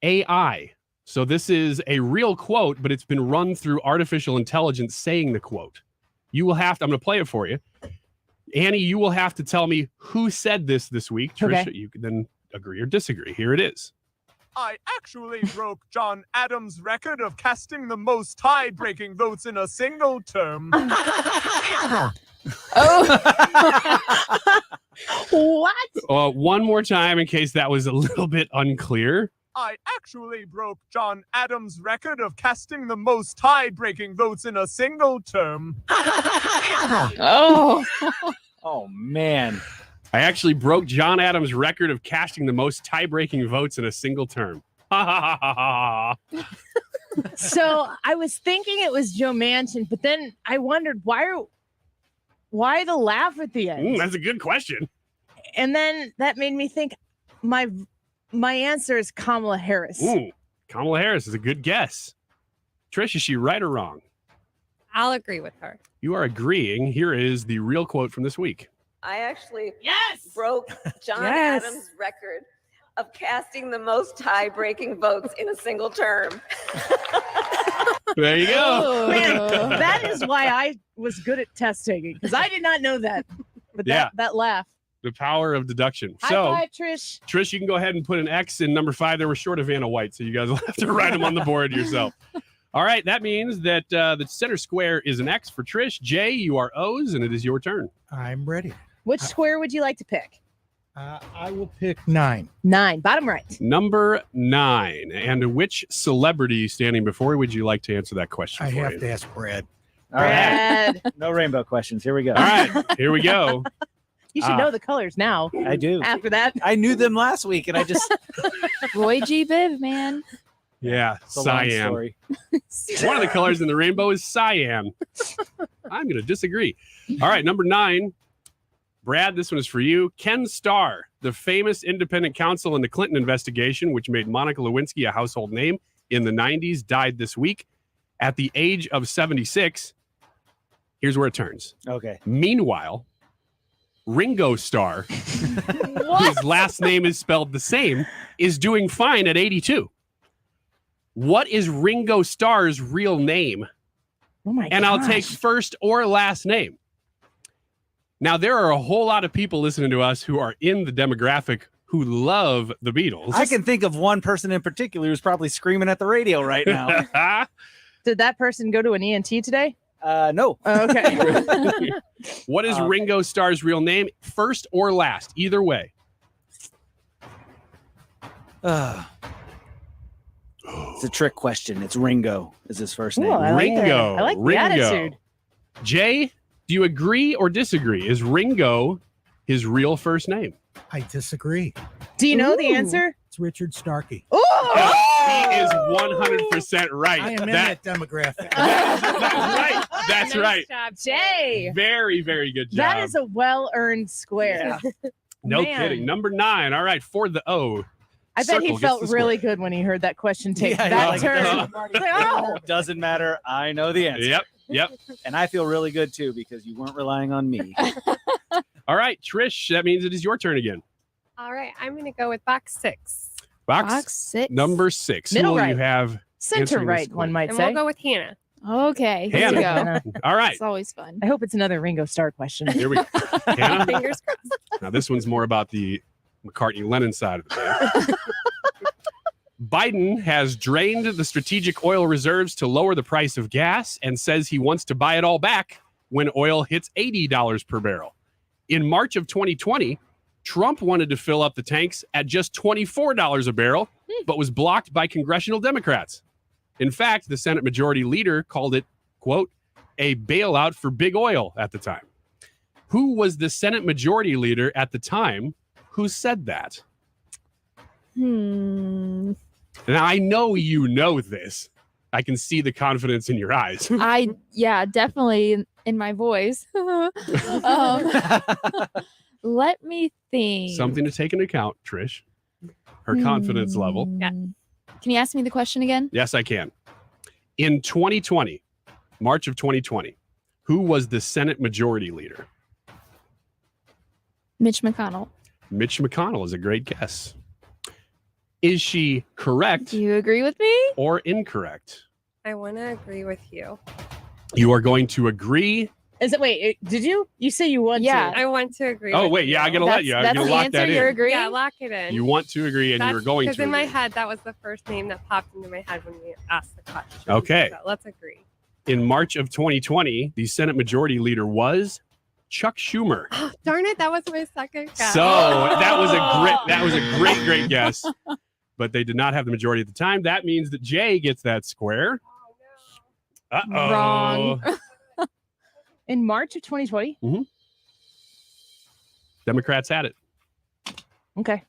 AI. So this is a real quote, but it's been run through artificial intelligence saying the quote. You will have to, I'm going to play it for you. Annie, you will have to tell me who said this week. Trisha, you can then agree or disagree. Here it is. I actually broke John Adams' record of casting the most tie-breaking votes in a single term. What? One more time in case that was a little bit unclear. I actually broke John Adams' record of casting the most tie-breaking votes in a single term. Oh. Oh, man. I actually broke John Adams' record of casting the most tie-breaking votes in a single term. So I was thinking it was Joe Manchin, but then I wondered why the laugh at the end? That's a good question. And then that made me think my answer is Kamala Harris. Kamala Harris is a good guess. Trish, is she right or wrong? I'll agree with her. You are agreeing. Here is the real quote from this week. I actually broke John Yes. Adams' record of casting the most tie-breaking votes in a single term. There you go. Man, that is why I was good at test taking, because I did not know that. But that laugh. The power of deduction. High five, Trish. Trish, you can go ahead and put an X in number 5. They were short of Vanna White, so you guys will have to write them on the board yourself. All right, that means that the center square is an X for Trish. Jay, you are O's, and it is your turn. I'm ready. Which square would you like to pick? I will pick 9. 9, bottom right. Number 9. And which celebrity standing before you would you like to answer that question I for have you? to ask Brad. All right. No rainbow questions. Here we go. All right, here we go. You should know the colors now. I do. After that, I knew them last week, and I just Roy G. Biv, man. Yeah, It's a long cyan. story. One of the colors in the rainbow is cyan. I'm going to disagree. All right, number 9. Brad, this one is for you. Ken Starr, the famous independent counsel in the Clinton investigation, which made Monica Lewinsky a household name in the 90s, died this week at the age of 76. Here's where it turns. Okay. Meanwhile, Ringo Starr, whose last name is spelled the same, is doing fine at 82. What is Ringo Starr's real name? Oh my And I'll gosh. take first or last name. Now, there are a whole lot of people listening to us who are in the demographic who love the Beatles. I can think of one person in particular who's probably screaming at the radio right now. Did that person go to an ENT today? No. Oh, okay. What is Ringo Starr's real name? First or last? Either way. It's a trick question. It's Ringo is his first name. Ooh, I like that. Ringo. I like the Ringo. attitude. Jay, do you agree or disagree? Is Ringo his real first name? I disagree. Do you know the answer? It's Richard Starkey. He is 100% right. I am in that demographic. That's right. Job, Jay. Very, very good job. That is a well-earned square. No Man. kidding. Number 9. All right, for the O. I bet he Circle gets felt the really square. good when he heard that question take Yeah, that yeah. turn. Doesn't matter. I know the answer. Yep. And I feel really good too because you weren't relying on me. All right, Trish, that means it is your turn again. All right, I'm going to go with box 6. Box 6. Number 6. Middle Who will right. you have? Center answering this right, one question? might And say. we'll go with Hannah. Okay. Here we Hannah. go. All right. It's always fun. I hope it's another Ringo Starr question. Here we go. Hannah? Fingers crossed. Now, this one's more about the McCartney-Lennon side of the band. Biden has drained the strategic oil reserves to lower the price of gas and says he wants to buy it all back when oil hits $80 per barrel. In March of 2020, Trump wanted to fill up the tanks at just $24 a barrel, but was blocked by congressional Democrats. In fact, the Senate Majority Leader called it, quote, a bailout for big oil at the time. Who was the Senate Majority Leader at the time who said that? Now, I know you know this. I can see the confidence in your eyes. Yeah, definitely in my voice. Let me think. Something to take into account, Trish. Her confidence level. Yeah. Can you ask me the question again? Yes, I can. In 2020, March of 2020, who was the Senate Majority Leader? Mitch McConnell. Mitch McConnell is a great guess. Is she correct Do you agree with me? or incorrect? I want to agree with you. You are going to agree. Is it? Wait, did you? You say you want Yeah. to? I want to agree. Oh, with wait. Yeah, I'm going to let you. I'm That's going to the lock answer. that You're in. agreeing? Yeah, lock it in. You want to agree and you're going to. Because in my agree. head, that was the first name that popped into my head when we asked the question. Okay. So let's agree. In March of 2020, the Senate Majority Leader was Chuck Schumer. Darn it, that was my second guess. So that was a great guess. But they did not have the majority at the time. That means that Jay gets that square. Uh-oh. Wrong. In March of 2020? Democrats had it. Okay.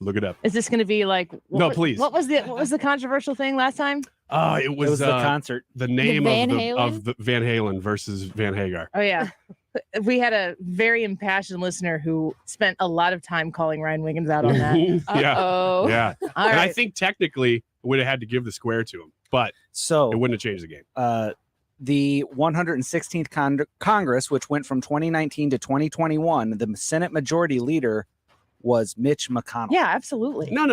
Look it up. Is this going to be like? Please. What was the controversial thing last time? It was the concert. The name Van of the Van Halen versus Van Hagar. Oh yeah. We had a very impassioned listener who spent a lot of time calling Ryan Wiggins out on that. Yeah. Uh-oh. Yeah. All And I right. think technically would have had to give the square to him, but So it wouldn't have changed the game. the 116th Congress, which went from 2019 to 2021, the Senate Majority Leader was Mitch McConnell. Yeah, absolutely. No.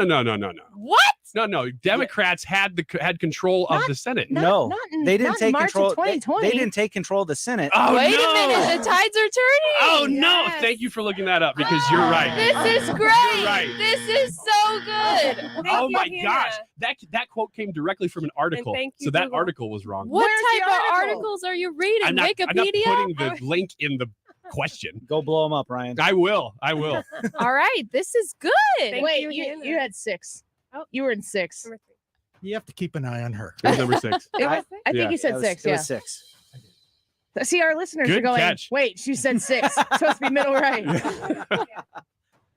What? No. Democrats had control of the Senate. No, they didn't not take March of control. 2020. They didn't take control of the Senate. Oh, Wait no. a minute. The tides are turning. Oh no! Yes. Thank you for looking that up because you're right. This is great. right. This is so good. Oh my you, gosh, Hannah. that quote came directly from an article, thank you, so that Google. article was wrong. What Where's the type of article? articles are you reading? I'm not Wikipedia? putting the link in the question. Go blow them up, Ryan. I will. All right. This is good. Wait, you, you Hannah. had 6. Oh. You were in 6. Number 3. You have to keep an eye on her. It was number 6. It was, I think Yeah. you said It was- 6. It Yeah. was 6. See, our listeners Good are going, catch. wait, she said 6. It's supposed to be middle right.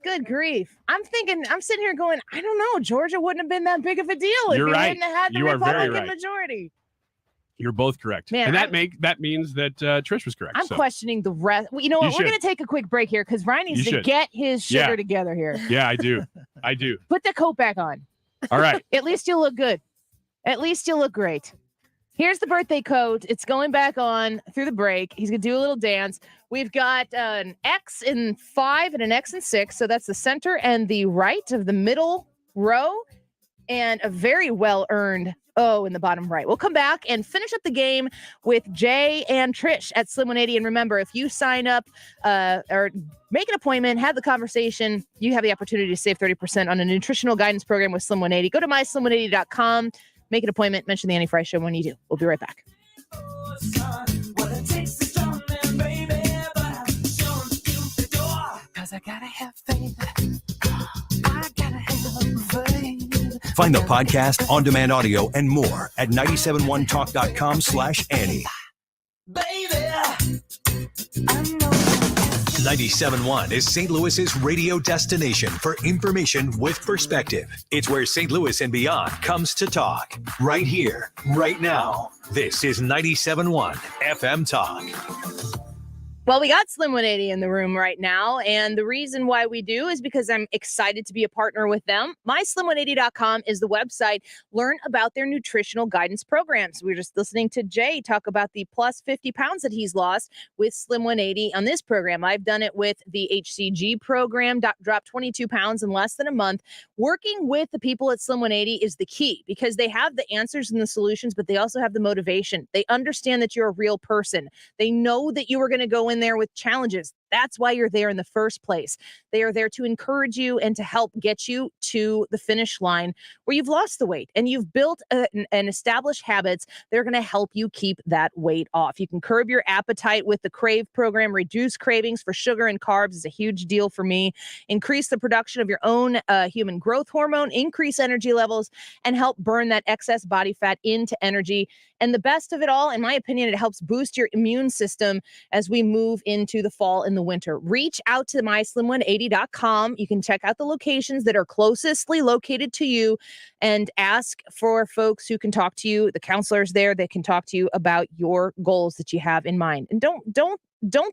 Good grief. I'm sitting here going, I don't know. Georgia wouldn't have been that big of a deal if You're we right. wouldn't have had the You are very Republican right. majority. You're both correct, Man, and that means that Trish was correct. I'm so. questioning the rest. Well, you know You what? We're should. going to take a quick break here because Ryan needs You to should. get his sugar Yeah. together here. Yeah, I do. I do. Put the coat back on. All right. At least you'll look good. At least you'll look great. Here's the birthday coat. It's going back on through the break. He's going to do a little dance. We've got an X in 5 and an X in 6. So that's the center and the right of the middle row, and a very well-earned O in the bottom right. We'll come back and finish up the game with Jay and Trish at Slim 180. And remember, if you sign up or make an appointment, have the conversation, you have the opportunity to save 30% on a nutritional guidance program with Slim 180. Go to myslim180.com, make an appointment, mention the Annie Frey Show when you do. We'll be right back. Find the podcast, on-demand audio, and more at 971talk.com/Annie. Baby, 97.1 is St. Louis's radio destination for information with perspective. It's where St. Louis and beyond comes to talk. Right here, right now. This is 97.1 FM Talk. Well, we got Slim 180 in the room right now, and the reason why we do is because I'm excited to be a partner with them. MySlim180.com is the website. Learn about their nutritional guidance programs. We were just listening to Jay talk about the plus 50 pounds that he's lost with Slim 180 on this program. I've done it with the HCG program, dropped 22 pounds in less than a month. Working with the people at Slim 180 is the key because they have the answers and the solutions, but they also have the motivation. They understand that you're a real person. They know that you are going to go in there with challenges. That's why you're there in the first place. They are there to encourage you and to help get you to the finish line where you've lost the weight and you've built and established habits. They're going to help you keep that weight off. You can curb your appetite with the Crave program. Reduce cravings for sugar and carbs is a huge deal for me. Increase the production of your own human growth hormone, increase energy levels, and help burn that excess body fat into energy. And the best of it all, in my opinion, it helps boost your immune system as we move into the fall and the winter. Reach out to myslim180.com. You can check out the locations that are closestly located to you and ask for folks who can talk to you, the counselors there that can talk to you about your goals that you have in mind. And don't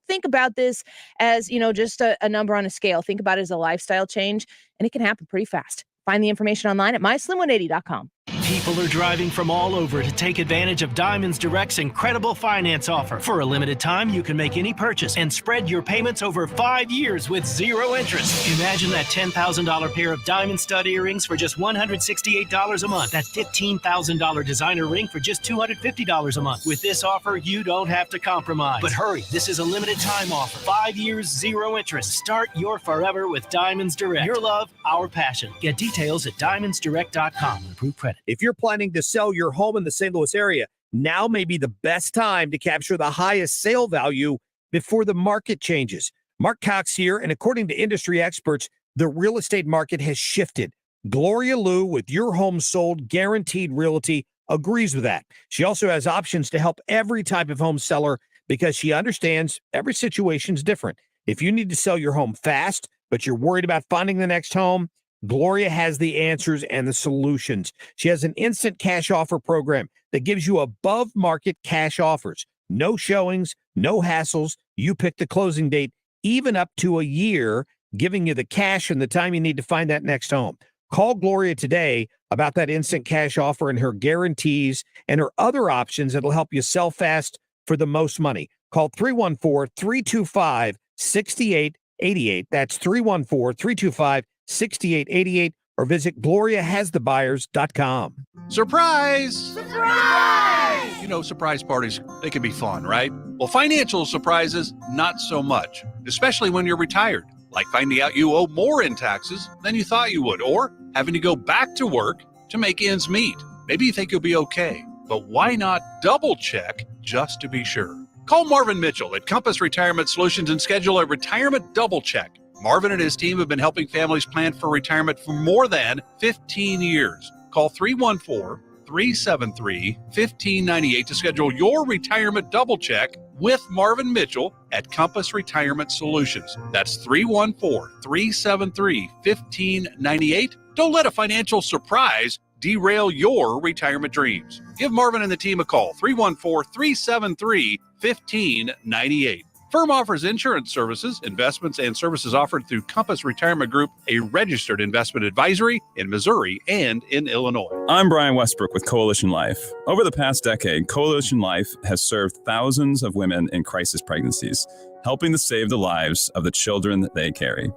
think about this as, just a number on a scale. Think about it as a lifestyle change, and it can happen pretty fast. Find the information online at myslim180.com. People are driving from all over to take advantage of Diamonds Direct's incredible finance offer. For a limited time, you can make any purchase and spread your payments over 5 years with zero interest. Imagine that $10,000 pair of diamond stud earrings for just $168 a month. That $15,000 designer ring for just $250 a month. With this offer, you don't have to compromise. But hurry, this is a limited time offer. 5 years, zero interest. Start your forever with Diamonds Direct. Your love, our passion. Get details at diamondsdirect.com. Approved credit. If you're planning to sell your home in the St. Louis area, now may be the best time to capture the highest sale value before the market changes. Mark Cox here, and according to industry experts, the real estate market has shifted. Gloria Liu with Your Home Sold Guaranteed Realty agrees with that. She also has options to help every type of home seller because she understands every situation is different. If you need to sell your home fast, but you're worried about finding the next home, Gloria has the answers and the solutions. She has an instant cash offer program that gives you above market cash offers. No showings, no hassles. You pick the closing date, even up to a year, giving you the cash and the time you need to find that next home. Call Gloria today about that instant cash offer and her guarantees and her other options that'll help you sell fast for the most money. Call 314-325-6888. That's 314-325-6888 or visit GloriaHasTheBuyers.com. Surprise! Surprise! Surprise parties, they can be fun, right? Well, financial surprises, not so much, especially when you're retired, like finding out you owe more in taxes than you thought you would, or having to go back to work to make ends meet. Maybe you think you'll be okay, but why not double check just to be sure? Call Marvin Mitchell at Compass Retirement Solutions and schedule a retirement double check. Marvin and his team have been helping families plan for retirement for more than 15 years. Call 314-373-1598 to schedule your retirement double check with Marvin Mitchell at Compass Retirement Solutions. That's 314-373-1598. Don't let a financial surprise derail your retirement dreams. Give Marvin and the team a call, 314-373-1598. Firm offers insurance services, investments, and services offered through Compass Retirement Group, a registered investment advisory in Missouri and in Illinois. I'm Brian Westbrook with Coalition Life. Over the past decade, Coalition Life has served thousands of women in crisis pregnancies, helping to save the lives of the children that they carry.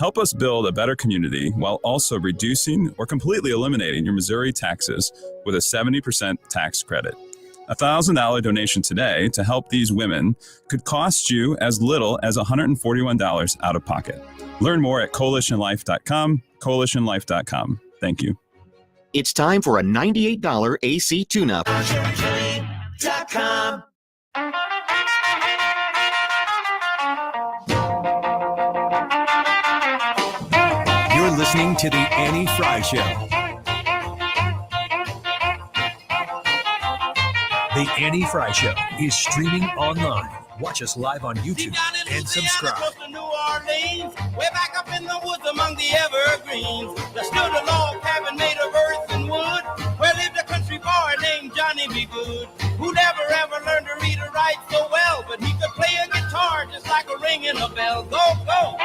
Help us build a better community while also reducing or completely eliminating your Missouri taxes with a 70% tax credit. A $1,000 donation today to help these women could cost you as little as $141 out of pocket. Learn more at coalitionlife.com, coalitionlife.com. Thank you. It's time for a $98 AC tune-up. You're listening to The Annie Frey Show. The Annie Frey Show is streaming online. Watch us live on YouTube and subscribe. New Orleans, way back up in the woods among the evergreens, there stood a log cabin made of earth and wood, where lived a country boy named Johnny B. Good, who never ever learned to read or write so well, but he could play a guitar just like a ringing a bell. Go, go,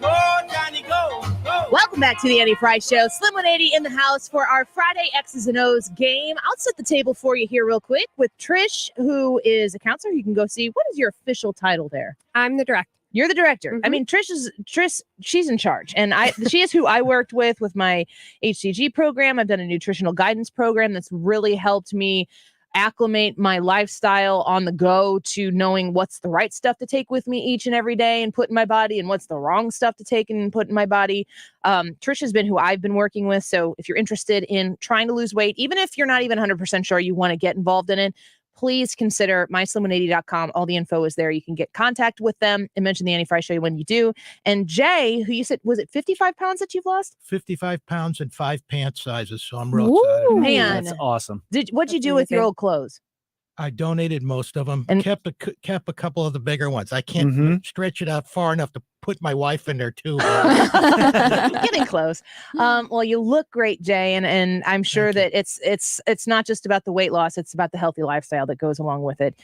go, Johnny, go, go. Welcome back to the Annie Frey Show. Slim 180 in the house for our Friday X's and O's game. I'll set the table for you here real quick with Trish, who is a counselor. You can go see. What is your official title there? I'm the director. You're the director. Mm-hmm. I mean, Trish, she's in charge. And she is who I worked with my HCG program. I've done a nutritional guidance program that's really helped me acclimate my lifestyle on the go to knowing what's the right stuff to take with me each and every day and put in my body and what's the wrong stuff to take and put in my body. Trish has been who I've been working with. So if you're interested in trying to lose weight, even if you're not even 100% sure you want to get involved in it, please consider myslim180.com. All the info is there. You can get contact with them and mention the Annie Frey Show when you do. And Jay, who you said, was it 55 pounds that you've lost? 55 pounds and 5 pant sizes. So I'm real excited. Man, That's awesome. What'd you do with your old clothes? I donated most of them And- kept a couple of the bigger ones. I can't stretch it out far enough to put my wife in there too. Getting close. Well, you look great, Jay, and I'm sure that it's not just about the weight loss; it's about the healthy lifestyle that goes along with it.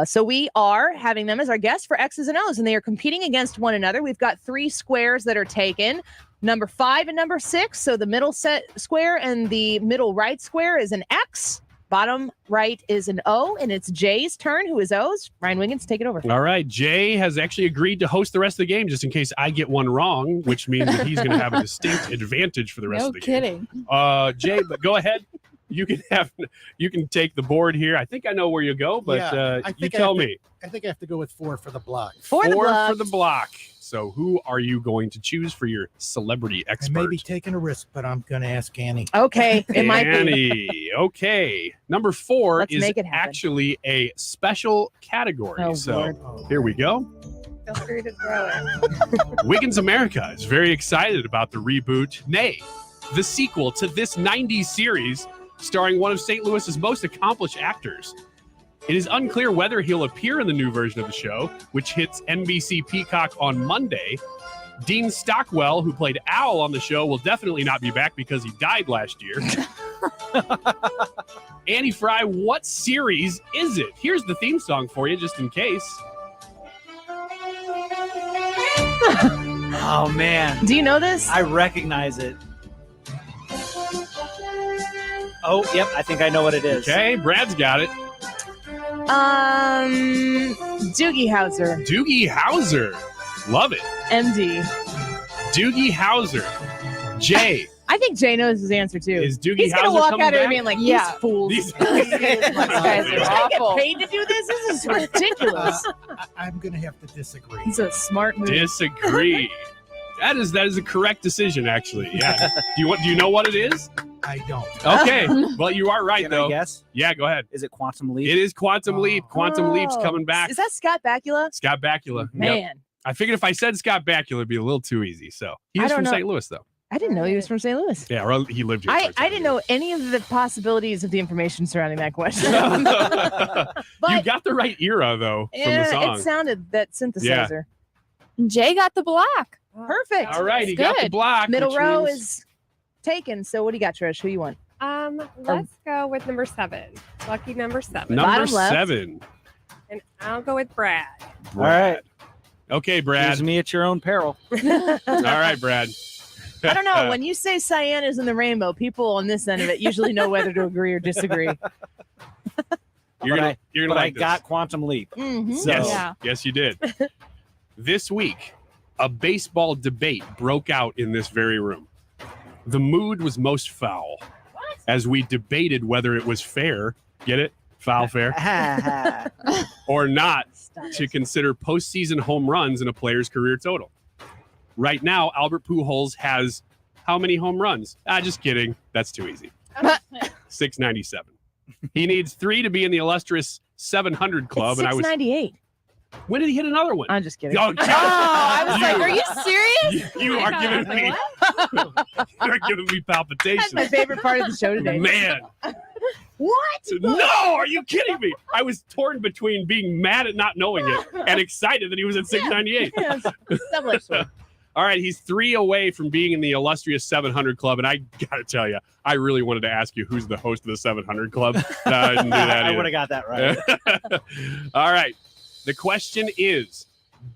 So we are having them as our guests for X's and O's, and they are competing against one another. We've got 3 squares that are taken. Number 5 and number 6. So the middle set square and the middle right square is an X. Bottom right is an O, and it's Jay's turn, who is O's. Ryan Wiggins, take it over. All right. Jay has actually agreed to host the rest of the game just in case I get one wrong, which means that he's going to have a distinct advantage for the rest of the game. Jay, but go ahead. You can take the board here. I think I know where you go, but you tell me. I think I have to go with 4 for the block. 4 for the block. So who are you going to choose for your celebrity expert? I may be taking a risk, but I'm going to ask Annie. Okay, it might be. Annie. Okay. Number 4 Let's is make it happen. actually a special category. Oh, so Lord. here we go. Feel free to throw it. Wiggins America is very excited about the reboot, nay, the sequel to this 90s series starring one of St. Louis's most accomplished actors. It is unclear whether he'll appear in the new version of the show, which hits NBC Peacock on Monday. Dean Stockwell, who played Al on the show, will definitely not be back because he died last year. Annie Frey, what series is it? Here's the theme song for you, just in case. Oh, man. Do you know this? I recognize it. Oh, yep. I think I know what it is. Okay, Brad's got it. Doogie Howser. Doogie Howser. Love it. MD. Doogie Howser. Jay. I think Jay knows his answer too. Is Doogie He's gonna Howser walk coming out of here back? being like, these fools. These- These guys are awful. get paid to do this? This is ridiculous. I'm going to have to disagree. It's a smart move. Disagree. That is a correct decision, actually. Yeah. Do you know what it is? I don't. Okay. Well, you are right, Can though. I guess? Yeah, go ahead. Is it Quantum Leap? It is Quantum Leap. Quantum Leap's coming back. Is that Scott Bakula? Scott Bakula. Man, Yep. I figured if I said Scott Bakula, it'd be a little too easy. So he I was don't from know. St. Louis, though. I didn't know he was from St. Louis. Yeah, or he lived here. for I some didn't know any of the possibilities of the information surrounding that question. you But got the right era, though, from the song. it sounded that synthesizer. Jay got the block. Perfect. All right, he got the good. block. Middle which row means- is taken. So what do you got, Trish? Who you want? Let's go with number 7. Lucky number 7. number Bottom left. 7. And I'll go with Brad. All right. Okay, Brad. Use me at your own peril. All right, Brad. I don't know. When you say cyan is in the rainbow, people on this end of it usually know whether to agree or disagree. You're gonna but like I this. got Quantum Leap. Mhm. So, Yes, yes, you did. This week, a baseball debate broke out in this very room. The mood was most foul as we debated whether it was fair, get it? Foul fair, or not to consider postseason home runs in a player's career total. Right now, Albert Pujols has how many home runs? Just kidding. That's too easy. 697. He needs 3 to be in the illustrious 700 club. It's And I was 698. When did he hit another one? I'm just kidding. Oh, I was like, are you serious? You are giving me you're giving me That's palpitations. my favorite part of the show today. Man. What? No, are you kidding me? I was torn between being mad at not knowing it and excited that he was at 698. Yes. Double-edged sword. All right, he's 3 away from being in the illustrious 700 Club, and I got to tell you, I really wanted to ask you who's the host of the 700 Club. No, I didn't do that I either. would have got that right. All right, the question is,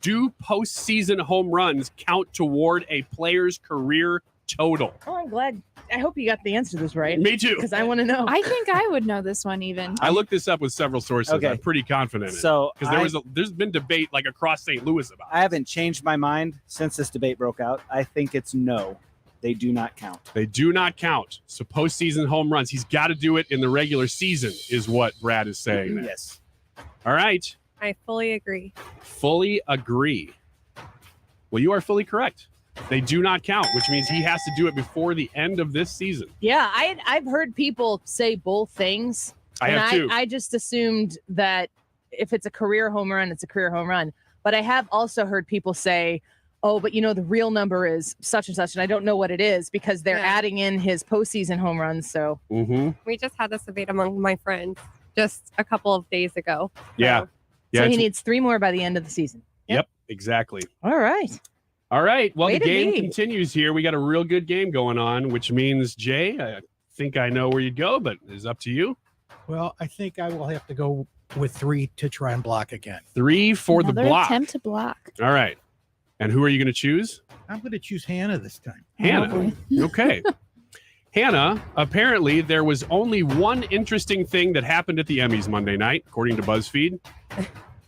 do postseason home runs count toward a player's career total? Oh, I'm glad. I hope you got the answer to this right. Me too. Because I want to know. I think I would know this one even. I looked this up with several sources. Okay. I'm pretty confident in it. So Because there's been debate like across St. Louis about it. I haven't changed my mind since this debate broke out. I think it's no. They do not count. They do not count. So postseason home runs, he's got to do it in the regular season, is what Brad is saying. there. Yes. All right. I fully agree. Fully agree. Well, you are fully correct. They do not count, which means he has to do it before the end of this season. Yeah, I've heard people say both things. I have too. I just assumed that if it's a career home run, it's a career home run. But I have also heard people say, oh, but the real number is such and such, and I don't know what it is because they're adding in his postseason home runs. So We just had this debate among my friends just a couple of days ago. Yeah. he needs 3 more by the end of the season. Yep, exactly. All right. All right. Well, Way the to game be. continues here. We got a real good game going on, which means, Jay, I think I know where you'd go, but it's up to you. Well, I think I will have to go with 3 to try and block again. 3 for Another the block. attempt to block. All right. And who are you going to choose? I'm going to choose Hannah this time. Hannah. Okay. Hannah, apparently there was only one interesting thing that happened at the Emmys Monday night, according to BuzzFeed.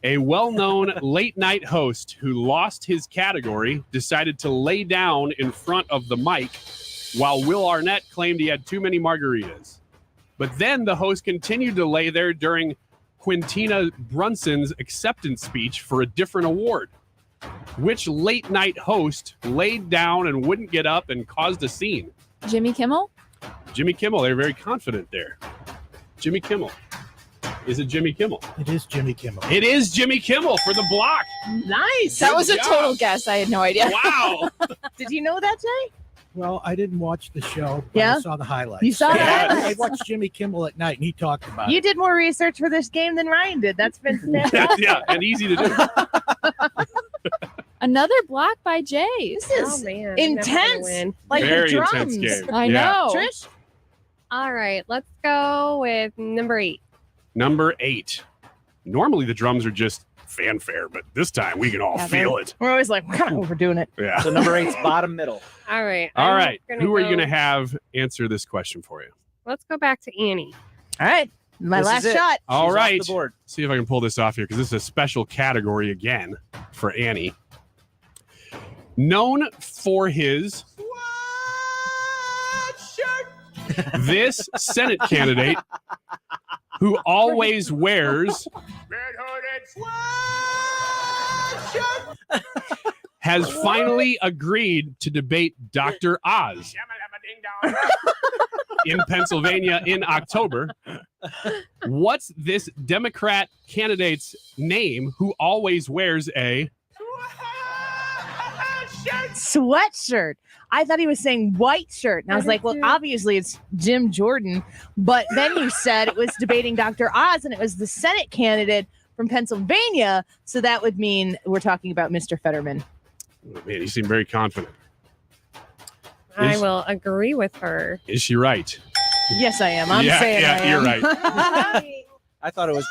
A well-known late-night host who lost his category decided to lay down in front of the mic while Will Arnett claimed he had too many margaritas. But then the host continued to lay there during Quintina Brunson's acceptance speech for a different award. Which late-night host laid down and wouldn't get up and caused a scene? Jimmy Kimmel? Jimmy Kimmel. They're very confident there. Jimmy Kimmel. Is it Jimmy Kimmel? It is Jimmy Kimmel. It is Jimmy Kimmel for the block. Nice. That was a job. total guess. I had no idea. Wow. Did you know that, Jay? Well, I didn't watch the show, but Yeah? I saw the highlights. You saw the I highlights? watched Jimmy Kimmel at night, and he talked about You it. did more research for this game than Ryan did. That's been fantastic. Yeah, and easy to do. Another block by Jay. This is Oh, man. I'm never gonna intense. win. Like Very the drums. intense game. I Yeah. know. Trish? All right, let's go with number 8. Number 8. Normally the drums are just fanfare, but this time we can all Yeah, feel it. We're always like, we're kind of overdoing it. Yeah. So number 8's bottom middle. All right. All I'm right. gonna Who are you go- going to have answer this question for you? Let's go back to Annie. All right. My This last is it. shot. All She's off right. the board. See if I can pull this off here because this is a special category again for Annie. Known for his this Senate candidate who always wears has finally agreed to debate Dr. Oz in Pennsylvania in October. What's this Democrat candidate's name who always wears a Sweatshirt. I thought he was saying white shirt. And I was like, well, obviously it's Jim Jordan. But then you said it was debating Dr. Oz and it was the Senate candidate from Pennsylvania. So that would mean we're talking about Mr. Fetterman. Oh, man, you seem very confident. I will agree with her. Is she right? Yes, I am. I'm saying I am. you're right. I thought it was.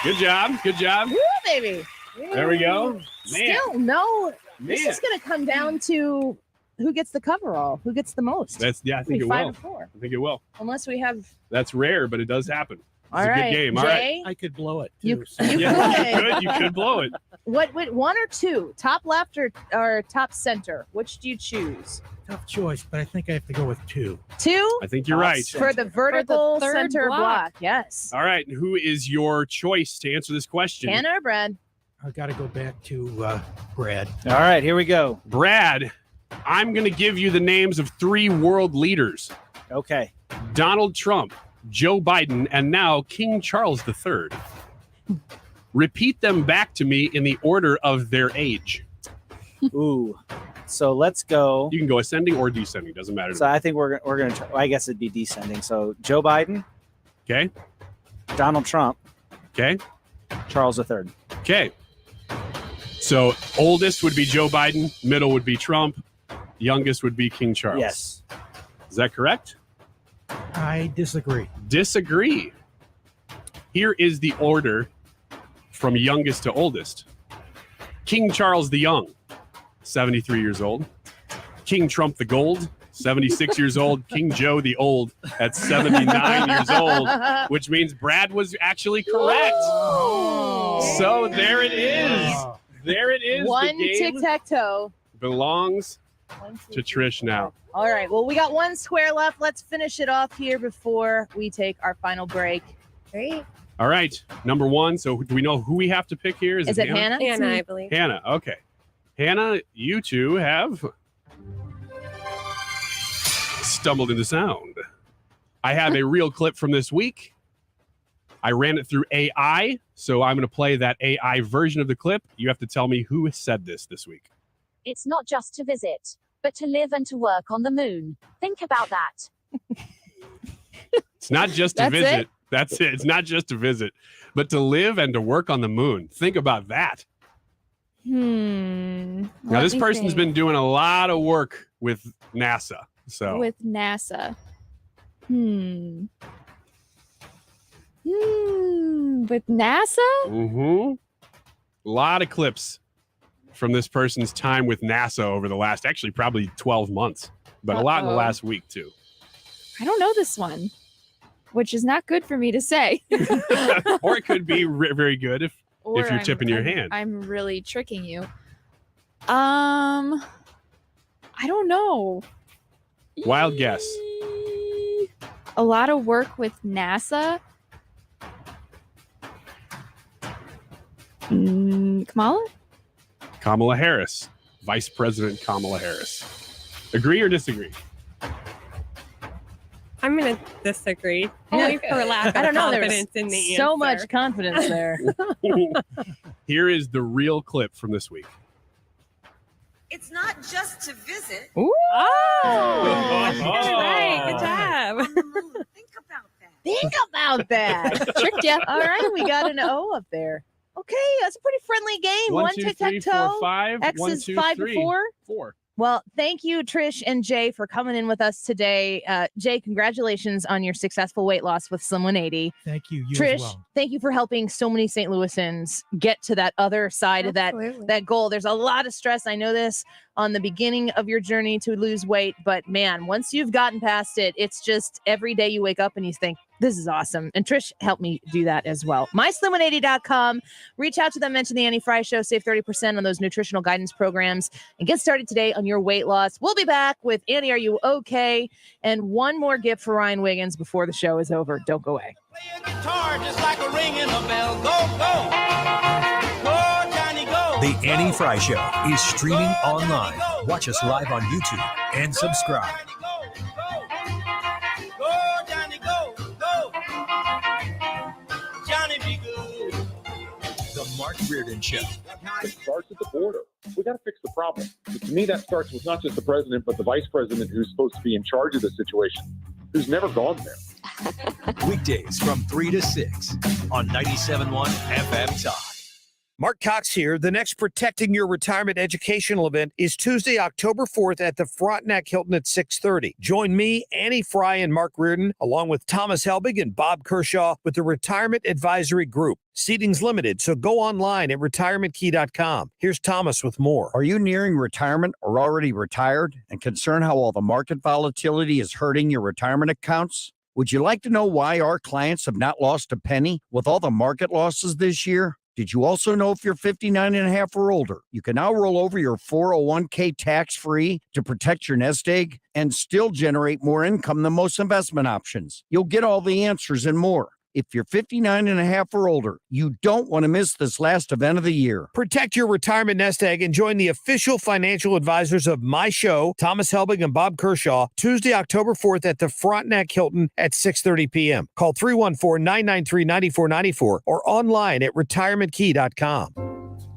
Good job. Good job. Woo, baby. There we go. Man. Still, no. This Man. is going to come down to who gets the coverall, who gets the most. I think Maybe it 5 will. and 4. I think it will. Unless we have. That's rare, but it does happen. It's All a right, good game. All right. Jay, I could blow it, You- too. so- you Yeah, could. you could blow it. What 1 or 2? Top left or top center? Which do you choose? Tough choice, but I think I have to go with 2. 2 I think you're right. for the vertical third center block. block. Yes. All right. Who is your choice to answer this question? Hannah or Brad? I got to go back to Brad. All right, here we go. Brad, I'm going to give you the names of 3 world leaders. Okay. Donald Trump, Joe Biden, and now King Charles III. Repeat them back to me in the order of their age. Ooh. So let's go. You can go ascending or descending. Doesn't matter. So I think we're going to try. I guess it'd be descending. So Joe Biden. Okay. Donald Trump. Okay. Charles III. Okay. So oldest would be Joe Biden. Middle would be Trump. Youngest would be King Charles. Yes. Is that correct? I disagree. Disagree. Here is the order from youngest to oldest. King Charles the Young, 73 years old. King Trump the Gold, 76 years old. King Joe the Old at 79 years old, which means Brad was actually correct. Oh. So there it is. There it is. One the game tic-tac-toe. belongs to Trish now. All right. Well, we got one square left. Let's finish it off here before we take our final break. Great. All right, number one. So do we know who we have to pick here? Is it Hannah? Hannah, I believe. Hannah, okay. Hannah, you two have stumbled into sound. I have a real clip from this week. I ran it through AI, so I'm going to play that AI version of the clip. You have to tell me who said this week. It's not just to visit, but to live and to work on the moon. Think about that. It's not just to That's visit. it? That's it. It's not just to visit, but to live and to work on the moon. Think about that. Now, this person's been doing a lot of work with NASA. So With NASA. With NASA? a lot of clips from this person's time with NASA over the last, actually probably 12 months, but a lot in the Uh-oh. last week too. I don't know this one, which is not good for me to say. Or it could be very good if you're I'm- tipping your I'm- hand. I'm really tricking you. I don't know. Wild guess. A lot of work with NASA. Kamala? Kamala Harris, Vice President Kamala Harris. Agree or disagree? I'm going to disagree. Only for lack I of don't know. There confidence was in the so answer. much confidence there. Here is the real clip from this week. It's not just to visit. Ooh. Oh, right. Good job. Think about that. Tricked ya. All right, we got an O up there. Okay, that's a pretty friendly game. One, One two, tic-tac-toe. three, 4, 5. X One, is two, 5 three. to 4. 4. Well, thank you, Trish and Jay, for coming in with us today. Jay, congratulations on your successful weight loss with Slim 180. Thank you. You Trish, as well. thank you for helping so many St. Louisans get to that other side of that goal. There's a lot of stress. I know this on the beginning of your journey to lose weight, but man, once you've gotten past it, it's just every day you wake up and you think, this is awesome. And Trish helped me do that as well. MySlim180.com. Reach out to them, mention the Annie Frey Show, save 30% on those nutritional guidance programs, and get started today on your weight loss. We'll be back with Annie, Are You Okay? And one more gift for Ryan Wiggins before the show is over. Don't go away. Guitar just like a ringing a bell. Go, go. Go, Johnny, go. The Annie Frey Show is streaming online. Watch us live on YouTube and subscribe. Go, Johnny, go, go. Johnny, be good. The Mark Reardon Show. It starts at the border. We got to fix the problem. But to me, that starts with not just the president, but the vice president who's supposed to be in charge of the situation, who's never gone there. Weekdays from 3 to 6 on 97.1 FM Talk. Mark Cox here. The next Protecting Your Retirement educational event is Tuesday, October 4th at the Frontenac Hilton at 6:30. Join me, Annie Frey, and Mark Reardon, along with Thomas Helbig and Bob Kershaw with the Retirement Advisory Group. Seating's limited, so go online at retirementkey.com. Here's Thomas with more. Are you nearing retirement or already retired and concerned how all the market volatility is hurting your retirement accounts? Would you like to know why our clients have not lost a penny with all the market losses this year? Did you also know if you're 59 and a half or older, you can now roll over your 401k tax-free to protect your nest egg and still generate more income than most investment options? You'll get all the answers and more. If you're 59 and a half or older, you don't want to miss this last event of the year. Protect your retirement nest egg and join the official financial advisors of my show, Thomas Helbig and Bob Kershaw, Tuesday, October 4th at the Frontenac Hilton at 6:30 p.m. Call 314-993-9494 or online at retirementkey.com.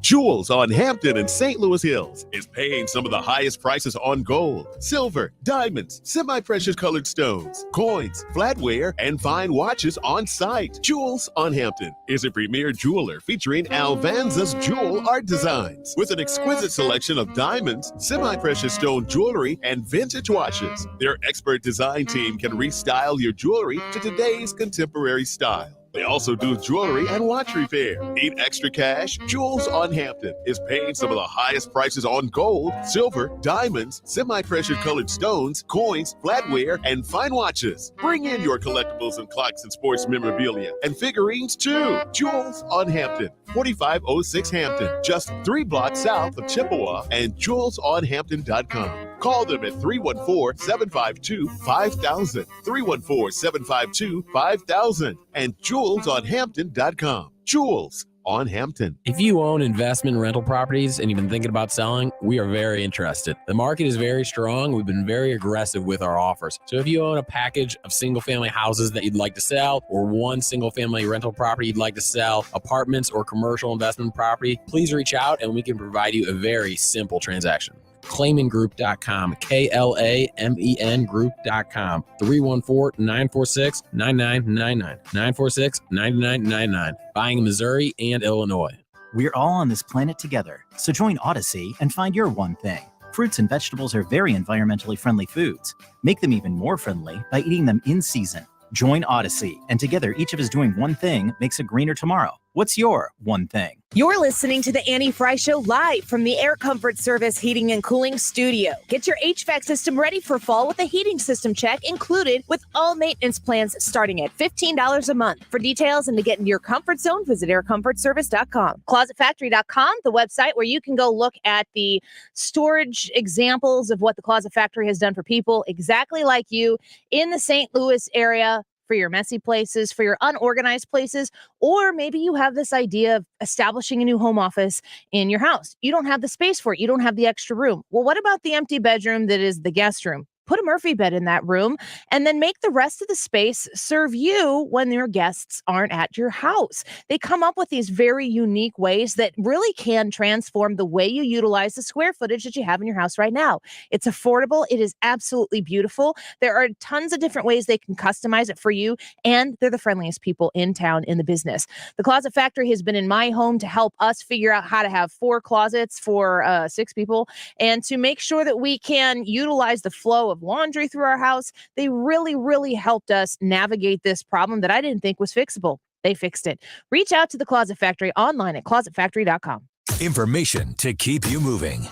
Jewels on Hampton and St. Louis Hills is paying some of the highest prices on gold, silver, diamonds, semi-precious colored stones, coins, flatware, and fine watches on site. Jewels on Hampton is a premier jeweler featuring Alvanza's jewel art designs with an exquisite selection of diamonds, semi-precious stone jewelry, and vintage watches. Their expert design team can restyle your jewelry to today's contemporary style. They also do jewelry and watch repair. Need extra cash? Jewels on Hampton is paying some of the highest prices on gold, silver, diamonds, semi-precious colored stones, coins, flatware, and fine watches. Bring in your collectibles and clocks and sports memorabilia and figurines too. Jewels on Hampton, 4506 Hampton, just 3 blocks south of Chippewa, and jewelsonhampton.com. Call them at 314-752-5000, 314-752-5000, and jewelsonhampton.com. Jewels on Hampton. If you own investment rental properties and you've been thinking about selling, we are very interested. The market is very strong. We've been very aggressive with our offers. So if you own a package of single-family houses that you'd like to sell, or one single-family rental property you'd like to sell, apartments or commercial investment property, please reach out and we can provide you a very simple transaction. Clamengroup.com, KLAMEN Group.com, 314-946-9999, 946-9999, buying in Missouri and Illinois. We're all on this planet together, so join Odyssey and find your one thing. Fruits and vegetables are very environmentally friendly foods. Make them even more friendly by eating them in season. Join Odyssey, and together each of us doing one thing makes a greener tomorrow. What's your one thing? You're listening to the Annie Frey Show live from the Air Comfort Service Heating and Cooling Studio. Get your HVAC system ready for fall with a heating system check included with all maintenance plans starting at $15 a month. For details and to get into your comfort zone, visit aircomfortservice.com. ClosetFactory.com, the website where you can go look at the storage examples of what the Closet Factory has done for people exactly like you in the St. Louis area, for your messy places, for your unorganized places, or maybe you have this idea of establishing a new home office in your house. You don't have the space for it. You don't have the extra room. Well, what about the empty bedroom that is the guest room? Put a Murphy bed in that room and then make the rest of the space serve you when your guests aren't at your house. They come up with these very unique ways that really can transform the way you utilize the square footage that you have in your house right now. It's affordable. It is absolutely beautiful. There are tons of different ways they can customize it for you, and they're the friendliest people in town in the business. The Closet Factory has been in my home to help us figure out how to have 4 closets for 6 people and to make sure that we can utilize the flow of laundry through our house. They really, really helped us navigate this problem that I didn't think was fixable. They fixed it. Reach out to the Closet Factory online at closetfactory.com. Information to keep you moving.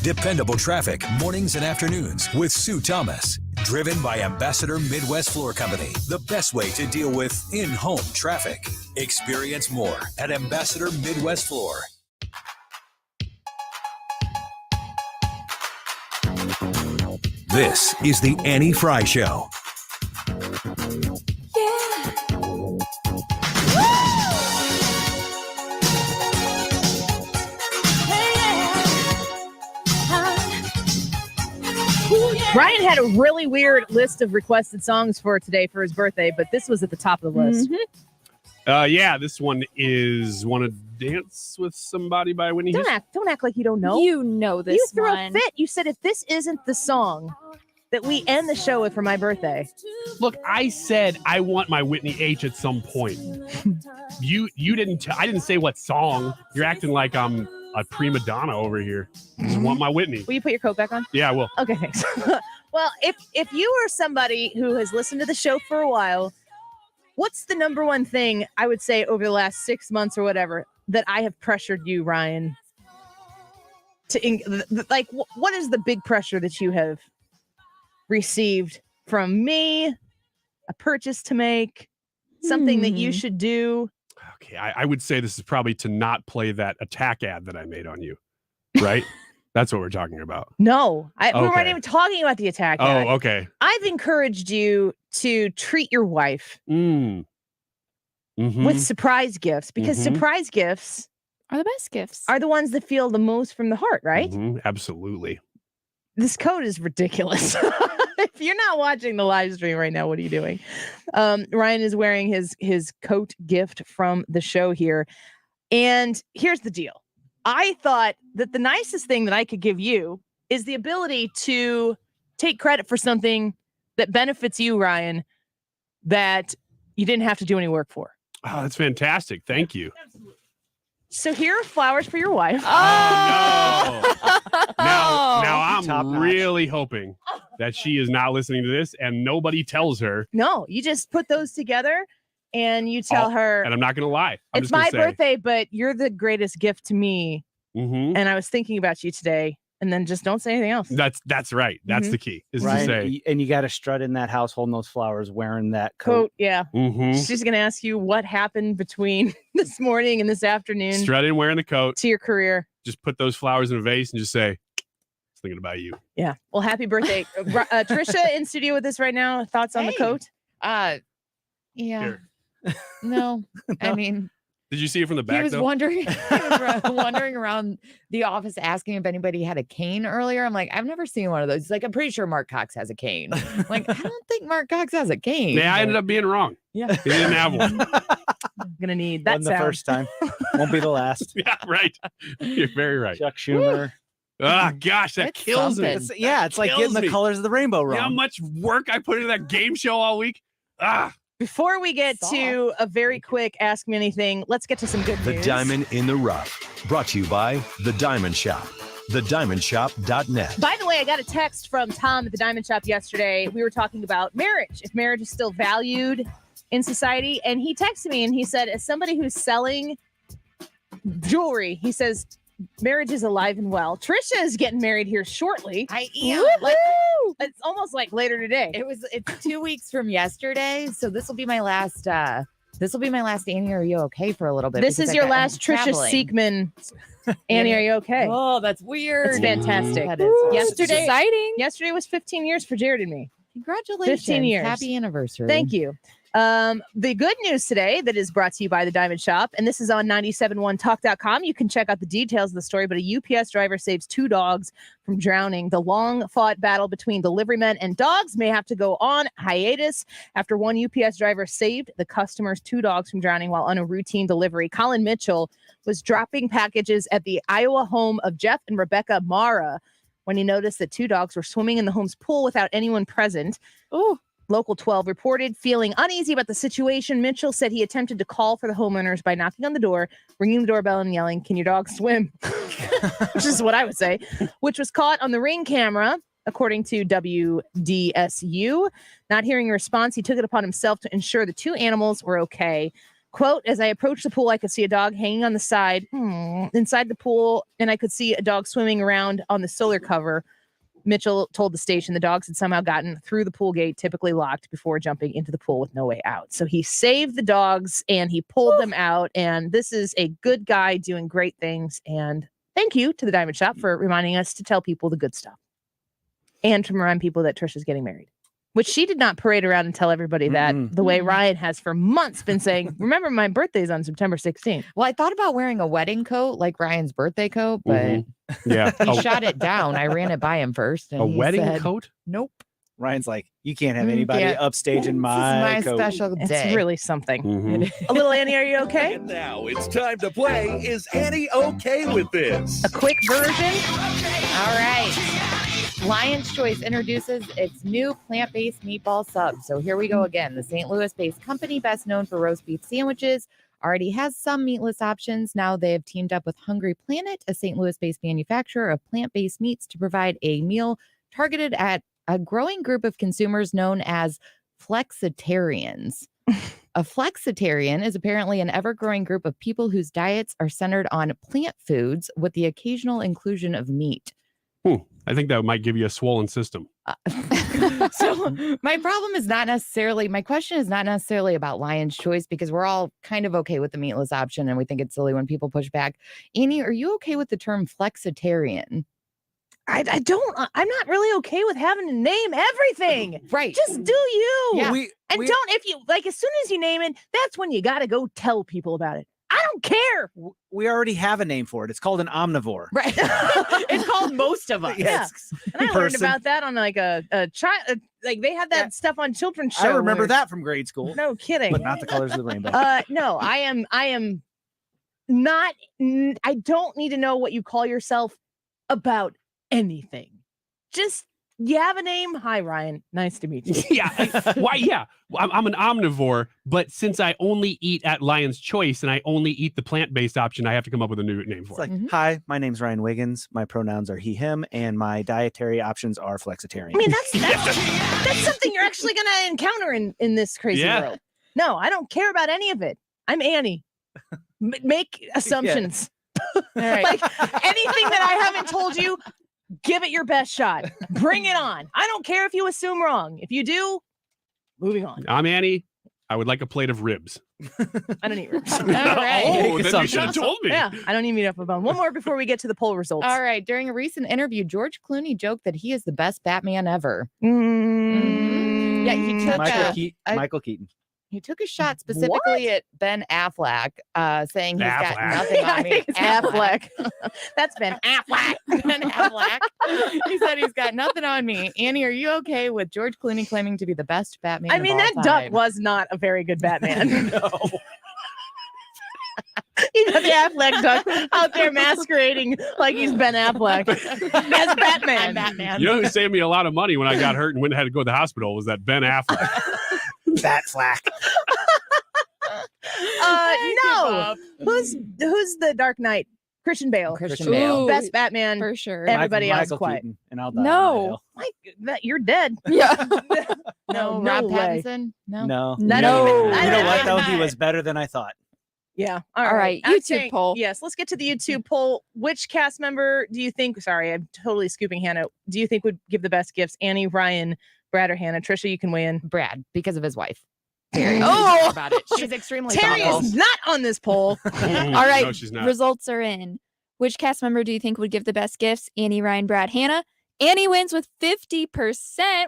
Dependable traffic mornings and afternoons with Sue Thomas. Driven by Ambassador Midwest Floor Company. The best way to deal with in-home traffic. Experience more at Ambassador Midwest Floor. This is the Annie Frey Show. Ryan had a really weird list of requested songs for today for his birthday, but this was at the top of the list. Yeah, this one is "Wanna Dance with Somebody" by Whitney Houston. Don't act like you don't know. You know this. You threw one. a fit. You said if this isn't the song that we end the show with for my birthday. Look, I said I want my Whitney H at some point. You didn't. I didn't say what song. You're acting like I'm a prima donna over here. Just want my Whitney. Will you put your coat back on? Yeah, I will. Okay, thanks. Well, if you are somebody who has listened to the show for a while, what's the number one thing I would say over the last 6 months or whatever that I have pressured you, Ryan, to like? What is the big pressure that you have received from me? A purchase to make, something that you should do. Okay, I would say this is probably to not play that attack ad that I made on you, right? That's what we're talking about. No, we weren't even talking about the attack ad. Oh, okay. I've encouraged you to treat your wife with surprise gifts because surprise gifts are the best gifts. Are the ones that feel the most from the heart, right? Absolutely. This coat is ridiculous. If you're not watching the live stream right now, what are you doing? Ryan is wearing his coat gift from the show here. And here's the deal. I thought that the nicest thing that I could give you is the ability to take credit for something that benefits you, Ryan, that you didn't have to do any work for. Oh, that's fantastic. Thank you. So here are flowers for your wife. Oh, no. Now I'm really hoping that she is not listening to this and nobody tells her. No, you just put those together and you tell her. And I'm not going to lie. It's my birthday, but you're the greatest gift to me. Mm-hmm. And I was thinking about you today. And then just don't say anything else. That's right. That's the key. Is Ryan, to say, and you got to strut in that house holding those flowers, wearing that coat. Yeah. She's going to ask you what happened between this morning and this afternoon. Strut in wearing the coat. To your career. Just put those flowers in a vase and just say, I was thinking about you. Yeah. Well, happy birthday. Trisha in studio with us right now. Thoughts on the coat? Yeah. Here. No. I mean, did you see it from the back? He was though? wandering around the office asking if anybody had a cane earlier. I'm like, I've never seen one of those. He's like, I'm pretty sure Mark Cox has a cane. I'm like, I don't think Mark Cox has a cane. Yeah, I ended up being wrong. Yeah. He didn't have one. I'm gonna need that. Wasn't the first time. Won't be the last. Yeah, right. You're very right. Chuck Schumer. Ah, gosh, that It's kills me. something. It's like getting the colors of the rainbow You know how wrong. much work I put into that game show all week? Ah. Before we get to a very quick Ask Me Anything, let's get to some good The news. Diamond in the Rough, brought to you by The Diamond Shop, thediamondshop.net. By the way, I got a text from Tom at the Diamond Shop yesterday. We were talking about marriage, if marriage is still valued in society. And he texted me and he said, as somebody who's selling jewelry, he says, marriage is alive and well. Trisha is getting married here shortly. I am. Like, it's almost like later today. It's 2 weeks from yesterday, so this will be my last. Annie, are you okay for a little bit? This because is your I'm last Trisha traveling. Siegman. Annie, are you okay? Oh, that's weird. That's fantastic. That is Yesterday, exciting. Yesterday was 15 years for Jared and me. Congratulations. 15 years. Happy anniversary. Thank you. The good news today that is brought to you by the Diamond Shop, and this is on 971talk.com. You can check out the details of the story, but a UPS driver saves 2 dogs from drowning. The long-fought battle between delivery men and dogs may have to go on hiatus after one UPS driver saved the customer's 2 dogs from drowning while on a routine delivery. Colin Mitchell was dropping packages at the Iowa home of Jeff and Rebecca Mara when he noticed that 2 dogs were swimming in the home's pool without anyone present. Oh. Local 12 reported feeling uneasy about the situation. Mitchell said he attempted to call for the homeowners by knocking on the door, ringing the doorbell, and yelling, "Can your dog swim?" Which is what I would say, which was caught on the Ring camera, according to WDSU. Not hearing a response, he took it upon himself to ensure the 2 animals were okay. Quote, as I approached the pool, I could see a dog hanging on the side inside the pool, and I could see a dog swimming around on the solar cover. Mitchell told the station the dogs had somehow gotten through the pool gate, typically locked, before jumping into the pool with no way out. So he saved the dogs and he pulled them out. And this is a good guy doing great things. And thank you to the Diamond Shop for reminding us to tell people the good stuff and to remind people that Trisha's getting married, which she did not parade around and tell everybody that the way Ryan has for months been saying, remember, my birthday's on September 16th. Well, I thought about wearing a wedding coat like Ryan's birthday coat, but yeah, he shot it down. I ran it by him first. And a he wedding said, coat? Nope. Ryan's like, you can't have anybody can't. upstage in My coat. special day. It's really something. Mm-hmm. A little Annie, are you okay? And now it's time to play Is Annie Okay With This? A quick version. All right. Lion's Choice introduces its new plant-based meatball sub. So here we go again. The St. Louis-based company, best known for roast beef sandwiches, already has some meatless options. Now they have teamed up with Hungry Planet, a St. Louis-based manufacturer of plant-based meats, to provide a meal targeted at a growing group of consumers known as flexitarians. A flexitarian is apparently an ever-growing group of people whose diets are centered on plant foods with the occasional inclusion of meat. I think that might give you a swollen system. So my question is not necessarily about Lion's Choice, because we're all kind of okay with the meatless option and we think it's silly when people push back. Annie, are you okay with the term flexitarian? I'm not really okay with having to name everything. Right. Just do you. Yeah. Don't, if you, like, as soon as you name it, that's when you got to go tell people about it. I don't care. We already have a name for it. It's called an omnivore. Right. It's called most of us. Yeah. And I learned about that on like a child, like they had that stuff on children's show. I remember that from grade school. No kidding. But not the colors of the rainbow. No, I am I don't need to know what you call yourself about anything. Just, you have a name? Hi, Ryan. Nice to meet you. Yeah. I'm an omnivore, but since I only eat at Lion's Choice and I only eat the plant-based option, I have to come up with a new name for it. Hi, my name's Ryan Wiggins. My pronouns are he, him, and my dietary options are flexitarian. I mean, that's something you're actually going to encounter in this crazy world. No, I don't care about any of it. I'm Annie. Make assumptions. All right. Like anything that I haven't told you, give it your best shot. Bring it on. I don't care if you assume wrong. If you do, moving on. I'm Annie. I would like a plate of ribs. I don't eat ribs. All right. Oh, then you should have told me. Yeah, I don't eat meat off a bone. One more before we get to the poll results. All right. During a recent interview, George Clooney joked that he is the best Batman ever. Yeah, he took Michael Keaton. He took a shot specifically at Ben Affleck, saying he's got nothing on me. It's Affleck. That's Ben Affleck. Ben Affleck. He said he's got nothing on me. Annie, are you okay with George Clooney claiming to be the best Batman? I mean, that duck was not a very good Batman. No. You got the Affleck duck out there masquerading like he's Ben Affleck as Batman. I'm Batman. You know who saved me a lot of money when I got hurt and had to go to the hospital was that Ben Affleck. Batflack. No. Who's the Dark Knight? Christian Bale. Christian Bale. Best Batman. For sure. Everybody else Michael quiet. Keaton, and I'll die. No. You're dead. Yeah. No, no Rob way. Pattinson? No. No. Not You even- know not what, even though? He that. was better than I thought. Yeah. All right. I'm YouTube saying- poll. Yes. Let's get to the YouTube poll. Which cast member do you think? Sorry, I'm totally scooping Hannah. Do you think would give the best gifts? Annie, Ryan, Brad, or Hannah? Trisha, you can weigh in. Brad, because of his wife. Terry. Oh! About it. She's extremely Terry thoughtful. is not on this poll. All right. No, she's not. Results are in. Which cast member do you think would give the best gifts? Annie, Ryan, Brad, Hannah. Annie wins with 50%.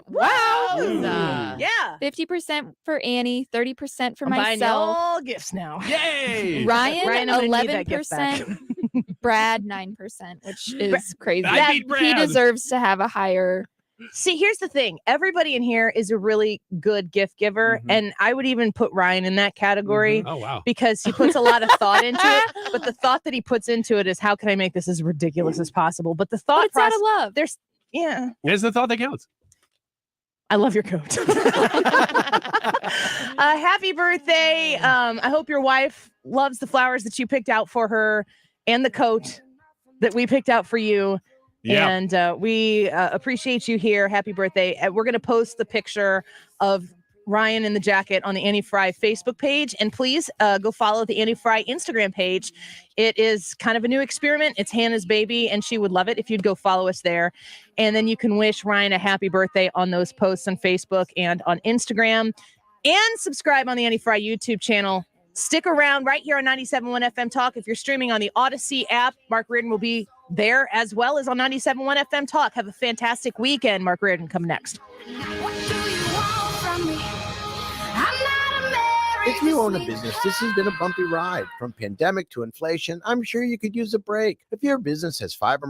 Wow. Yeah. 50% for Annie, 30% for I'm buying myself. all gifts now. Yay! Ryan, I'm gonna need that gift back. 11%. Brad, 9%, which is crazy. I beat He Brad. deserves to have a higher. See, here's the thing. Everybody in here is a really good gift giver. And I would even put Ryan in that category Oh, wow. because he puts a lot of thought into it. But the thought that he puts into it is, how can I make this as ridiculous as possible? But the But thought it's out process, of love. yeah, It's the thought that counts. I love your coat. Happy birthday. I hope your wife loves the flowers that you picked out for her and the coat that we picked out for you. Yeah. And we appreciate you here. Happy birthday. We're going to post the picture of Ryan in the jacket on the Annie Frey Facebook page. And please go follow the Annie Frey Instagram page. It is kind of a new experiment. It's Hannah's baby, and she would love it if you'd go follow us there. And then you can wish Ryan a happy birthday on those posts on Facebook and on Instagram. And subscribe on the Annie Frey YouTube channel. Stick around right here on 97.1 FM Talk. If you're streaming on the Odyssey app, Mark Reardon will be there as well as on 97.1 FM Talk. Have a fantastic weekend. Mark Reardon, come next. If you own a business, this has been a bumpy ride. From pandemic to inflation, I'm sure you could use a break. If your business has 5 or